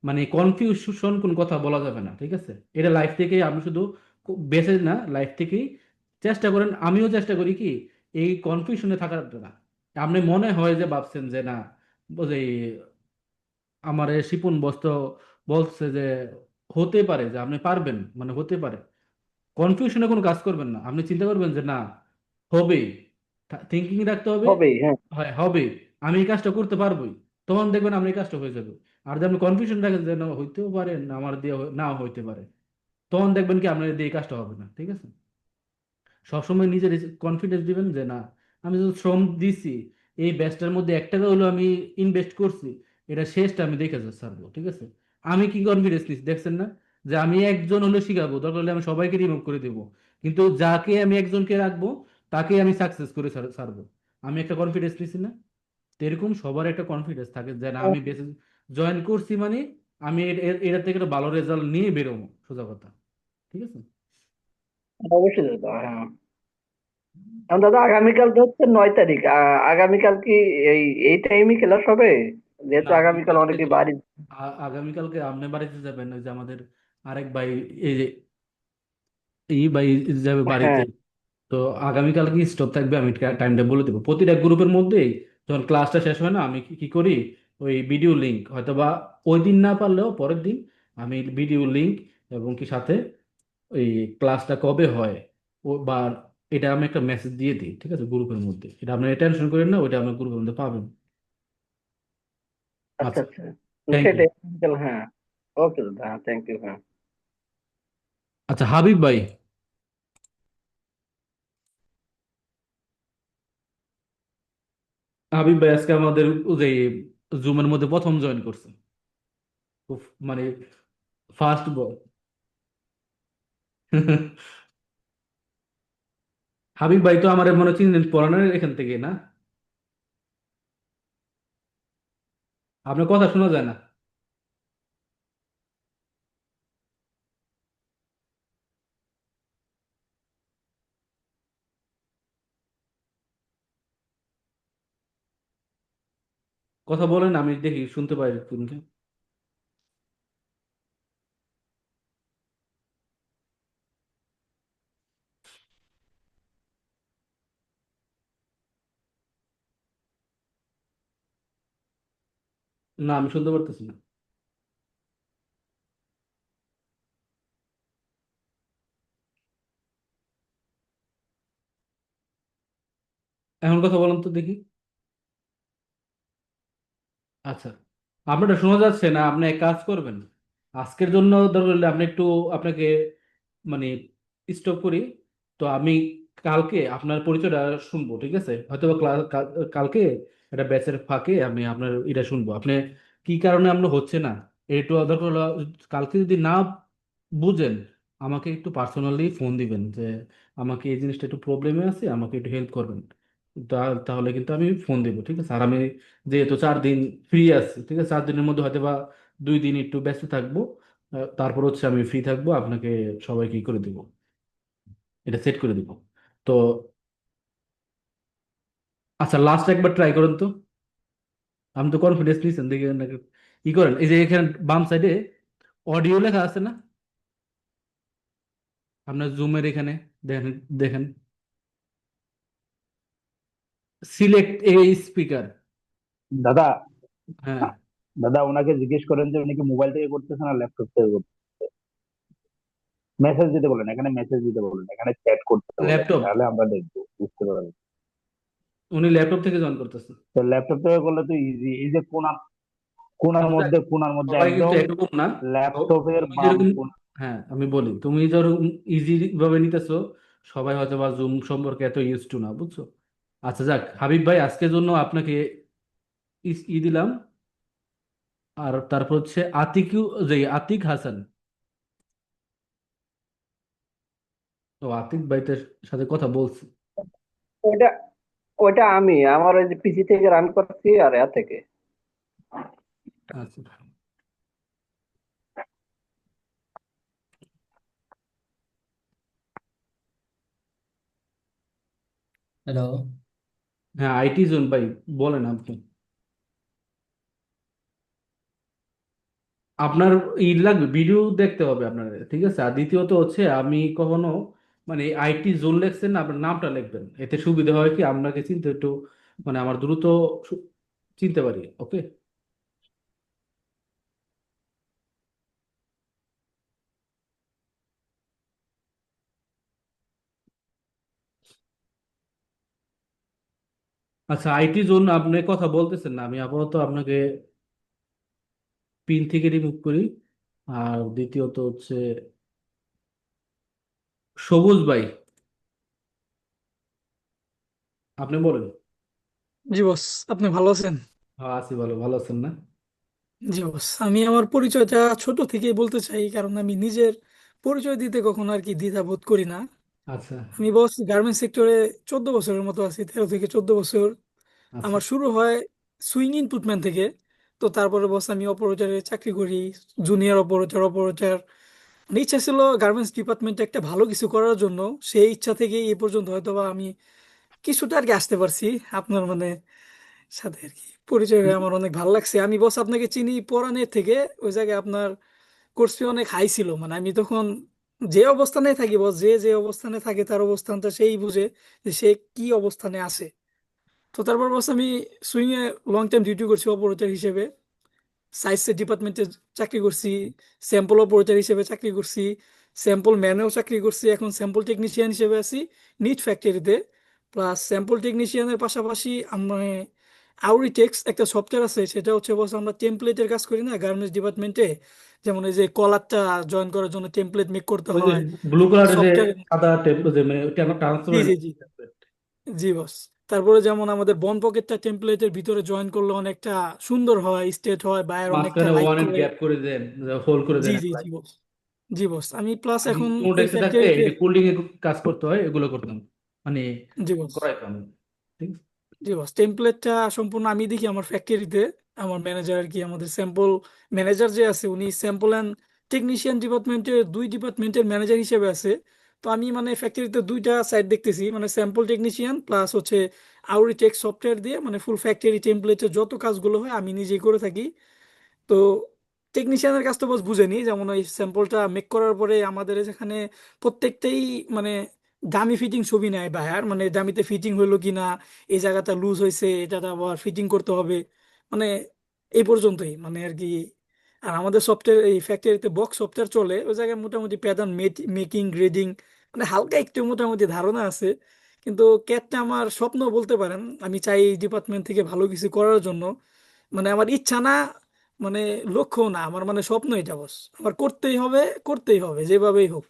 মানে কনফিউশন কোন কথা বলা যাবে না, ঠিক আছে? এটা লাইফ থেকেই, আমি শুধু বেঁচে না, লাইফ থেকেই চেষ্টা করেন, আমিও চেষ্টা করি কি এই কনফিউশনে থাকার না। আপনি মনে হয় যে ভাবছেন যে না, যে আমার এ শিপন বস্ত্র বলছে যে হতে পারে যে আপনি পারবেন, মানে হতে পারে, কনফিউশনে কোনো কাজ করবেন না। আপনি চিন্তা করবেন যে না, হবেই, থিঙ্কিং রাখতে হবে, হবেই, হ্যাঁ। হয় হবে, আমি এই কাজটা করতে পারবোই, তখন দেখবেন আপনি এই কাজটা হয়ে যাবে। আর যদি আপনি কনফিউশন রাখেন যে না, হইতেও পারে, না আমার দিয়ে নাও হইতে পারে, তখন দেখবেন কি আপনার দিয়ে এই কাজটা হবে না, ঠিক আছে? সবসময় নিজের কনফিডেন্স দিবেন যে না, আমি যদি শ্রম দিছি, এই ব্যাচটার মধ্যে 1 টাকা হলো আমি ইনভেস্ট করছি, এটা শেষটা আমি দেখে ছাড়বো, ঠিক আছে? আমি কি কনফিডেন্স নিচ্ছি দেখছেন না, যে আমি একজন হলো শিখাবো, দরকার হলে আমি সবাইকে রিমুভ করে দেবো, কিন্তু যাকে আমি একজনকে রাখবো তাকে আমি সাকসেস করে ছাড়বো। আমি একটা কনফিডেন্স নিচ্ছি না? তো এরকম সবার একটা কনফিডেন্স থাকে যে না, আমি বেসে জয়েন করছি, মানে আমি এটা থেকে একটা ভালো রেজাল্ট নিয়ে বেরোবো, সোজা কথা, ঠিক আছে? অবশ্যই দাদা, হ্যাঁ। এখন দাদা আগামীকাল তো হচ্ছে 9 তারিখ, আগামীকাল কি এই এই টাইমে ক্লাস হবে? না, যেহেতু আগামীকাল আগামীকালকে অনেকে তো বাড়ি। আগামীকালকে আপনি বাড়িতে যাবেন, ওই যে আমাদের আরেক ভাই, এই যে এই ভাই যাবে বাড়িতে। হ্যাঁ। তো আগামীকাল কি স্টপ থাকবে, আমি টাইমটা বলে দেবো। প্রতিটা গ্রুপের মধ্যেই যখন ক্লাসটা শেষ হয় না, আমি কি কি করি, ওই ভিডিও লিঙ্ক হয়তো বা ওই দিন না পারলেও পরের দিন আমি ভিডিও লিঙ্ক এবং কি সাথে ওই ক্লাসটা কবে হয় ও বা এটা আমি একটা মেসেজ দিয়ে দিই, ঠিক আছে, গ্রুপের মধ্যে। এটা আপনার টেনশন করেন না, ওইটা আপনার গ্রুপের মধ্যে পাবেন। আচ্ছা, আচ্ছা, আচ্ছা। তো থ্যাংক ইউ। সেটাই আগামীকাল, হ্যাঁ। ওকে দাদা, হ্যাঁ, থ্যাংক ইউ, হ্যাঁ। আচ্ছা, হাবিব ভাই। হাবিব ভাই আজকে আমাদের যে জুমের মধ্যে প্রথম জয়েন করছে। উফ, মানে ফার্স্ট বয়। হাবিব ভাই তো আমার মনে চিনেন পড়ানোর এখান থেকে না? আপনার কথা শোনা যায় না। কথা বলেন, আমি দেখি শুনতে পাই কোনকে। না, আমি শুনতে পারতেছি না। এখন কথা বলেন তো দেখি। আচ্ছা, আপনারটা শোনা যাচ্ছে না। আপনি এক কাজ করবেন, আজকের জন্য দরকার হলে আপনি একটু, আপনাকে মানে স্টপ করি। তো আমি কালকে আপনার পরিচয়টা শুনবো, ঠিক আছে? হয়তো বা কালকে একটা ব্যাচের ফাঁকে আমি আপনার এটা শুনবো, আপনি কি কারণে আমরা হচ্ছে না একটু দরকার হলো। কালকে যদি না বুঝেন, আমাকে একটু পার্সোনালি ফোন দিবেন যে আমাকে এই জিনিসটা একটু প্রবলেমে আছে, আমাকে একটু হেল্প করবেন। তাহলে কিন্তু আমি ফোন দিব, ঠিক আছে? আর আমি যেহেতু 4 দিন ফ্রি আছি, ঠিক আছে, 4 দিনের মধ্যে হয়তো বা 2 দিন একটু ব্যস্ত থাকবো। তারপর হচ্ছে আমি ফ্রি থাকবো, আপনাকে সবাইকে ই করে দিব, এটা সেট করে দিব। তো আচ্ছা, লাস্ট একবার ট্রাই করেন তো। আমি তো কনফিডেন্স নিয়েছেন দেখে ই করেন, এই যে এখানে বাম সাইডে অডিও লেখা আছে না? আপনার জুমের এখানে দেখেন, দেখেন সিলেক্ট এ স্পিকার। দাদা, হ্যাঁ, দাদা ওনাকে জিজ্ঞেস করেন যে উনি কি মোবাইল থেকে করতেছে না ল্যাপটপ থেকে করতেছে। মেসেজ দিতে বলেন, এখানে মেসেজ দিতে বলেন, এখানে চ্যাট করতে বলেন, ল্যাপটপ। তাহলে আমরা দেখবো, বুঝতে পারবো। উনি ল্যাপটপ থেকে জয়েন করতেছেন। তো ল্যাপটপ থেকে করলে তো ইজি। এই যে কোনার কোনার আচ্ছা, মধ্যে কোনার মধ্যে সবাই কিন্তু একদম একরকম না। ল্যাপটপের তুমি বাম যেরকম, কোণ। হ্যাঁ আমি বলি, তুমি যেরকম ইজি ভাবে নিতেছো, সবাই হয়তো বা জুম সম্পর্কে এত ইউজ টু না, বুঝছো? আচ্ছা যাক, হাবিব ভাই আজকের জন্য আপনাকে দিলাম। আর তারপর হচ্ছে যে আতিক হাসান। তো আতিক ভাইটার সাথে কথা বলছি। ওইটা ওইটা আমি আমার ওই যে পিসি থেকে রান করছি আর এ থেকে। আচ্ছা, হ্যালো। হ্যাঁ আইটি জোন ভাই, বলেন আপনি। আপনার লাগবে, ভিডিও দেখতে হবে আপনার, ঠিক আছে? আর দ্বিতীয়ত হচ্ছে, আমি কখনো মানে আইটি জোন লেখছেন না, আপনার নামটা লিখবেন, এতে সুবিধা হয় কি আপনাকে চিনতে একটু, মানে আমার দ্রুত সু- চিনতে পারি। ওকে। আচ্ছা, আইটি জোন আপনি কথা বলতেছেন না, আমি আপাতত আপনাকে পিন থেকে রিমুভ করি। আর দ্বিতীয়ত হচ্ছে সবুজ ভাই, আপনি বলেন। জি বস, আপনি ভালো আছেন? হ্যাঁ আছি ভালো, ভালো আছেন না? জি বস, আমি আমার পরিচয়টা ছোট থেকেই বলতে চাই, কারণ আমি নিজের পরিচয় দিতে কখনো আর কি দ্বিধা বোধ করি না। আচ্ছা, আমি বস গার্মেন্টস সেক্টরে 14 বছরের মতো আছি, 13 থেকে 14 বছর। আচ্ছা, আমার শুরু হয় সুইং ইনপুটম্যান থেকে। তো তারপরে বস আমি অপারেটরে চাকরি করি, জুনিয়র অপারেটর, অপারেটর। মানে ইচ্ছা ছিল গার্মেন্টস ডিপার্টমেন্টে একটা ভালো কিছু করার জন্য। সেই ইচ্ছা থেকে এই পর্যন্ত হয়তোবা আমি কিছুটা আর কি আসতে পারছি। আপনার মানে সাথে আর কি পরিচয় হয়ে আমার অনেক ভালো লাগছে। আমি বস আপনাকে চিনি পরানের থেকে। ওই জায়গায় আপনার কোর্স ফি অনেক হাই ছিল, মানে আমি তখন যে অবস্থানে থাকি বস, যে যে অবস্থানে থাকে তার অবস্থানটা সেই বুঝে যে সে কি অবস্থানে আছে। তো তারপর বস আমি swing a long time duty করছি অপারেটর হিসেবে। সায়েন্সের ডিপার্টমেন্টে চাকরি করছি, স্যাম্পল অপারেটর হিসেবে চাকরি করছি, স্যাম্পল ম্যানেও চাকরি করছি, এখন স্যাম্পল টেকনিশিয়ান হিসেবে আছি নিট ফ্যাক্টরিতে। প্লাস স্যাম্পল টেকনিশিয়ানের পাশাপাশি আমরা আউরিটেক্স একটা সফটওয়্যার আছে, সেটা হচ্ছে বস আমরা টেমপ্লেটের কাজ করি না গার্মেন্টস ডিপার্টমেন্টে। যেমন এই যে কলারটা জয়েন করার জন্য টেমপ্লেট মেক করতে ওই যে হয় ব্লু কালারের যে সফটওয়্যার। সাদা টেপ, যে মানে জি ট্রান্সপারেন্ট। জি জি জি বস। তারপরে যেমন আমাদের বন পকেটটা টেমপ্লেটের ভিতরে জয়েন করলে অনেকটা সুন্দর হয়, স্টেট হয়, বায়ার অনেকটা মাঝখানে লাইক ওয়ান করে। গ্যাপ করে দেন, হোল্ড করে জি দেন জি জি বস। জি বস, আমি প্লাস আমি এখন এই স্টুডেন্ট থাকতে ফ্যাক্টরিতে। এটি কোল্ডিং এর কাজ করতে হয়, এগুলো করতাম, মানে জি বস। করাইতাম, ঠিক আছে? জি বস, টেমপ্লেটটা সম্পূর্ণ আমি দেখি আমার ফ্যাক্টরিতে। আমার ম্যানেজার আর কি, আমাদের স্যাম্পল ম্যানেজার যে আছে উনি স্যাম্পল অ্যান্ড টেকনিশিয়ান ডিপার্টমেন্টের, দুই ডিপার্টমেন্টের ম্যানেজার হিসেবে আছে। তো আমি মানে ফ্যাক্টরিতে দুইটা সাইড দেখতেছি, মানে স্যাম্পল টেকনিশিয়ান প্লাস হচ্ছে আউরিটেক সফটওয়্যার দিয়ে মানে ফুল ফ্যাক্টরি টেমপ্লেটের যত কাজগুলো হয় আমি নিজেই করে থাকি। তো টেকনিশিয়ানের কাজ তো বস বুঝেনি, যেমন ওই স্যাম্পলটা মেক করার পরে আমাদের এখানে প্রত্যেকটাই মানে দামি ফিটিং ছবি নেয় বায়ার, মানে দামিতে ফিটিং হইলো কিনা, এই জায়গাটা লুজ হয়েছে, এটা আবার ফিটিং করতে হবে, মানে এই পর্যন্তই মানে আর কি। আর আমাদের সফটওয়্যার এই ফ্যাক্টরিতে বক্স সফটওয়্যার চলে, ওই জায়গায় মোটামুটি প্যাটার্ন মেকিং গ্রেডিং মানে হালকা একটু মোটামুটি ধারণা আছে। কিন্তু ক্যাটটা আমার স্বপ্ন বলতে পারেন, আমি চাই এই ডিপার্টমেন্ট থেকে ভালো কিছু করার জন্য। মানে আমার ইচ্ছা না, মানে লক্ষ্য না আমার, মানে স্বপ্ন এটা বস, আমার করতেই হবে, করতেই হবে যেভাবেই হোক।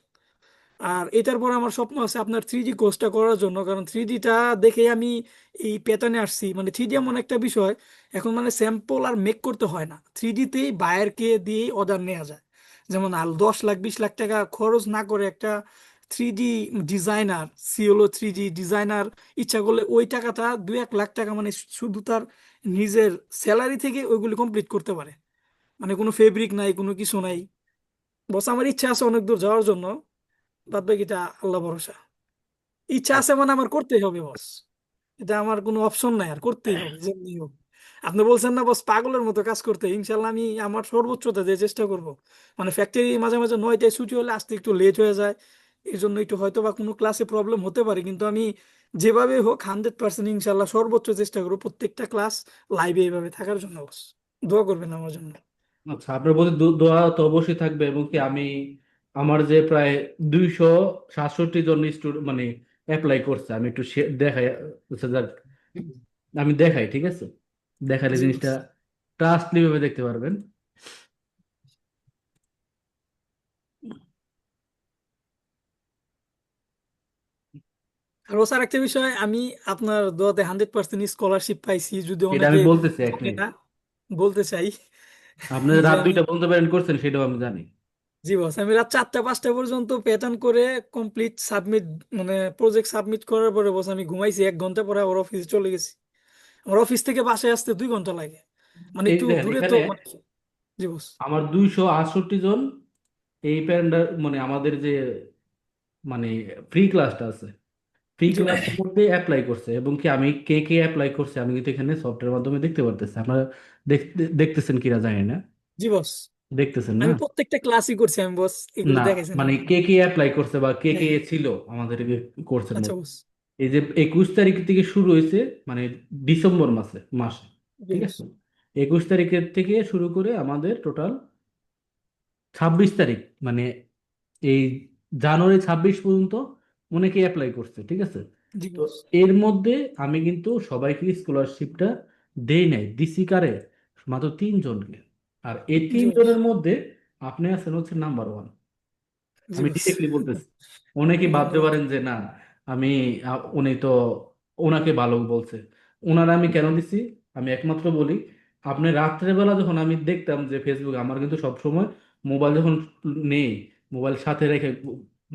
আর এটার পর আমার স্বপ্ন আছে আপনার 3D কোর্সটা করার জন্য, কারণ 3Dটা দেখে আমি এই প্যাটার্নে আসছি। মানে 3D এমন একটা বিষয়, এখন মানে স্যাম্পল আর মেক করতে হয় না, 3Dতেই বায়ারকে দিয়ে অর্ডার নেওয়া যায়। যেমন আর 10 লাখ 20 লাখ টাকা খরচ না করে একটা 3D ডিজাইনার, সিওলো 3D ডিজাইনার ইচ্ছা করলে ওই টাকাটা 2-1 লাখ টাকা মানে শুধু তার নিজের স্যালারি থেকে ওইগুলি কমপ্লিট করতে পারে। মানে কোনো ফেব্রিক নাই, কোনো কিছু নাই। বস আমার ইচ্ছা আছে অনেক দূর যাওয়ার জন্য, বাদ বাকিটা আল্লাহ ভরসা। ইচ্ছা আছে মানে আমার করতেই হবে বস, এটা আমার কোনো অপশন নাই, আর করতেই হবে যেমনি হোক। আপনি বলছেন না বস পাগলের মতো কাজ করতে, ইনশাল্লাহ আমি আমার সর্বোচ্চটা দিয়ে চেষ্টা করব। মানে ফ্যাক্টরি মাঝে মাঝে 9টায় ছুটি হলে আসতে একটু লেট হয়ে যায়, এই জন্য একটু হয়তো বা কোনো ক্লাসে প্রবলেম হতে পারে, কিন্তু আমি যেভাবে হোক 100% ইনশাল্লাহ সর্বোচ্চ চেষ্টা করবো প্রত্যেকটা ক্লাস লাইভে এইভাবে থাকার জন্য। বস দোয়া করবেন আমার জন্য। আচ্ছা, আপনার প্রতি দোয়া তো অবশ্যই থাকবে, এবং কি আমি আমার যে প্রায় 267 জন স্টুডেন্ট মানে অ্যাপ্লাই করছে, আমি একটু দেখাই, আচ্ছা, যাক, আমি দেখাই, ঠিক আছে? দেখালে জি জিনিসটা বস। ট্রাস্টলি ভাবে দেখতে পারবেন। আর ও স্যার একটা বিষয়, আমি আপনার দোয়াতে 100% স্কলারশিপ পাইছি, যদি এটা আমি অনেকে বলতেছি, এক বলে মিনিট। না, বলতে চাই আপনি যে রাত আমি, 2টা বলতে পারেন করছেন, সেটাও আমি জানি। জি বস, আমি রাত 4টা 5টা পর্যন্ত প্যাটার্ন করে কমপ্লিট সাবমিট, মানে প্রজেক্ট সাবমিট করার পরে বস আমি ঘুমাইছি 1 ঘন্টা, পরে ওর অফিসে চলে গেছি। আমার অফিস থেকে বাসায় আসতে 2 ঘন্টা লাগে, মানে এই একটু দেখেন দূরে তো এখানে মানে। জি বস। আমার 268 জন এই প্যান্ডার মানে আমাদের যে মানে ফ্রি ক্লাসটা আছে, ফ্রি জি বস। ক্লাসের মধ্যে অ্যাপ্লাই করছে, এবং কি আমি কে কে অ্যাপ্লাই করছে আমি কিন্তু এখানে সফটওয়্যার মাধ্যমে দেখতে পারতেছি। আপনারা দেখতেছেন কিনা জানি না, জি বস, দেখতেছেন না? আমি প্রত্যেকটা ক্লাসই করছি আমি বস, এগুলো না, দেখাইছেন মানে আপনি। কে কে অ্যাপ্লাই করছে বা কে কে হ্যাঁ। ছিল আমাদের কোর্সের আচ্ছা মধ্যে, বস। এই যে 21 তারিখ থেকে শুরু হয়েছে, মানে ডিসেম্বর মাসে, জি ঠিক বস। আছে? 21 তারিখের থেকে শুরু করে আমাদের টোটাল 26 তারিখ, মানে এই জানুয়ারি 26 পর্যন্ত অনেকে অ্যাপ্লাই করছে, ঠিক আছে? জি তো বস। এর মধ্যে আমি কিন্তু সবাইকে স্কলারশিপটা দেই নাই, দিছি কারে? মাত্র 3 জনকে। আর এই জি বস। 3 জনের মধ্যে আপনি আছেন হচ্ছে নাম্বার 1। জি আমি বস। ডিরেক্টলি বলতেছি। অনেকে ভাবতে ধন্যবাদ। পারেন যে না, আমি উনি তো ওনাকে ভালো বলছে। ওনারা আমি কেন দিছি? আমি একমাত্র বলি, আপনি রাত্রের বেলা যখন আমি দেখতাম যে ফেসবুক, আমার কিন্তু সব সময় মোবাইল যখন নেই, মোবাইল সাথে রেখে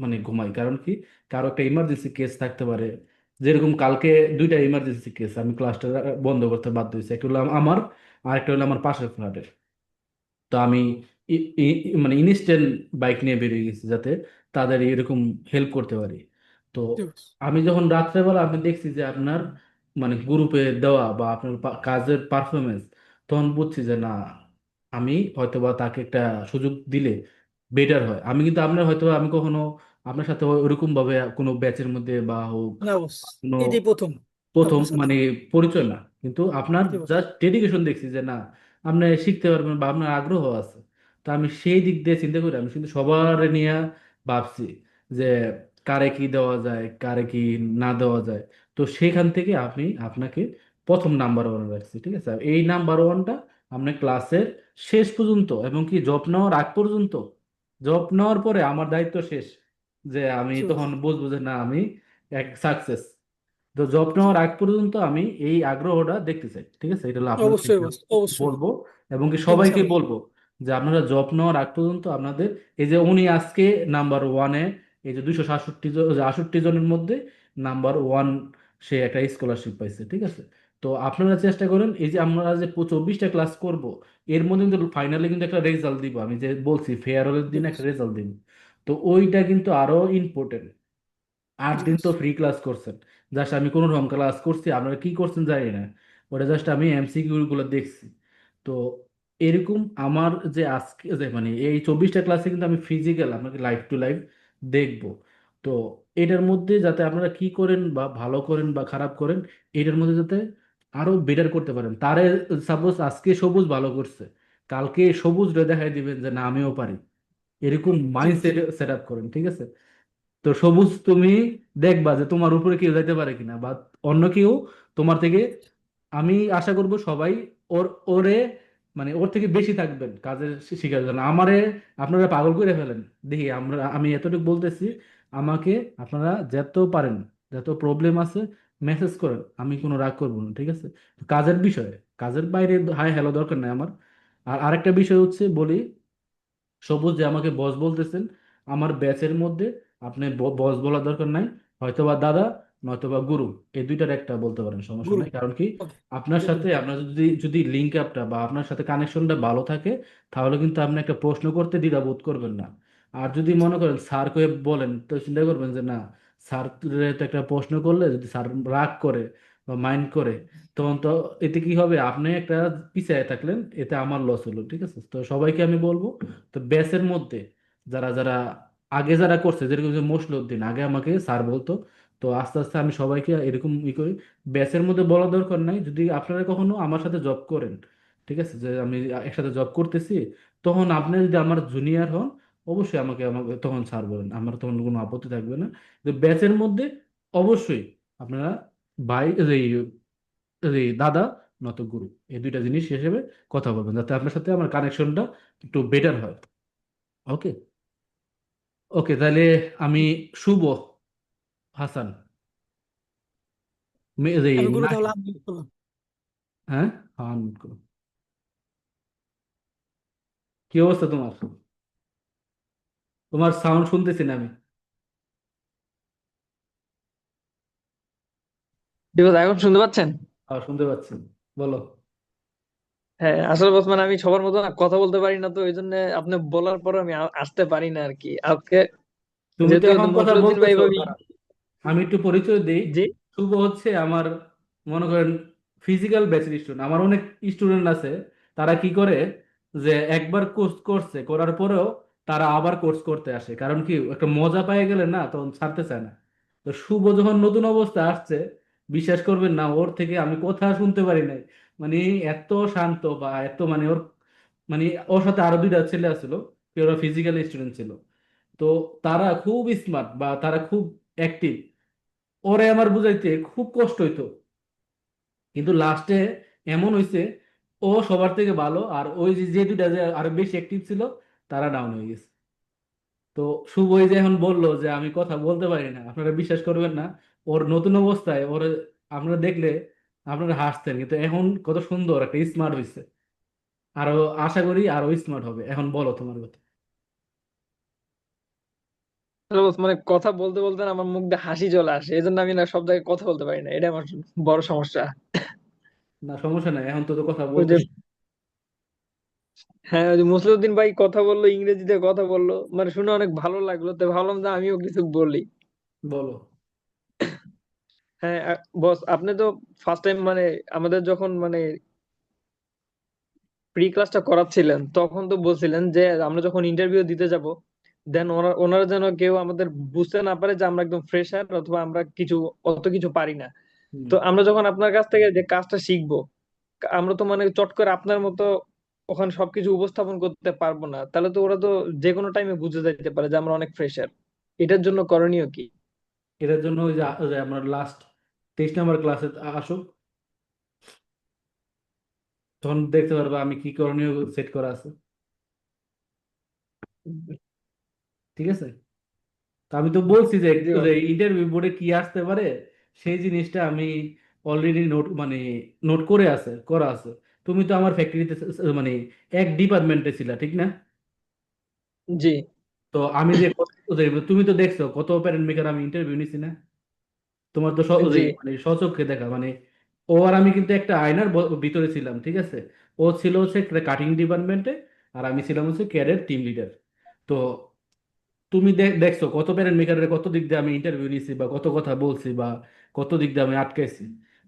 মানে ঘুমাই, কারণ কি কারো একটা ইমার্জেন্সি কেস থাকতে পারে। যেরকম কালকে 2টা ইমার্জেন্সি কেস, আমি ক্লাসটা বন্ধ করতে বাধ্য হয়েছি। একটা হলো আমার, আর একটা হলো আমার পাশের ফ্ল্যাটের। তো আমি মানে ইনস্ট্যান্ট বাইক নিয়ে বেরিয়ে গেছি, যাতে তাদের এরকম হেল্প করতে পারি। তো জি বস। আমি যখন রাত্রেবেলা আমি দেখছি যে আপনার মানে গ্রুপে দেওয়া বা আপনার কাজের পারফরমেন্স, তখন বুঝছি যে না, আমি হয়তোবা তাকে একটা সুযোগ দিলে বেটার হয়। আমি কিন্তু আপনার হয়তো আমি কখনো আপনার সাথে ওরকম ভাবে কোনো ব্যাচের মধ্যে বা হোক না বস, কোনো এটাই প্রথম প্রথম আপনার সাথে। মানে পরিচয় না, কিন্তু আপনার জি বস। জাস্ট ডেডিকেশন দেখছি যে না, আপনি শিখতে পারবেন বা আপনার আগ্রহ আছে। তো আমি সেই দিক দিয়ে চিন্তা করি, আমি কিন্তু সবার নিয়ে ভাবছি যে কারে কি দেওয়া যায়, কারে কি না দেওয়া যায়। তো সেখান থেকে আমি আপনাকে প্রথম নাম্বার 1 রাখছি, ঠিক আছে? আর এই নাম্বার 1টা আপনি ক্লাসের শেষ পর্যন্ত, এবং কি জব নেওয়ার আগ পর্যন্ত, জব নেওয়ার পরে আমার দায়িত্ব শেষ, যে আমি জি বস। তখন বুঝবো যে না, আমি এক সাকসেস। তো জব নেওয়ার আগ পর্যন্ত আমি এই আগ্রহটা দেখতে চাই, ঠিক আছে? এটা হলো আপনার অবশ্যই বস, অবশ্যই বলবো, এবং কি সবাইকে ইনশাল্লাহ। বলবো যে আপনারা জব নেওয়ার আগ পর্যন্ত আপনাদের এই যে উনি আজকে নাম্বার ওয়ানে, এই যে 268 জনের মধ্যে নাম্বার ওয়ান, সে একটা স্কলারশিপ পাইছে, ঠিক আছে? তো আপনারা চেষ্টা করেন, এই যে আমরা যে 24টা ক্লাস করব, এর মধ্যে কিন্তু ফাইনালি কিন্তু একটা রেজাল্ট দিব, আমি যে বলছি ফেয়ারওয়েলের জি দিন বস, একটা রেজাল্ট দিব। তো ওইটা কিন্তু আরো ইম্পর্টেন্ট। 8 দিন বস। তো ফ্রি ক্লাস করছেন, জাস্ট আমি কোনো রকম ক্লাস করছি, আপনারা কি করছেন জানি না, ওটা জাস্ট আমি এমসিকিউ গুলো দেখছি। তো এরকম আমার যে আজকে যে মানে এই 24টা ক্লাসে কিন্তু আমি ফিজিক্যাল আপনাকে লাইফ টু লাইফ দেখবো। তো এটার মধ্যে যাতে আপনারা কি করেন বা ভালো করেন বা খারাপ করেন, এটার মধ্যে যাতে আরো বেটার করতে পারেন তারে। সাপোজ আজকে সবুজ ভালো করছে, কালকে সবুজ দেখাই দিবেন যে না আমিও পারি, এরকম জি বস। মাইন্ডসেট সেট আপ করেন, ঠিক আছে? তো সবুজ তুমি দেখবা যে তোমার উপরে কেউ যাইতে পারে কিনা, বা অন্য কেউ তোমার থেকে, আমি আশা করব সবাই ওর ওরে মানে ওর থেকে বেশি থাকবেন কাজের শিখার জন্য। আমারে আপনারা পাগল করে ফেলেন, দেখি আমি এতটুকু বলতেছি, আমাকে আপনারা যত পারেন, যত প্রবলেম আছে মেসেজ করেন, আমি কোনো রাগ করবো না, ঠিক আছে? কাজের বিষয়ে, কাজের বাইরে হাই হ্যালো দরকার নাই আমার। আর আরেকটা বিষয় হচ্ছে বলি, সবুজ যে আমাকে বস বলতেছেন, আমার ব্যাচের মধ্যে আপনি বস বলার দরকার নাই, হয়তোবা দাদা নয়তোবা গুরু, এই দুইটার একটা বলতে পারেন, সমস্যা গুরু। নাই। কারণ কি ওকে। আপনার সাথে আপনার যদি যদি লিঙ্ক আপটা বা আপনার সাথে কানেকশনটা ভালো থাকে, তাহলে কিন্তু আপনি একটা প্রশ্ন করতে দ্বিধাবোধ করবেন না। আর যদি মনে করেন স্যার কয়ে বলেন, তো চিন্তা করবেন যে না, স্যার তো একটা প্রশ্ন করলে যদি স্যার রাগ করে বা মাইন্ড করে, তখন তো এতে কি হবে, আপনি একটা পিছিয়ে থাকলেন, এতে আমার লস হলো, ঠিক আছে? তো সবাইকে আমি বলবো, তো ব্যাচের মধ্যে যারা যারা আগে যারা করছে, যেরকম যে মসলউদ্দিন আগে আমাকে স্যার বলতো, তো আস্তে আস্তে আমি সবাইকে এরকম করি। ব্যাচের মধ্যে বলা দরকার নাই, যদি আপনারা কখনো আমার সাথে জব করেন, ঠিক আছে, যে আমি একসাথে জব করতেছি, তখন আপনি যদি আমার জুনিয়র হন, অবশ্যই আমাকে আমাকে তখন স্যার বলেন, আমার তখন কোনো আপত্তি থাকবে না। তো ব্যাচের মধ্যে অবশ্যই আপনারা ভাই এই দাদা নত গুরু, এই দুইটা জিনিস হিসেবে কথা বলবেন, যাতে আপনার সাথে আমার কানেকশনটা একটু বেটার হয়। ওকে, ওকে, তাহলে আমি শুভ হাসান, আমি গুরু নাহি, তাহলে আমি করলাম। হ্যাঁ, হান, কি অবস্থা তোমার? তোমার সাউন্ড শুনতেছি না আমি। দিবস এখন শুনতে পাচ্ছেন? শুনতে পাচ্ছি, বলো। হ্যাঁ, আসলে বস মানে আমি সবার মতো না কথা বলতে পারি না, তো এই জন্য আপনি বলার পর আমি আসতে পারি না আর কি আজকে, তুমি তো যেহেতু এখন কথা মসরুদ্দিন ভাই বলতেছো, ভাবি। দাঁড়াও, আমি একটু পরিচয় দিই। জি। শুভ হচ্ছে আমার, মনে করেন, ফিজিক্যাল ব্যাচের স্টুডেন্ট। আমার অনেক স্টুডেন্ট আছে, তারা কি করে যে একবার কোর্স করছে, করার পরেও তারা আবার কোর্স করতে আসে, কারণ কি একটা মজা পেয়ে গেলে না তখন ছাড়তে চায় না। তো শুভ যখন নতুন অবস্থা আসছে, বিশ্বাস করবেন না, ওর থেকে আমি কথা শুনতে পারি নাই, মানে এত শান্ত বা এত মানে ওর মানে ওর সাথে আরো দুইটা ছেলে আছিল, ওরা ফিজিক্যাল স্টুডেন্ট ছিল। তো তারা খুব স্মার্ট বা তারা খুব অ্যাক্টিভ, ওরে আমার বুঝাইতে খুব কষ্ট হইতো, কিন্তু লাস্টে এমন হইছে ও সবার থেকে ভালো, আর ওই যে যে দুইটা যে আরো বেশি অ্যাক্টিভ ছিল, তারা ডাউন হয়ে গেছে। তো শুভই যে এখন বললো যে আমি কথা বলতে পারি না, আপনারা বিশ্বাস করবেন না, ওর নতুন অবস্থায় ওর আপনারা দেখলে আপনারা হাসতেন, কিন্তু এখন কত সুন্দর একটা স্মার্ট হয়েছে। আরো আশা করি আরো স্মার্ট হবে। এখন বলো তোমার কথা। আসলে বস মানে কথা বলতে বলতে না আমার মুখ দিয়ে হাসি চলে আসে, এই জন্য আমি না সব জায়গায় কথা বলতে পারি না, এটা আমার বড় সমস্যা। না, সমস্যা নাই, এখন তো তো কথা ওই যে, বলতেছি। হ্যাঁ, ওই যে মুসলিউদ্দিন ভাই কথা বললো, ইংরেজিতে কথা বললো, মানে শুনে অনেক ভালো লাগলো, তো ভাবলাম যে আমিও কিছু বলি। বলো। হ্যাঁ, বস আপনি তো ফার্স্ট টাইম মানে আমাদের যখন মানে প্রি ক্লাসটা করাচ্ছিলেন, তখন তো বলছিলেন যে আমরা যখন ইন্টারভিউ দিতে যাব, দেন ওনারা যেন কেউ আমাদের বুঝতে না পারে যে আমরা একদম ফ্রেশার অথবা আমরা কিছু অত কিছু পারি না। হুম। তো আমরা যখন আপনার কাছ থেকে যে কাজটা শিখবো, আমরা তো মানে চট করে আপনার মতো ওখানে সবকিছু উপস্থাপন করতে পারবো না, তাহলে তো ওরা তো যে কোনো টাইমে বুঝে যেতে পারে যে আমরা অনেক ফ্রেশার। এটার জন্য করণীয় কি? এটার জন্য ওই যে ওই যে আমরা লাস্ট 23 নম্বর ক্লাসে আসুক, তখন দেখতে পারবা আমি কি করণীয় সেট করা আছে, ঠিক আছে? তো আমি তো বলছি যে জি বস। ইন্টারভিউ বোর্ডে কি আসতে পারে, সেই জিনিসটা আমি অলরেডি নোট করে আছে করা আছে। তুমি তো আমার ফ্যাক্টরিতে মানে এক ডিপার্টমেন্টে ছিলা, ঠিক না? জি তো আমি তুমি তো দেখছো কত প্যারেন্ট মেকার আমি ইন্টারভিউ নিছি না? তোমার তো জি মানে স্বচক্ষে দেখা, মানে ও আর আমি কিন্তু একটা আয়নার ভিতরে ছিলাম, ঠিক আছে? ও ছিল হচ্ছে কাটিং ডিপার্টমেন্টে, আর আমি ছিলাম হচ্ছে ক্যাডের টিম লিডার। তো তুমি দেখছো কত প্যারেন্ট মেকারের কত দিক দিয়ে আমি ইন্টারভিউ নিছি, বা কত কথা বলছি, বা কত দিক দিয়ে আমি আটকাইছি।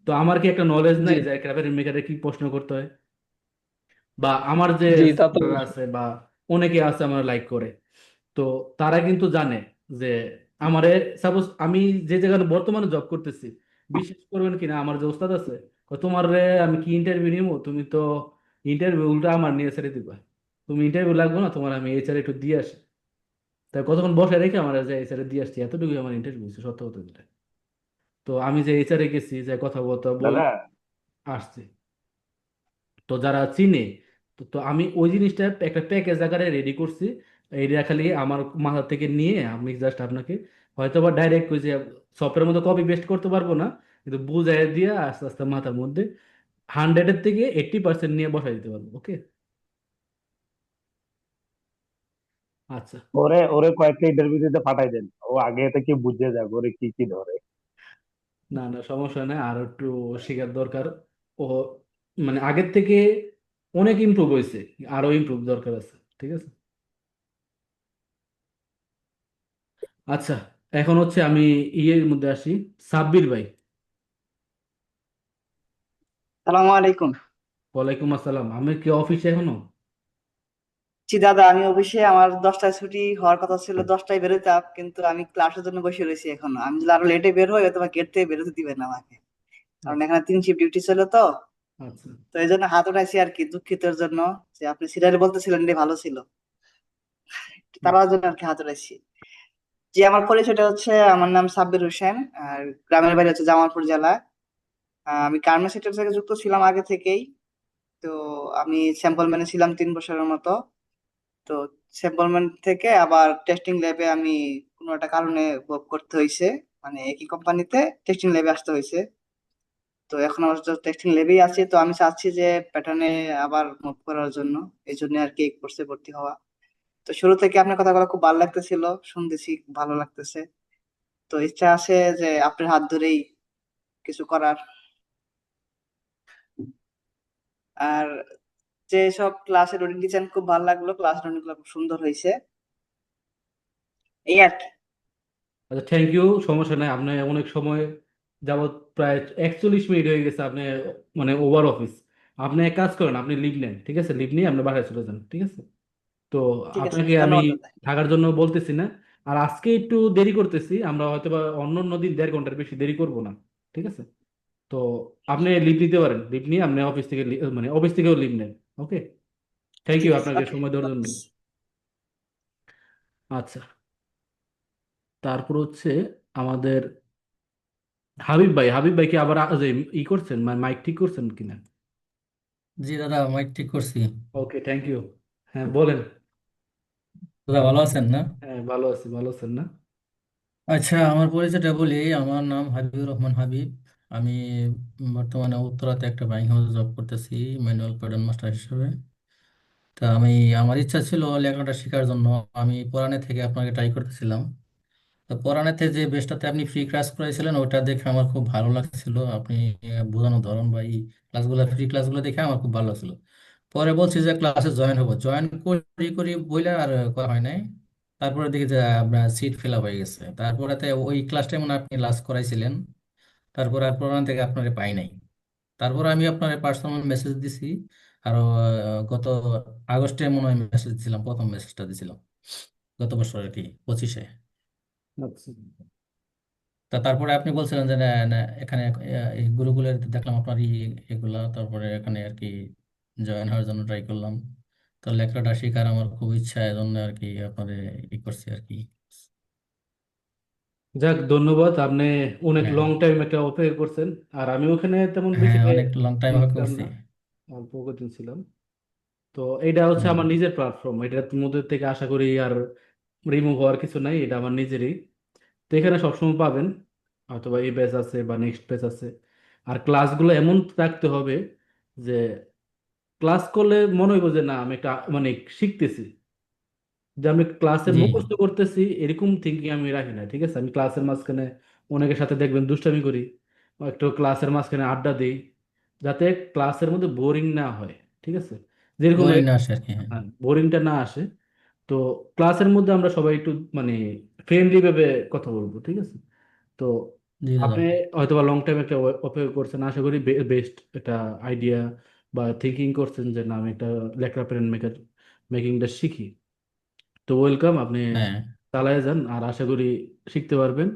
তো আমার কি একটা নলেজ জি নাই যে একটা প্যারেন্ট মেকারে কি প্রশ্ন করতে হয়? বা আমার যে জি তা তো স্যাররা অবশ্যই। আছে বা অনেকে আছে আমার লাইক করে, তো তারা কিন্তু জানে যে আমারে, সাপোজ আমি যে জায়গায় বর্তমানে জব করতেছি, বিশ্বাস করবেন কিনা, আমার যে ওস্তাদ আছে, তোমার আমি কি ইন্টারভিউ নিবো, তুমি তো ইন্টারভিউ উল্টা আমার নিয়ে ছেড়ে দিবা, তুমি ইন্টারভিউ লাগবে না তোমার, আমি এইচআর একটু দিয়ে আসি। তাই কতক্ষণ বসে রেখে আমার যে এইচআর দিয়ে আসছি, এতটুকু আমার ইন্টারভিউ হচ্ছে সত্য কথা যেটা। তো আমি যে এইচআর গেছি, যে কথা বলতে বল দাদা আসছি, তো যারা চিনে, তো আমি ওই জিনিসটা একটা প্যাকেজ আকারে রেডি করছি। এইটা খালি আমার মাথা থেকে নিয়ে আমি জাস্ট আপনাকে হয়তো বা ডাইরেক্ট ওই যে সফটওয়্যারের মধ্যে কপি পেস্ট করতে পারবো না, কিন্তু বুঝাই দিয়ে আস্তে আস্তে মাথার মধ্যে 100-এর থেকে 80% নিয়ে বসাই দিতে পারবো। ওকে, আচ্ছা। ওরে ওরে কয়েকটা ইন্টারভিউ দিতে পাঠাই দেন, ও আগে থেকে বুঝে যাবে ওরে কি কি ধরে। না না, সমস্যা নেই, আর একটু শেখার দরকার। ও মানে আগের থেকে অনেক ইমপ্রুভ হয়েছে, আরো ইমপ্রুভ দরকার আছে, ঠিক আছে। আচ্ছা, এখন হচ্ছে আমি ইয়ের মধ্যে আসি। সাব্বির ভাই। সালামু আলাইকুম। ওয়ালাইকুম আসসালাম, আমি কি অফিসে এখনো? জি দাদা, আমি অফিসে, আমার 10টায় ছুটি হওয়ার কথা ছিল, 10টায় বেরোতাম, কিন্তু আমি ক্লাসের জন্য বসে রয়েছি এখনো। আমি যদি আরো লেটে বের হই, তোমার গেট থেকে বেরোতে দিবে না আমাকে, কারণ আচ্ছা এখানে 3 শিফট ডিউটি ছিল তো। আচ্ছা। তো এই জন্য হাত উঠাইছি আর কি, দুঃখিত এর জন্য, যে আপনি সিরিয়ালে বলতেছিলেন যে ভালো ছিল, হুম। তার জন্য আর কি হাত উঠাইছি। যে আমার পরিচয়টা হচ্ছে, আমার নাম সাব্বির হোসেন, আর গ্রামের বাড়ি হচ্ছে জামালপুর জেলা। আমি গার্মেন্টস সেক্টর থেকে যুক্ত ছিলাম আগে থেকেই। তো আমি স্যাম্পল ম্যানে ছিলাম 3 বছরের মতো। তো স্যাম্পলমেন্ট থেকে আবার টেস্টিং ল্যাবে আমি কোনো একটা কারণে ভোগ করতে হয়েছে, মানে একই কোম্পানিতে টেস্টিং ল্যাবে আসতে হয়েছে। তো এখন আমার টেস্টিং ল্যাবেই আছি। তো আমি চাচ্ছি যে প্যাটার্নে আবার মুভ করার জন্য, এই জন্য আর কি কোর্সে ভর্তি হওয়া। তো শুরু থেকে আপনার কথাগুলো খুব ভালো লাগতেছিল, শুনতেছি খুব ভালো লাগতেছে। তো ইচ্ছা আছে যে আপনার হাত ধরেই কিছু করার। আর যে সব ক্লাসের রুটিন ডিজাইন খুব ভালো লাগলো, ক্লাস রুটিন গুলো খুব সুন্দর হয়েছে, এই আর কি। আচ্ছা, থ্যাংক ইউ, সমস্যা নাই। আপনি অনেক সময় যাবত, প্রায় 41 মিনিট হয়ে গেছে আপনি মানে ওভার অফিস। আপনি এক কাজ করেন, আপনি লিভ নেন, ঠিক আছে? লিভ নিয়ে আপনি বাসায় চলে যান, ঠিক আছে? তো ঠিক আছে, আপনাকে আমি ধন্যবাদ দাদা। থাকার জন্য বলতেছি না। আর আজকে একটু দেরি করতেছি, আমরা হয়তো বা অন্য অন্য দিন 1.5 ঘন্টার বেশি দেরি করব না, ঠিক আছে? তো আপনি লিভ নিতে পারেন, লিভ নিয়ে আপনি অফিস থেকে মানে অফিস থেকেও লিভ নেন। ওকে, থ্যাংক ইউ ঠিক আছে, আপনাকে ওকে। সময় দেওয়ার জন্য। আচ্ছা, তারপর হচ্ছে আমাদের হাবিব ভাই। হাবিব ভাই কি আবার যে ই করছেন, মাইক ঠিক করছেন কিনা? জি দাদা, মাইক ঠিক করছি। ওকে, থ্যাংক ইউ। হ্যাঁ, বলেন। দাদা ভালো আছেন না? হ্যাঁ, ভালো আছি, ভালো আছেন না? আচ্ছা, আমার পরিচয়টা বলি। আমার নাম হাবিবুর রহমান হাবিব। আমি বর্তমানে উত্তরাতে একটা ব্যাংক হাউসে জব করতেছি, ম্যানুয়াল প্যাটার্ন মাস্টার হিসেবে। তা আমার ইচ্ছা ছিল লেখাটা শেখার জন্য। আমি পড়ানে থেকে আপনাকে ট্রাই করতেছিলাম। তো পড়ানেতে যে বেসটাতে আপনি ফ্রি ক্লাস করাইছিলেন, ওটা দেখে আমার খুব ভালো লাগছিল। আপনি বোঝানোর ধরন বা এই ক্লাসগুলো, ফ্রি ক্লাসগুলো দেখে আমার খুব ভালো লাগছিল। পরে বলছি যে ক্লাসে জয়েন হবো, জয়েন করি করি বইলে আর করা হয় নাই। তারপরে দেখি যে আপনার সিট ফিল আপ হয়ে গেছে। তারপরে ওই ক্লাসটাই মনে হয় আপনি লাস্ট করাইছিলেন। তারপর আর পড়ানো থেকে আপনারে পাই নাই। তারপর আমি আপনার পার্সোনাল মেসেজ দিছি। আরো গত আগস্টে মনে হয় মেসেজ দিছিলাম, প্রথম মেসেজটা দিছিলাম গত বছর আর কি, 25-এ। আচ্ছা। তারপরে আপনি বলছিলেন যে না, না, এখানে এই গুরুকুলের দেখলাম আপনার এগুলা, তারপরে এখানে আর কি জয়েন হওয়ার জন্য ট্রাই করলাম। তো লেখাটা শেখার আমার খুব ইচ্ছা, এজন্য আর কি আপনার করছি আর কি। যাক, ধন্যবাদ। আপনি অনেক হ্যাঁ, লং টাইম একটা অপেক্ষা করছেন। আর আমি ওখানে তেমন বেশি হ্যাঁ, অনেক লং টাইম দিন হবে ছিলাম করছি। না, অল্প কদিন ছিলাম। তো এটা হচ্ছে হুম। আমার নিজের প্ল্যাটফর্ম, এটার মধ্যে থেকে আশা করি আর রিমুভ হওয়ার কিছু নাই, এটা আমার নিজেরই। তো এখানে সবসময় পাবেন। অথবা এই ব্যাচ আছে বা নেক্সট ব্যাচ আছে। আর ক্লাসগুলো এমন রাখতে হবে যে ক্লাস করলে মনে হইব যে না আমি একটা মানে শিখতেছি, যে আমি ক্লাসে জি মুখস্থ করতেছি এরকম থিঙ্কিং আমি রাখি না। ঠিক আছে, আমি ক্লাসের মাঝখানে অনেকের সাথে দেখবেন দুষ্টামি করি, বা একটু ক্লাসের মাঝখানে আড্ডা দিই, যাতে ক্লাসের মধ্যে বোরিং না হয়। ঠিক আছে, যেরকম বোরিং না আসে আর কি, হ্যাঁ। বোরিংটা না আসে। তো ক্লাসের মধ্যে আমরা সবাই একটু মানে ফ্রেন্ডলি ভাবে কথা বলবো। ঠিক আছে, তো জি দাদা। আপনি হয়তোবা লং টাইম একটা অপেক্ষা করছেন, আশা করি বেস্ট একটা আইডিয়া বা থিঙ্কিং করছেন যে না আমি একটা লেখা প্যাটার্ন মেকিংটা শিখি। তো ওয়েলকাম, আপনি হ্যাঁ চালায় যান, আর আশা করি শিখতে পারবেন।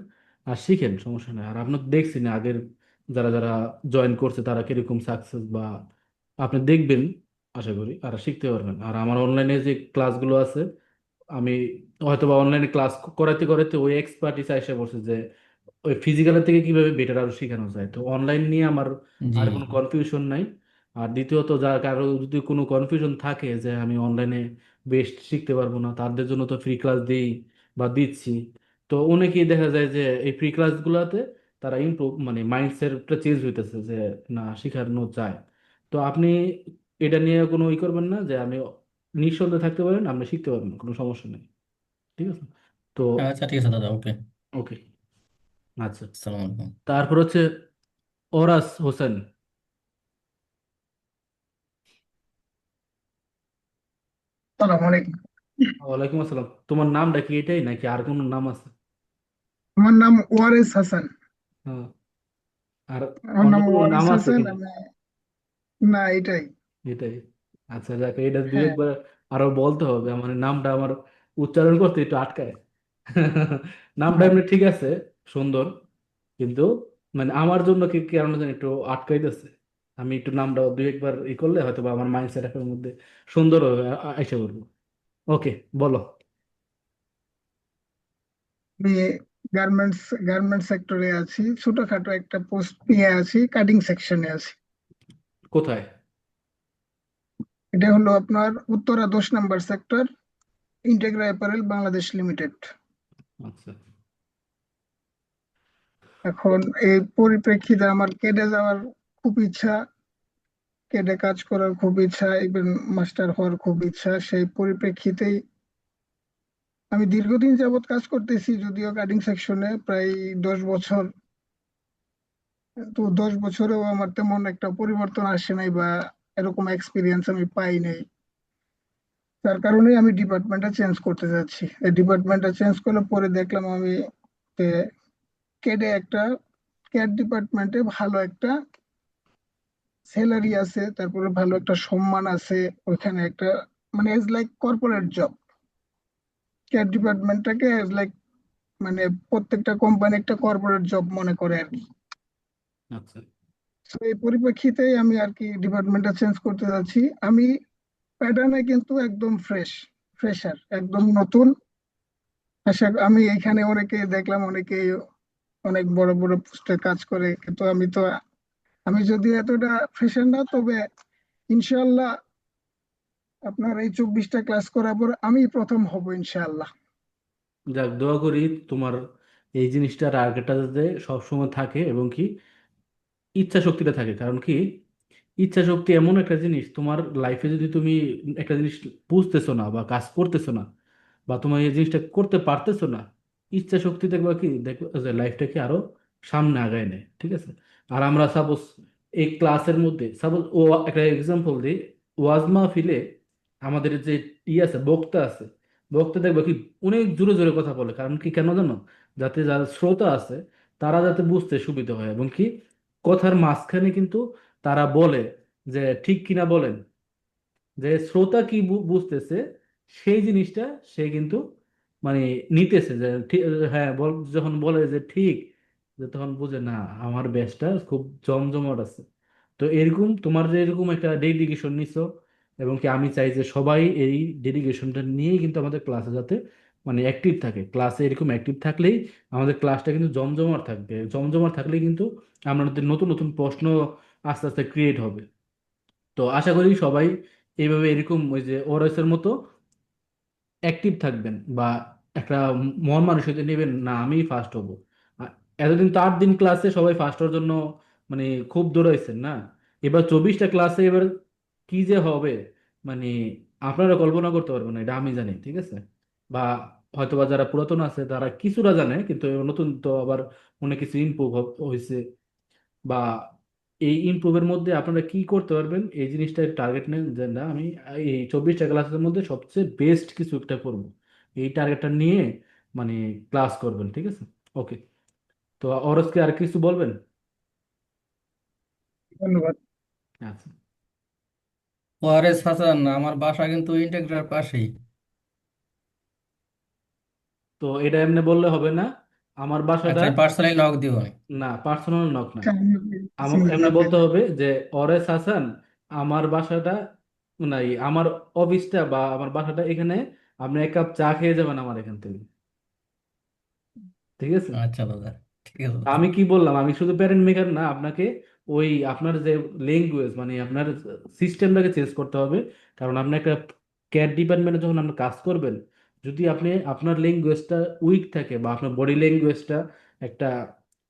আর শিখেন, সমস্যা নেই। আর আপনার দেখছি না আগের যারা যারা জয়েন করছে তারা কিরকম সাকসেস, বা আপনি দেখবেন, আশা করি আর শিখতে পারবেন। আর আমার অনলাইনে যে ক্লাসগুলো আছে, আমি হয়তো বা অনলাইনে ক্লাস করাতে করাতে ওই এক্সপার্টিস এসে বলছে যে ওই ফিজিক্যালের থেকে কিভাবে বেটার আরো শেখানো যায়। তো অনলাইন নিয়ে আমার জি আর কোনো কনফিউশন নাই। আর দ্বিতীয়ত যার কারো যদি কোনো কনফিউশন থাকে যে আমি অনলাইনে বেস্ট শিখতে পারবো না, তাদের জন্য তো ফ্রি ক্লাস দিই বা দিচ্ছি। তো অনেকেই দেখা যায় যে এই ফ্রি ক্লাসগুলোতে তারা ইমপ্রুভ মানে মাইন্ডসেটটা চেঞ্জ হইতেছে যে না শেখানো যায়। তো আপনি এটা নিয়ে কোনো ই করবেন না, যে আমি নিঃসন্দেহে থাকতে পারেন আপনি শিখতে পারবেন, কোনো সমস্যা নেই। ঠিক আছে, তো আচ্ছা, ঠিক আছে দাদা, ওকে। ওকে, আচ্ছা। আসসালামু আলাইকুম। তারপর হচ্ছে ওরাস হোসেন। আসসালামু আলাইকুম। ওয়ালাইকুম আসসালাম। তোমার নামটা কি এটাই নাকি আর কোনো নাম আছে? আমার নাম ওয়ারেস হাসান। হ্যাঁ, আর আমার অন্য নাম কোনো নাম ওয়ারেস আছে হাসান, কিনা? আমি না এটাই। এটাই? আচ্ছা, যাক, এটা দুই হ্যাঁ, একবার আরো বলতে হবে, আমার নামটা আমার উচ্চারণ করতে একটু আটকায়। নামটা হ্যাঁ। এমনি ঠিক আছে, সুন্দর, কিন্তু মানে আমার জন্য কি কেন জানি একটু আটকাইতেছে। আমি একটু নামটা দুই একবার ই করলে হয়তো বা আমার মাইন্ডসেট এর মধ্যে সুন্দর হবে, আইসা করবো। ওকে, বলো। আমি গার্মেন্টস গার্মেন্টস সেক্টরে আছি, ছোটখাটো একটা পোস্ট নিয়ে আছি, কাটিং সেকশনে আছি। কোথায়? এটা হলো আপনার উত্তরা 10 নম্বর সেক্টর, ইন্টেগ্রা অ্যাপারেল বাংলাদেশ লিমিটেড। আচ্ছা, এখন এই পরিপ্রেক্ষিতে আমার কেডে যাওয়ার খুব ইচ্ছা, কেডে কাজ করার খুব ইচ্ছা, ইভেন মাস্টার হওয়ার খুব ইচ্ছা। সেই পরিপ্রেক্ষিতেই আমি দীর্ঘদিন যাবৎ কাজ করতেছি, যদিও কাটিং সেকশনে প্রায় 10 বছর। তো 10 বছরেও আমার তেমন একটা পরিবর্তন আসে নাই বা এরকম এক্সপিরিয়েন্স আমি পাই নাই। তার কারণে আমি ডিপার্টমেন্টটা চেঞ্জ করতে যাচ্ছি। এই ডিপার্টমেন্টটা চেঞ্জ করলে পরে দেখলাম আমি যে কেডে একটা ক্যাড ডিপার্টমেন্টে ভালো একটা স্যালারি আছে, তারপরে ভালো একটা সম্মান আছে ওইখানে, একটা মানে as like corporate job. CAD ডিপার্টমেন্টটাকে এজ লাইক মানে প্রত্যেকটা কোম্পানি একটা কর্পোরেট জব মনে করে আর কি। আচ্ছা, তো এই পরিপ্রেক্ষিতেই আমি আর কি ডিপার্টমেন্টটা চেঞ্জ করতে যাচ্ছি। আমি প্যাটার্নে কিন্তু একদম ফ্রেশার, একদম নতুন। আমি এখানে অনেকে দেখলাম, অনেকে অনেক বড় বড় পোস্টে কাজ করে, কিন্তু আমি যদি এতটা ফ্রেশার না, তবে ইনশাআল্লাহ আপনার এই 24টা ক্লাস করার পর আমি প্রথম হব ইনশাআল্লাহ। যাক, দোয়া করি তোমার এই জিনিসটা টার্গেটটা যাতে সবসময় থাকে, এবং কি ইচ্ছা শক্তিটা থাকে। কারণ কি ইচ্ছা শক্তি এমন একটা জিনিস, তোমার লাইফে যদি তুমি একটা জিনিস বুঝতেছো না বা কাজ করতেছো না, বা তোমার এই জিনিসটা করতে পারতেছো না, ইচ্ছা শক্তি দেখবা কি দেখো যে লাইফটাকে আরো সামনে আগায় নেয়। ঠিক আছে, আর আমরা সাপোজ এই ক্লাসের মধ্যে সাপোজ ও একটা এক্সাম্পল দিই, ওয়াজ মাহফিলে আমাদের যে আছে বক্তা আছে, বক্তা দেখবা কি অনেক জোরে জোরে কথা বলে। কারণ কি কেন জানো? যাতে যারা শ্রোতা আছে তারা যাতে বুঝতে সুবিধা হয়, এবং কি কথার মাঝখানে কিন্তু তারা বলে যে ঠিক কিনা বলেন, যে শ্রোতা কি বুঝতেছে সেই জিনিসটা সে কিন্তু মানে নিতেছে, যে হ্যাঁ যখন বলে যে ঠিক, যে তখন বুঝে না আমার ব্যাচটা খুব জমজমাট আছে। তো এরকম তোমার যে এরকম একটা ডেডিকেশন নিছো, এবং কি আমি চাই যে সবাই এই ডেডিকেশনটা নিয়েই কিন্তু আমাদের ক্লাসে যাতে মানে অ্যাক্টিভ থাকে। ক্লাসে এরকম অ্যাক্টিভ থাকলেই আমাদের ক্লাসটা কিন্তু জমজমাট থাকবে। জমজমাট থাকলেই কিন্তু আমাদের নতুন নতুন প্রশ্ন আস্তে আস্তে ক্রিয়েট হবে। তো আশা করি সবাই এইভাবে এরকম ওই যে ওরএস এর মতো অ্যাক্টিভ থাকবেন, বা একটা মন মানসিকতা নেবেন না আমি ফার্স্ট হব। এতদিন তো 8 দিন ক্লাসে সবাই ফার্স্ট হওয়ার জন্য মানে খুব দৌড়াইছেন না, এবার 24টা ক্লাসে এবার কি যে হবে, মানে আপনারা কল্পনা করতে পারবেন না, এটা আমি জানি, ঠিক আছে? বা হয়তোবা যারা পুরাতন আছে তারা কিছুটা জানে, কিন্তু এবার নতুন তো আবার অনেক কিছু ইমপ্রুভ হয়েছে, বা এই ইমপ্রুভের মধ্যে আপনারা কি করতে পারবেন এই জিনিসটা টার্গেট নেন, যে না আমি এই 24টা ক্লাসের মধ্যে সবচেয়ে বেস্ট কিছু একটা করবো, এই টার্গেটটা নিয়ে মানে ক্লাস করবেন, ঠিক আছে? ওকে, তো অরসকে আর কিছু বলবেন? ধন্যবাদ। আচ্ছা, ওয়ারেস হাসান, আমার বাসা কিন্তু ইন্টেগ্রার পাশেই। তো এটা এমনি বললে হবে না, আমার বাসাটা, আচ্ছা, পার্সোনালি নক দিব আমি। না পার্সোনাল নক না, আমি এমনি বলতে হবে যে অরেস হাসান, আমার বাসাটা, নাই আমার অফিসটা বা আমার বাসাটা এখানে, আপনি এক কাপ চা খেয়ে যাবেন আমার এখান থেকে, ঠিক আছে? আচ্ছা দাদা, ঠিক আছে দাদা। আমি কি বললাম, আমি শুধু প্যারেন্ট মেকার না, আপনাকে ওই আপনার যে ল্যাঙ্গুয়েজ মানে আপনার সিস্টেমটাকে চেঞ্জ করতে হবে, কারণ আপনি একটা ক্যাট ডিপার্টমেন্টে যখন আপনি কাজ করবেন, যদি আপনি আপনার ল্যাঙ্গুয়েজটা উইক থাকে বা আপনার বডি ল্যাঙ্গুয়েজটা একটা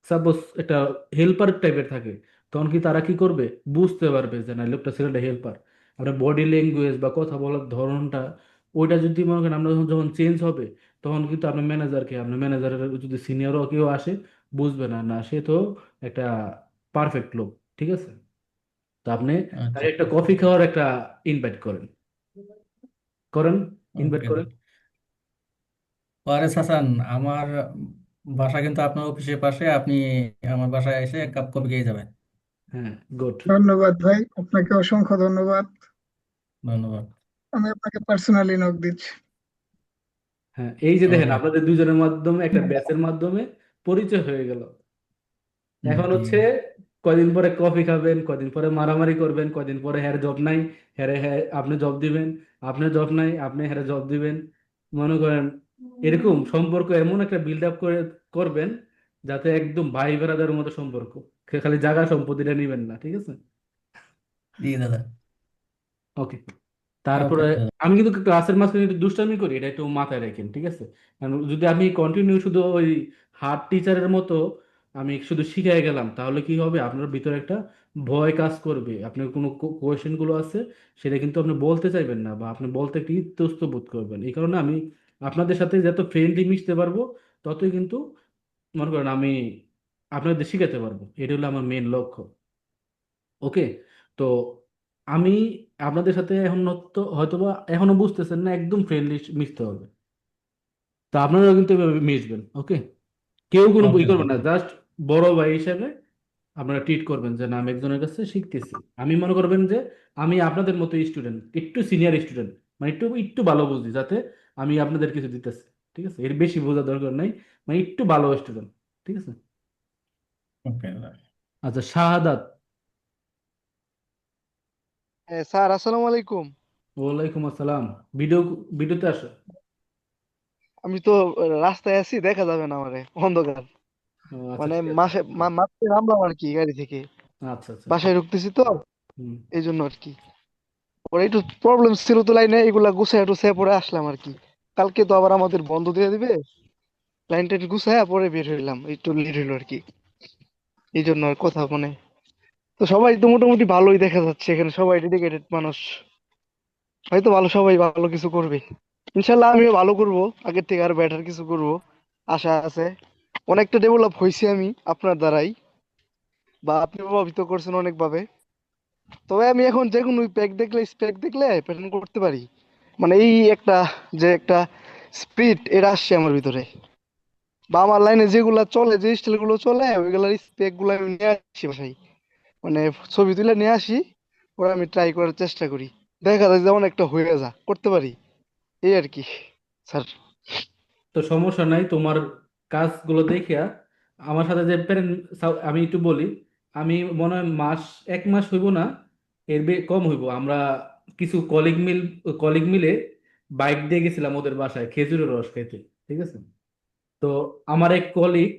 সাপোজ একটা হেল্পার টাইপের থাকে, তখন কি তারা কি করবে, বুঝতে পারবে যে না লোকটা ছেলেটা হেল্পার। আপনার বডি ল্যাঙ্গুয়েজ বা কথা বলার ধরনটা, ওইটা যদি মনে করেন আপনার যখন চেঞ্জ হবে, তখন কিন্তু আপনার ম্যানেজারকে, আপনার ম্যানেজারের যদি সিনিয়রও কেউ আসে, বুঝবে না, না সে তো একটা পারফেক্ট লোক, ঠিক আছে? তো আপনি তাকে আচ্ছা, একটা কফি খাওয়ার একটা ইনভাইট করেন, করেন, ইনভাইট ওকে করেন। দাদা। ওয়ারেস হাসান, আমার বাসা কিন্তু আপনার অফিসের পাশে, আপনি আমার বাসায় এসে এক কাপ কফি খেয়ে যাবেন। হ্যাঁ, গুড। ধন্যবাদ ভাই, আপনাকে অসংখ্য ধন্যবাদ। ধন্যবাদ। আমি আপনাকে পার্সোনালি নক দিচ্ছি। হ্যাঁ, এই যে দেখেন ওকে। আপনাদের দুজনের মাধ্যমে একটা ব্যাচের মাধ্যমে পরিচয় হয়ে গেল। এখন জি। হচ্ছে কয়দিন পরে কফি খাবেন, কয়দিন পরে মারামারি করবেন, কয়দিন পরে হ্যার জব নাই, হ্যাঁ আপনি জব দিবেন, আপনার জব নাই আপনি হ্যারে জব দিবেন, মনে করেন এরকম সম্পর্ক এমন একটা বিল্ড আপ করে করবেন, যাতে একদম ভাই বেড়াদারের মতো সম্পর্ক, খালি জায়গা সম্পত্তিটা নিবেন না, ঠিক আছে? জি দাদা। ওকে, ওকে তারপরে দাদা। আমি কিন্তু ক্লাসের মাঝখানে একটু দুষ্টামি করি, এটা একটু মাথায় রাখেন, ঠিক আছে? কারণ যদি আমি কন্টিনিউ শুধু ওই হার্ড টিচারের মতো আমি শুধু শিখাই গেলাম, তাহলে কি হবে, আপনার ভিতরে একটা ভয় কাজ করবে, আপনার কোনো কোয়েশ্চেন গুলো আছে সেটা কিন্তু আপনি বলতে চাইবেন না, বা আপনি বলতে একটু ইতস্তত বোধ করবেন। এই কারণে আমি আপনাদের সাথে যত ফ্রেন্ডলি মিশতে পারবো, ততই কিন্তু মনে করেন আমি আপনাদের শিখাতে পারবো, এটা হলো আমার মেন লক্ষ্য। ওকে, তো আমি আপনাদের সাথে এখন তো হয়তোবা এখনো বুঝতেছেন না, একদম ফ্রেন্ডলি মিশতে হবে, তো আপনারাও কিন্তু এভাবে মিশবেন। ওকে, কেউ কোনো বই ওকে করবেন না, দাদা। জাস্ট বড় ভাই হিসেবে আপনারা ট্রিট করবেন, যে না আমি একজনের কাছে শিখতেছি, আমি মনে করবেন যে আমি আপনাদের মতো স্টুডেন্ট, একটু সিনিয়র স্টুডেন্ট, মানে একটু একটু ভালো বুঝি, যাতে আমি আপনাদের কিছু দিতেছি, ঠিক আছে? এর বেশি বোঝা দরকার নাই, মানে একটু ভালো স্টুডেন্ট, ঠিক আছে? ওকে দাদা। আচ্ছা, শাহাদাত। স্যার আসসালামু আলাইকুম। ওয়ালাইকুম আসসালাম। ভিডিওতে আসো। আমি তো রাস্তায় আছি, দেখা যাবে না আমারে, অন্ধকার। ও, আচ্ছা মানে ঠিক আছে। মাত্র নামলাম আর কি গাড়ি থেকে, আচ্ছা আচ্ছা ঠিক। বাসায় ঢুকতেছি তো, হুম। এই জন্য আর কি। ওর একটু প্রবলেম ছিল তো লাইনে, এগুলা গুছায় টুছায় পরে আসলাম আর কি। কালকে তো আবার আমাদের বন্ধ দিয়ে দিবে, লাইন টাইন গুছায় পরে বের হইলাম, একটু লেট হইলো আর কি। এই জন্য আর কথা মানে, তো সবাই তো মোটামুটি ভালোই দেখা যাচ্ছে এখানে, সবাই ডেডিকেটেড মানুষ, হয়তো ভালো, সবাই ভালো কিছু করবে ইনশাল্লাহ। আমিও ভালো করব, আগের থেকে আরো বেটার কিছু করব, আশা আছে। অনেকটা ডেভেলপ হয়েছি আমি আপনার দ্বারাই, বা আপনি প্রভাবিত করছেন অনেকভাবে। তবে আমি এখন যে কোনো প্যাক দেখলে, স্পেক দেখলে প্যাটার্ন করতে পারি। মানে এই একটা, যে একটা স্পিড এটা আসছে আমার ভিতরে, বা আমার লাইনে যেগুলা চলে, যে স্টাইল গুলো চলে, ওইগুলার স্পেক গুলো আমি নিয়ে আসি বাসায়, মানে ছবি তুলে নিয়ে আসি, ওরা আমি ট্রাই করার চেষ্টা করি, দেখা যায় যেমন একটা হয়ে করতে পারি, এই আর কি স্যার। তো সমস্যা নাই, তোমার কাজগুলো দেখিয়া আমার সাথে যে আমি একটু বলি, আমি মনে হয় এক মাস হইব না, এর কম হইব, আমরা কিছু কলিগ মিলে বাইক দিয়ে গেছিলাম ওদের বাসায় খেজুরের রস খেতে, ঠিক আছে? তো আমার এক কলিগ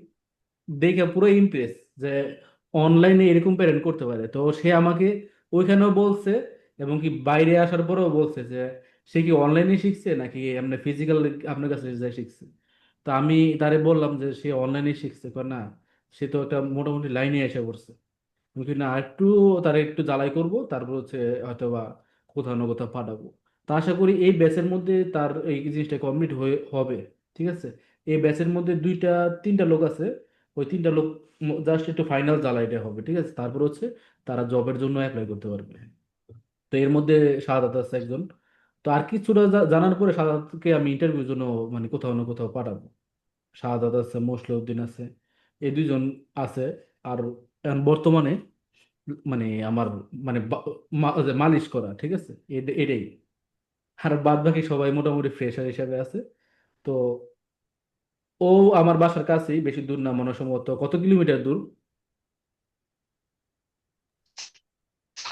দেখে পুরো ইমপ্রেস, যে অনলাইনে এরকম প্যারেন্ট করতে পারে, তো সে আমাকে ওইখানেও বলছে, এবং কি বাইরে আসার পরেও বলছে যে সে কি অনলাইনে শিখছে নাকি এমনি ফিজিক্যাল আপনার কাছে যাই শিখছে। তো আমি তারে বললাম যে সে অনলাইনে শিখছে, কয় না সে তো একটা মোটামুটি লাইনে এসে পড়ছে। আমি কি না একটু তার একটু জ্বালাই করব, তারপর হচ্ছে হয়তো বা কোথাও না কোথাও পাঠাবো। তা আশা করি এই ব্যাচের মধ্যে তার এই জিনিসটা কমপ্লিট হয়ে হবে। ঠিক আছে, এই ব্যাচের মধ্যে দুইটা তিনটা লোক আছে, ওই তিনটা লোক জাস্ট একটু ফাইনাল জ্বালাইটা হবে। ঠিক আছে, তারপর হচ্ছে তারা জবের জন্য অ্যাপ্লাই করতে পারবে। তো এর মধ্যে শাহাদাত আছে একজন। তো আর কিছুটা জানার পরে শাহাদাতকে আমি ইন্টারভিউর জন্য মানে কোথাও না কোথাও পাঠাবো। শাহাদাত আছে, মোসলেউদ্দিন আছে, এই দুইজন আছে। আর এখন বর্তমানে মানে আমার মানে যে মালিশ করা, ঠিক আছে, এটাই। আর বাদ বাকি সবাই মোটামুটি ফ্রেশার হিসাবে আছে। তো ও আমার বাসার কাছেই, বেশি দূর না, মনে হয় সম্ভবত কত কিলোমিটার দূর,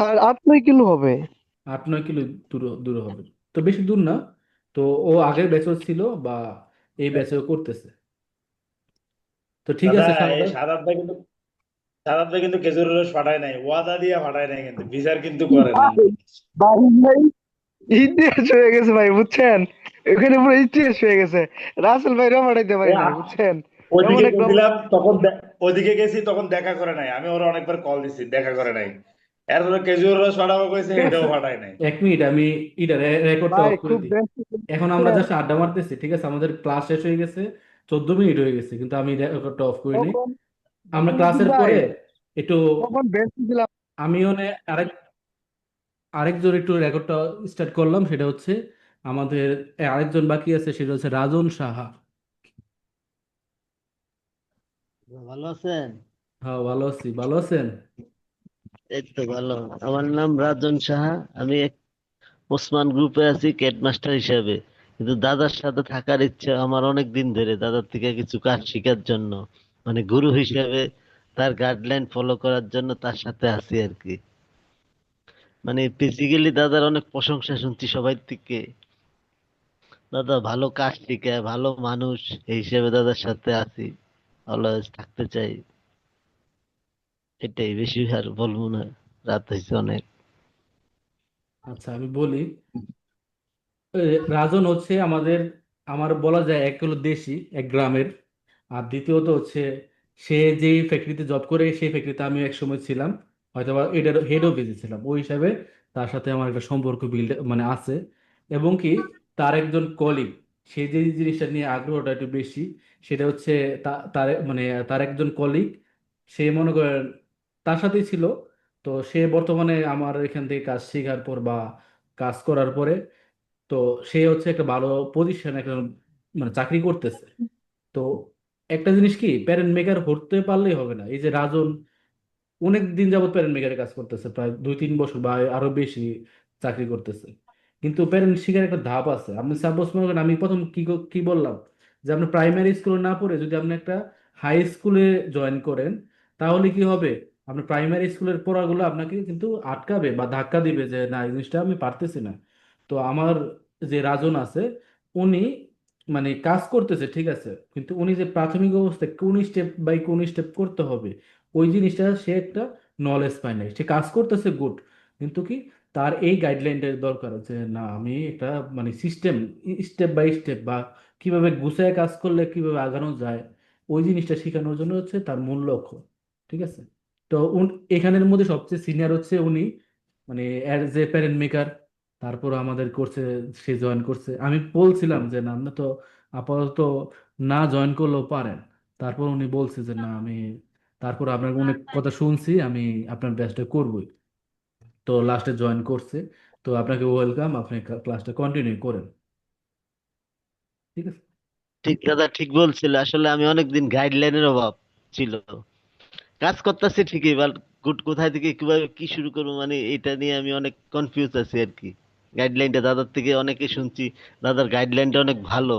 আর 8-9 কিলো হবে। 8-9 কিলো দূর দূর হবে। তো বেশি দূর না। তো ও আগের ব্যাচও ছিল বা এই ব্যাচেও করতেছে। তো ঠিক দাদা, আছে এই শাহাদাত। সাদাত ভাই কিন্তু খেজুরের রস ফাটায় নাই, ওয়াদা দিয়া ফাটায় নাই, কিন্তু বিচার কিন্তু করে নাই। ভাই ভাই ইতিহাস হয়ে গেছে ভাই, বুঝছেন? এখানে পুরো ইতিহাস হয়ে গেছে। রাসেল ভাই পাঠাইতে এ পারি নাই, আ- বুঝছেন? এমন ওদিকে এক গেছিলাম রমজান। তখন ওদিকে গেছি তখন দেখা করে নাই, আমি ওরা অনেকবার কল দিছি, দেখা করে নাই। এরপরে খেজুরের রস ফাটাবো কইছে, এটাও ফাটায় নাই। 1 মিনিট, আমি এটা রেকর্ডটা ভাই অফ করে খুব দিই। ব্যস্ত এখন আমরা ছিলেন। জাস্ট আড্ডা মারতেছি, ঠিক আছে, আমাদের ক্লাস শেষ হয়ে গেছে, 14 মিনিট হয়ে গেছে, কিন্তু আমি রেকর্ডটা অফ করি নাই। তখন আমরা নাসিরউদ্দিন ক্লাসের ভাই পরে একটু তখন ব্যস্ত ছিলাম। আমিও আরেকজন একটু রেকর্ডটা স্টার্ট করলাম, সেটা হচ্ছে আমাদের আরেকজন বাকি আছে, সেটা হচ্ছে রাজন সাহা। ভালো আছেন? হ্যাঁ, ভালো আছি, ভালো আছেন? এই তো ভালো। আমার নাম রাজন সাহা। আমি ওসমান গ্রুপে আছি হেডমাস্টার হিসেবে। কিন্তু দাদার সাথে থাকার ইচ্ছা আমার অনেক দিন ধরে, দাদার থেকে কিছু কাজ শেখার জন্য, মানে গুরু হিসেবে তার গাইডলাইন ফলো করার জন্য তার সাথে আছি আর কি। মানে বেসিক্যালি দাদার অনেক প্রশংসা শুনছি সবাই থেকে। দাদা ভালো কাজ শিখায়, ভালো মানুষ, এই হিসেবে দাদার সাথে আছি, অলওয়েজ থাকতে চাই। এটাই, বেশি আর বলবো না, রাত হয়েছে অনেক। আচ্ছা, আমি বলি। এ, রাজন হচ্ছে আমার বলা যায় এক হলো দেশি, এক গ্রামের। আর দ্বিতীয়ত হচ্ছে সে যেই ফ্যাক্টরিতে জব করে সেই ফ্যাক্টরিতে আমি এক সময় ছিলাম, হয়তো বা এটার হেড অফিসে ছিলাম। ওই হিসাবে তার সাথে আমার একটা সম্পর্ক বিল্ড মানে আছে। এবং কি তার একজন কলিগ, সে যে জিনিসটা নিয়ে আগ্রহটা একটু বেশি, সেটা হচ্ছে তার মানে তার একজন কলিগ, সে মনে করেন তার সাথেই ছিল। তো সে বর্তমানে আমার এখান থেকে কাজ শেখার পর বা কাজ করার পরে, তো সে হচ্ছে একটা ভালো পজিশন, একটা মানে চাকরি করতেছে। তো একটা জিনিস কি, প্যারেন্ট মেকার হতে পারলেই হবে না। এই যে রাজন অনেক দিন যাবত প্যারেন্ট মেকারের কাজ করতেছে, প্রায় 2-3 বছর বা আরো বেশি চাকরি করতেছে। কিন্তু প্যারেন্ট শিখার একটা ধাপ আছে। আপনি সাপোজ মনে করেন, আমি প্রথম কি বললাম, যে আপনি প্রাইমারি স্কুলে না পড়ে যদি আপনি একটা হাই স্কুলে জয়েন করেন, তাহলে কি হবে, আপনার প্রাইমারি স্কুলের পড়াগুলো আপনাকে কিন্তু আটকাবে বা ধাক্কা দিবে যে না, এই জিনিসটা আমি পারতেছি না। তো আমার যে রাজন আছে, উনি মানে কাজ করতেছে, ঠিক আছে, কিন্তু উনি যে প্রাথমিক অবস্থায় কোন স্টেপ বাই কোন স্টেপ করতে হবে, ওই জিনিসটা সে একটা নলেজ পায় নাই। সে কাজ করতেছে গুড, কিন্তু কি তার এই গাইডলাইনটা দরকার আছে, না আমি একটা মানে সিস্টেম, স্টেপ বাই স্টেপ বা কিভাবে গুছায় কাজ করলে কিভাবে আগানো যায়, ওই জিনিসটা শেখানোর জন্য হচ্ছে তার মূল লক্ষ্য। ঠিক আছে। তো এখানের মধ্যে সবচেয়ে সিনিয়র হচ্ছে উনি, মানে অ্যাজ এ প্যারেন্ট মেকার। তারপর আমাদের কোর্সে সে জয়েন করছে। আমি বলছিলাম যে না, আপনি তো আপাতত না জয়েন করলেও পারেন। তারপর উনি বলছে যে না, আমি তারপর আপনার অনেক কথা শুনছি, আমি আপনার ব্যাচটা করবই। তো লাস্টে জয়েন করছে। তো আপনাকে ওয়েলকাম, আপনি ক্লাসটা কন্টিনিউ করেন। ঠিক আছে। ঠিক দাদা, ঠিক বলছিল। আসলে আমি অনেকদিন গাইডলাইনের অভাব ছিল। কাজ করতেছি ঠিকই, বাট কোথায় থেকে কিভাবে কি শুরু করবো, মানে এটা নিয়ে আমি অনেক কনফিউজ আছি আর কি। গাইডলাইনটা দাদার থেকে অনেকে শুনছি, দাদার গাইডলাইনটা অনেক ভালো।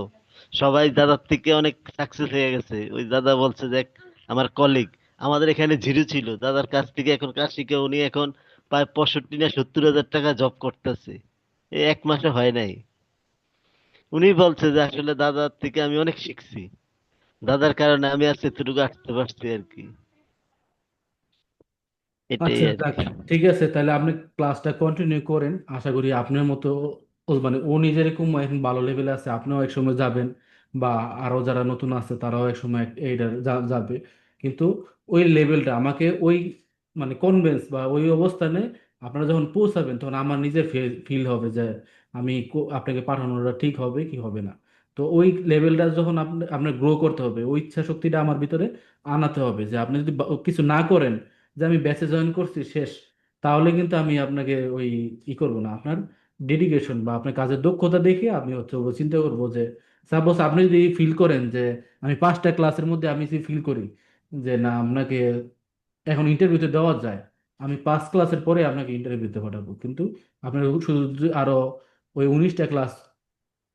সবাই দাদার থেকে অনেক সাকসেস হয়ে গেছে। ওই দাদা বলছে যে আমার কলিগ আমাদের এখানে জিরো ছিল, দাদার কাছ থেকে এখন কাজ শিখে উনি এখন প্রায় 65 না 70 হাজার টাকা জব করতেছে। এই 1 মাসে হয় নাই। উনি বলছে যে আসলে দাদার থেকে আমি অনেক শিখছি, দাদার কারণে আমি আজ এতটুকু আসতে পারছি আর কি। এটাই আচ্ছা আর যাক, কি। ঠিক আছে, তাহলে আপনি ক্লাসটা কন্টিনিউ করেন। আশা করি আপনার মতো মানে ও নিজের এরকম এখন ভালো লেভেলে আছে, আপনিও এক সময় যাবেন, বা আরো যারা নতুন আছে তারাও এক সময় এইটা যাবে। কিন্তু ওই লেভেলটা আমাকে ওই মানে কনভেন্স বা ওই অবস্থানে আপনারা যখন পৌঁছাবেন তখন আমার নিজের ফিল হবে যে আমি আপনাকে পাঠানোটা ঠিক হবে কি হবে না। তো ওই লেভেলটা যখন আপনার গ্রো করতে হবে, ওই ইচ্ছা শক্তিটা আমার ভিতরে আনাতে হবে যে আপনি যদি কিছু না করেন, যে আমি ব্যাচে জয়েন করছি শেষ, তাহলে কিন্তু আমি আপনাকে ওই করবো না। আপনার ডেডিকেশন বা আপনার কাজের দক্ষতা দেখে আমি হচ্ছে ও চিন্তা করবো যে সাপোজ আপনি যদি ফিল করেন যে আমি 5টা ক্লাসের মধ্যে আমি যদি ফিল করি যে না আপনাকে এখন ইন্টারভিউতে দেওয়া যায়, আমি 5 ক্লাসের পরে আপনাকে ইন্টারভিউতে পাঠাবো, কিন্তু আপনার শুধু যদি আরো ওই 19টা ক্লাস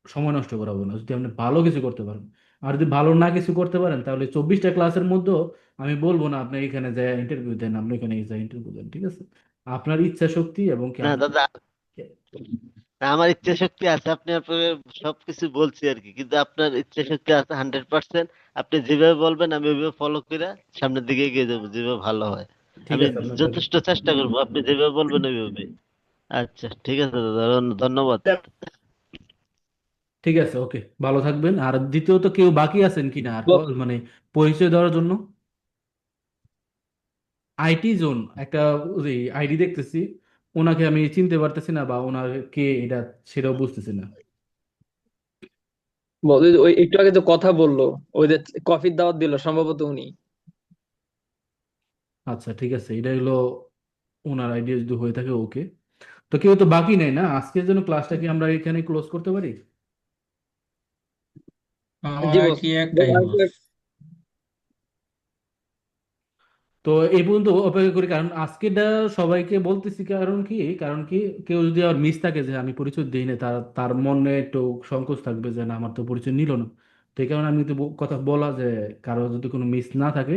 সময় নষ্ট করাবো না যদি আপনি ভালো কিছু করতে পারেন। আর যদি ভালো না কিছু করতে পারেন তাহলে 24টা ক্লাসের মধ্যেও আমি বলবো না আপনি এখানে যায় ইন্টারভিউ দেন, আপনি এখানে যায় ইন্টারভিউ দেন, ঠিক আছে? আপনার ইচ্ছা শক্তি এবং কি না আপনি দাদা, না, আমার ইচ্ছা শক্তি আছে, আপনি আপনার সবকিছু বলছি আর কি, কিন্তু আপনার ইচ্ছা শক্তি আছে 100%। আপনি যেভাবে বলবেন আমি ওইভাবে ফলো করে সামনের দিকে এগিয়ে যাবো যেভাবে ভালো হয়। ঠিক আমি আছে আপনার কাছে। যথেষ্ট চেষ্টা করবো, আপনি যেভাবে বলবেন ওইভাবে। আচ্ছা ঠিক আছে দাদা, ধন্যবাদ। ঠিক আছে, ওকে, ভালো থাকবেন। আর দ্বিতীয়ত কেউ বাকি আছেন কিনা আর মানে পরিচয় দেওয়ার জন্য? আইটি জোন একটা আইডি দেখতেছি, ওনাকে আমি চিনতে পারতেছি না বা ওনার কে এটা সেটাও বুঝতেছি না। ওই একটু আগে যে কথা বললো, ওই যে কফির দাওয়াত দিল, সম্ভবত উনি। আচ্ছা ঠিক আছে, এটা হলো ওনার আইডি যদি হয়ে থাকে, ওকে। তো কেউ তো বাকি নেই না আজকের জন্য, ক্লাসটা কি আমরা এখানে ক্লোজ করতে পারি? আমার জি বস। আইটি একটাই বস। তো এই পর্যন্ত অপেক্ষা করি, কারণ আজকেটা সবাইকে বলতেছি কারণ কি, কেউ যদি আর মিস থাকে যে আমি পরিচয় দিই না, তার তার মনে একটু সংকোচ থাকবে যে না আমার তো পরিচয় নিল না। তো এই কারণে আমি তো কথা বলা যে কারো যদি কোনো মিস না থাকে,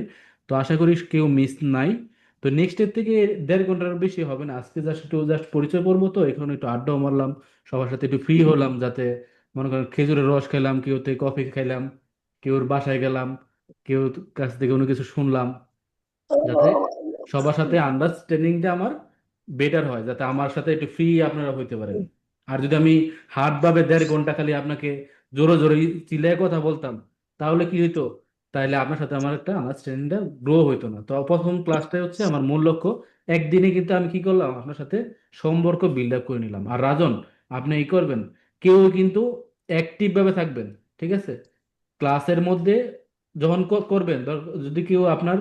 তো আশা করি কেউ মিস নাই। তো নেক্সট এর থেকে 1.5 ঘন্টার বেশি হবে না, আজকে জাস্ট পরিচয় পর্ব, তো এখানে একটু আড্ডাও মারলাম, সবার সাথে একটু ফ্রি হলাম, যাতে মনে করেন খেজুরের রস খেলাম, কেউতে কফি খাইলাম, কেউর বাসায় গেলাম, কেউ কাছ থেকে কোনো কিছু শুনলাম, যাতে সবার সাথে আন্ডারস্ট্যান্ডিংটা আমার বেটার হয়, যাতে আমার সাথে একটু ফ্রি আপনারা হইতে পারেন। আর যদি আমি হার্ড ভাবে 1.5 ঘন্টা খালি আপনাকে জোরে জোরে চিল্লায় কথা বলতাম, তাহলে কি হইতো? তাহলে আপনার সাথে আমার একটা আন্ডারস্ট্যান্ডিংটা গ্রো হইতো না। তো প্রথম ক্লাসটাই হচ্ছে আমার মূল লক্ষ্য। একদিনে কিন্তু আমি কি করলাম, আপনার সাথে সম্পর্ক বিল্ড আপ করে নিলাম। আর রাজন, আপনি এই করবেন, কেউ কিন্তু অ্যাক্টিভ ভাবে থাকবেন, ঠিক আছে? ক্লাসের মধ্যে যখন করবেন, যদি কেউ আপনার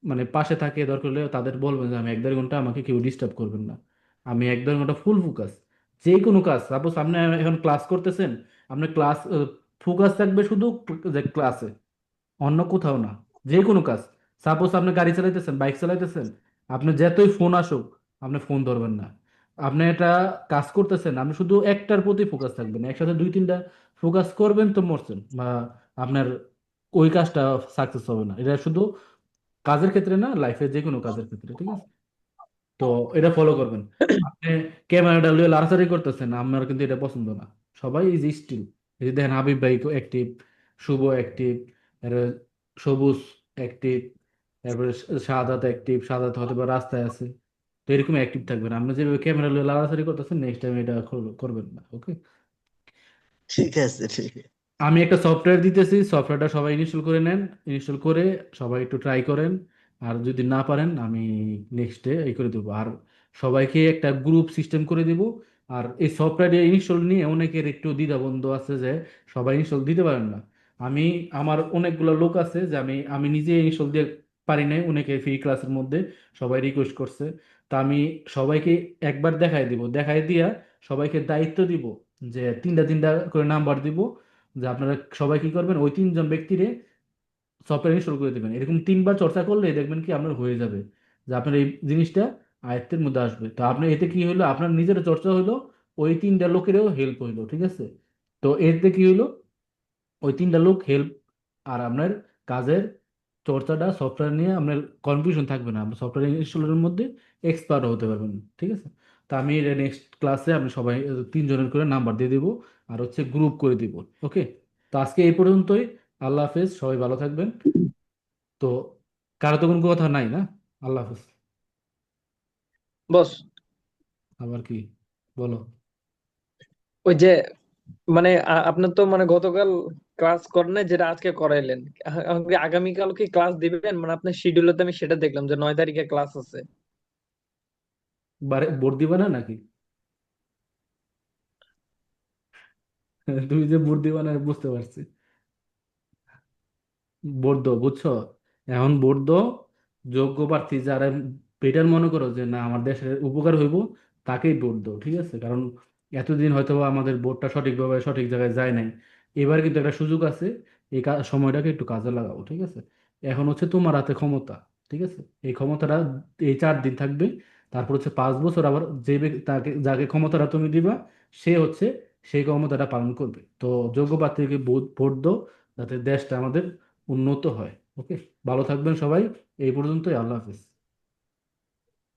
মানে পাশে থাকে, দরকার হলে তাদের বলবেন যে আমি 1-1.5 ঘন্টা আমাকে কেউ ডিস্টার্ব করবেন না, আমি 1-1.5 ঘন্টা ফুল ফোকাস। যে কোনো কাজ, সাপোজ আপনি এখন ক্লাস করতেছেন, আপনার ক্লাস ফোকাস থাকবে শুধু যে ক্লাসে, অন্য কোথাও না। যে কোনো কাজ, সাপোজ আপনি গাড়ি চালাইতেছেন, বাইক চালাইতেছেন, আপনি যতই ফোন আসুক আপনি ফোন ধরবেন না। আপনি এটা কাজ করতেছেন, আপনি শুধু একটার প্রতি ফোকাস থাকবেন, একসাথে 2-3টা ফোকাস করবেন তো মরছেন, বা আপনার ওই কাজটা সাকসেস হবে না। এটা শুধু কাজের ক্ষেত্রে না, লাইফে যে কোনো কাজের ক্ষেত্রে, ঠিক আছে? তো এটা ফলো করবেন। আপনি ক্যামেরাটা লিয়ে লাড়াচাড়ি করতেছেন, আমার কিন্তু এটা পছন্দ না। সবাই ইজ স্টিল। এই যে দেখেন হাবিব ভাই অ্যাক্টিভ, শুভ অ্যাক্টিভ, সবুজ অ্যাক্টিভ, তারপরে শাহাদাত অ্যাক্টিভ, শাহাদাত হয়তো বা রাস্তায় আছে। তো এরকম অ্যাক্টিভ থাকবেন, আপনি যেভাবে ক্যামেরা লিয়ে লাড়াচাড়ি করতেছেন, নেক্সট টাইম এটা করবেন না, ওকে? ঠিক আছে, ঠিক আছে। আমি একটা সফটওয়্যার দিতেছি, সফটওয়্যারটা সবাই ইনস্টল করে নেন, ইনস্টল করে সবাই একটু ট্রাই করেন। আর যদি না পারেন আমি নেক্সটে এই করে দেবো। আর সবাইকে একটা গ্রুপ সিস্টেম করে দিব। আর এই সফটওয়্যার ইনস্টল নিয়ে অনেকের একটু দ্বিধাদ্বন্দ্ব আছে যে সবাই ইনস্টল দিতে পারেন না। আমি আমার অনেকগুলো লোক আছে যে আমি আমি নিজে ইনস্টল দিয়ে পারি নাই, অনেকে ফ্রি ক্লাসের মধ্যে সবাই রিকোয়েস্ট করছে। তা আমি সবাইকে একবার দেখাই দিব, দেখাই দিয়া সবাইকে দায়িত্ব দিব যে 3টা 3টা করে নাম্বার দিব, যে আপনারা সবাই কি করবেন, ওই 3জন ব্যক্তিরে সফটওয়্যার ইনস্টল করে দেবেন। এরকম 3বার চর্চা করলে দেখবেন কি আপনার হয়ে যাবে, যে আপনার এই জিনিসটা আয়ত্তের মধ্যে আসবে। তো আপনার এতে কি হলো, আপনার নিজের চর্চা হলো, ওই 3টা লোকেরও হেল্প হইলো, ঠিক আছে? তো এতে কি হলো, ওই 3টা লোক হেল্প, আর আপনার কাজের চর্চাটা সফটওয়্যার নিয়ে আপনার কনফিউশন থাকবে না, আপনি সফটওয়্যার ইনস্টলের মধ্যে এক্সপার্ট হতে পারবেন, ঠিক আছে? তা আমি নেক্সট ক্লাসে আমি সবাই 3জনের করে নাম্বার দিয়ে দিব, আর হচ্ছে গ্রুপ করে দিব, ওকে? তো আজকে এই পর্যন্তই। আল্লাহ হাফেজ, সবাই ভালো থাকবেন। তো কারো তো কোনো কথা নাই না? আল্লাহ হাফেজ। বস, আবার কি বলো? ওই যে মানে আপনার তো মানে গতকাল ক্লাস করেন নাই যেটা আজকে করাইলেন, আগামীকাল কি ক্লাস দিবেন? মানে আপনার শিডিউলে তো আমি সেটা দেখলাম যে 9 তারিখে ক্লাস আছে। বোর্ড দিবা না নাকি? তুমি যে বোর্ড দিবা না বুঝতে পারছি। বোর্ড দাও, বুঝছো? এখন বোর্ড দাও, যোগ্য প্রার্থী যারা বেটার মনে করো যে না আমার দেশের উপকার হইব, তাকেই ভোট দাও, ঠিক আছে? কারণ এতদিন হয়তো বা আমাদের ভোটটা সঠিকভাবে সঠিক জায়গায় যায় নাই। এবার কিন্তু একটা সুযোগ আছে, এই সময়টাকে একটু কাজে লাগাও, ঠিক আছে? এখন হচ্ছে তোমার হাতে ক্ষমতা, ঠিক আছে? এই ক্ষমতাটা এই 4 দিন থাকবে, তারপর হচ্ছে 5 বছর আবার যে তাকে যাকে ক্ষমতাটা তুমি দিবা, সে হচ্ছে সেই ক্ষমতাটা পালন করবে। তো যোগ্য প্রার্থীকে ভোট ভোট দাও, যাতে দেশটা আমাদের উন্নত হয়। ওকে, ভালো থাকবেন সবাই। এই পর্যন্তই, আল্লাহ হাফিজ।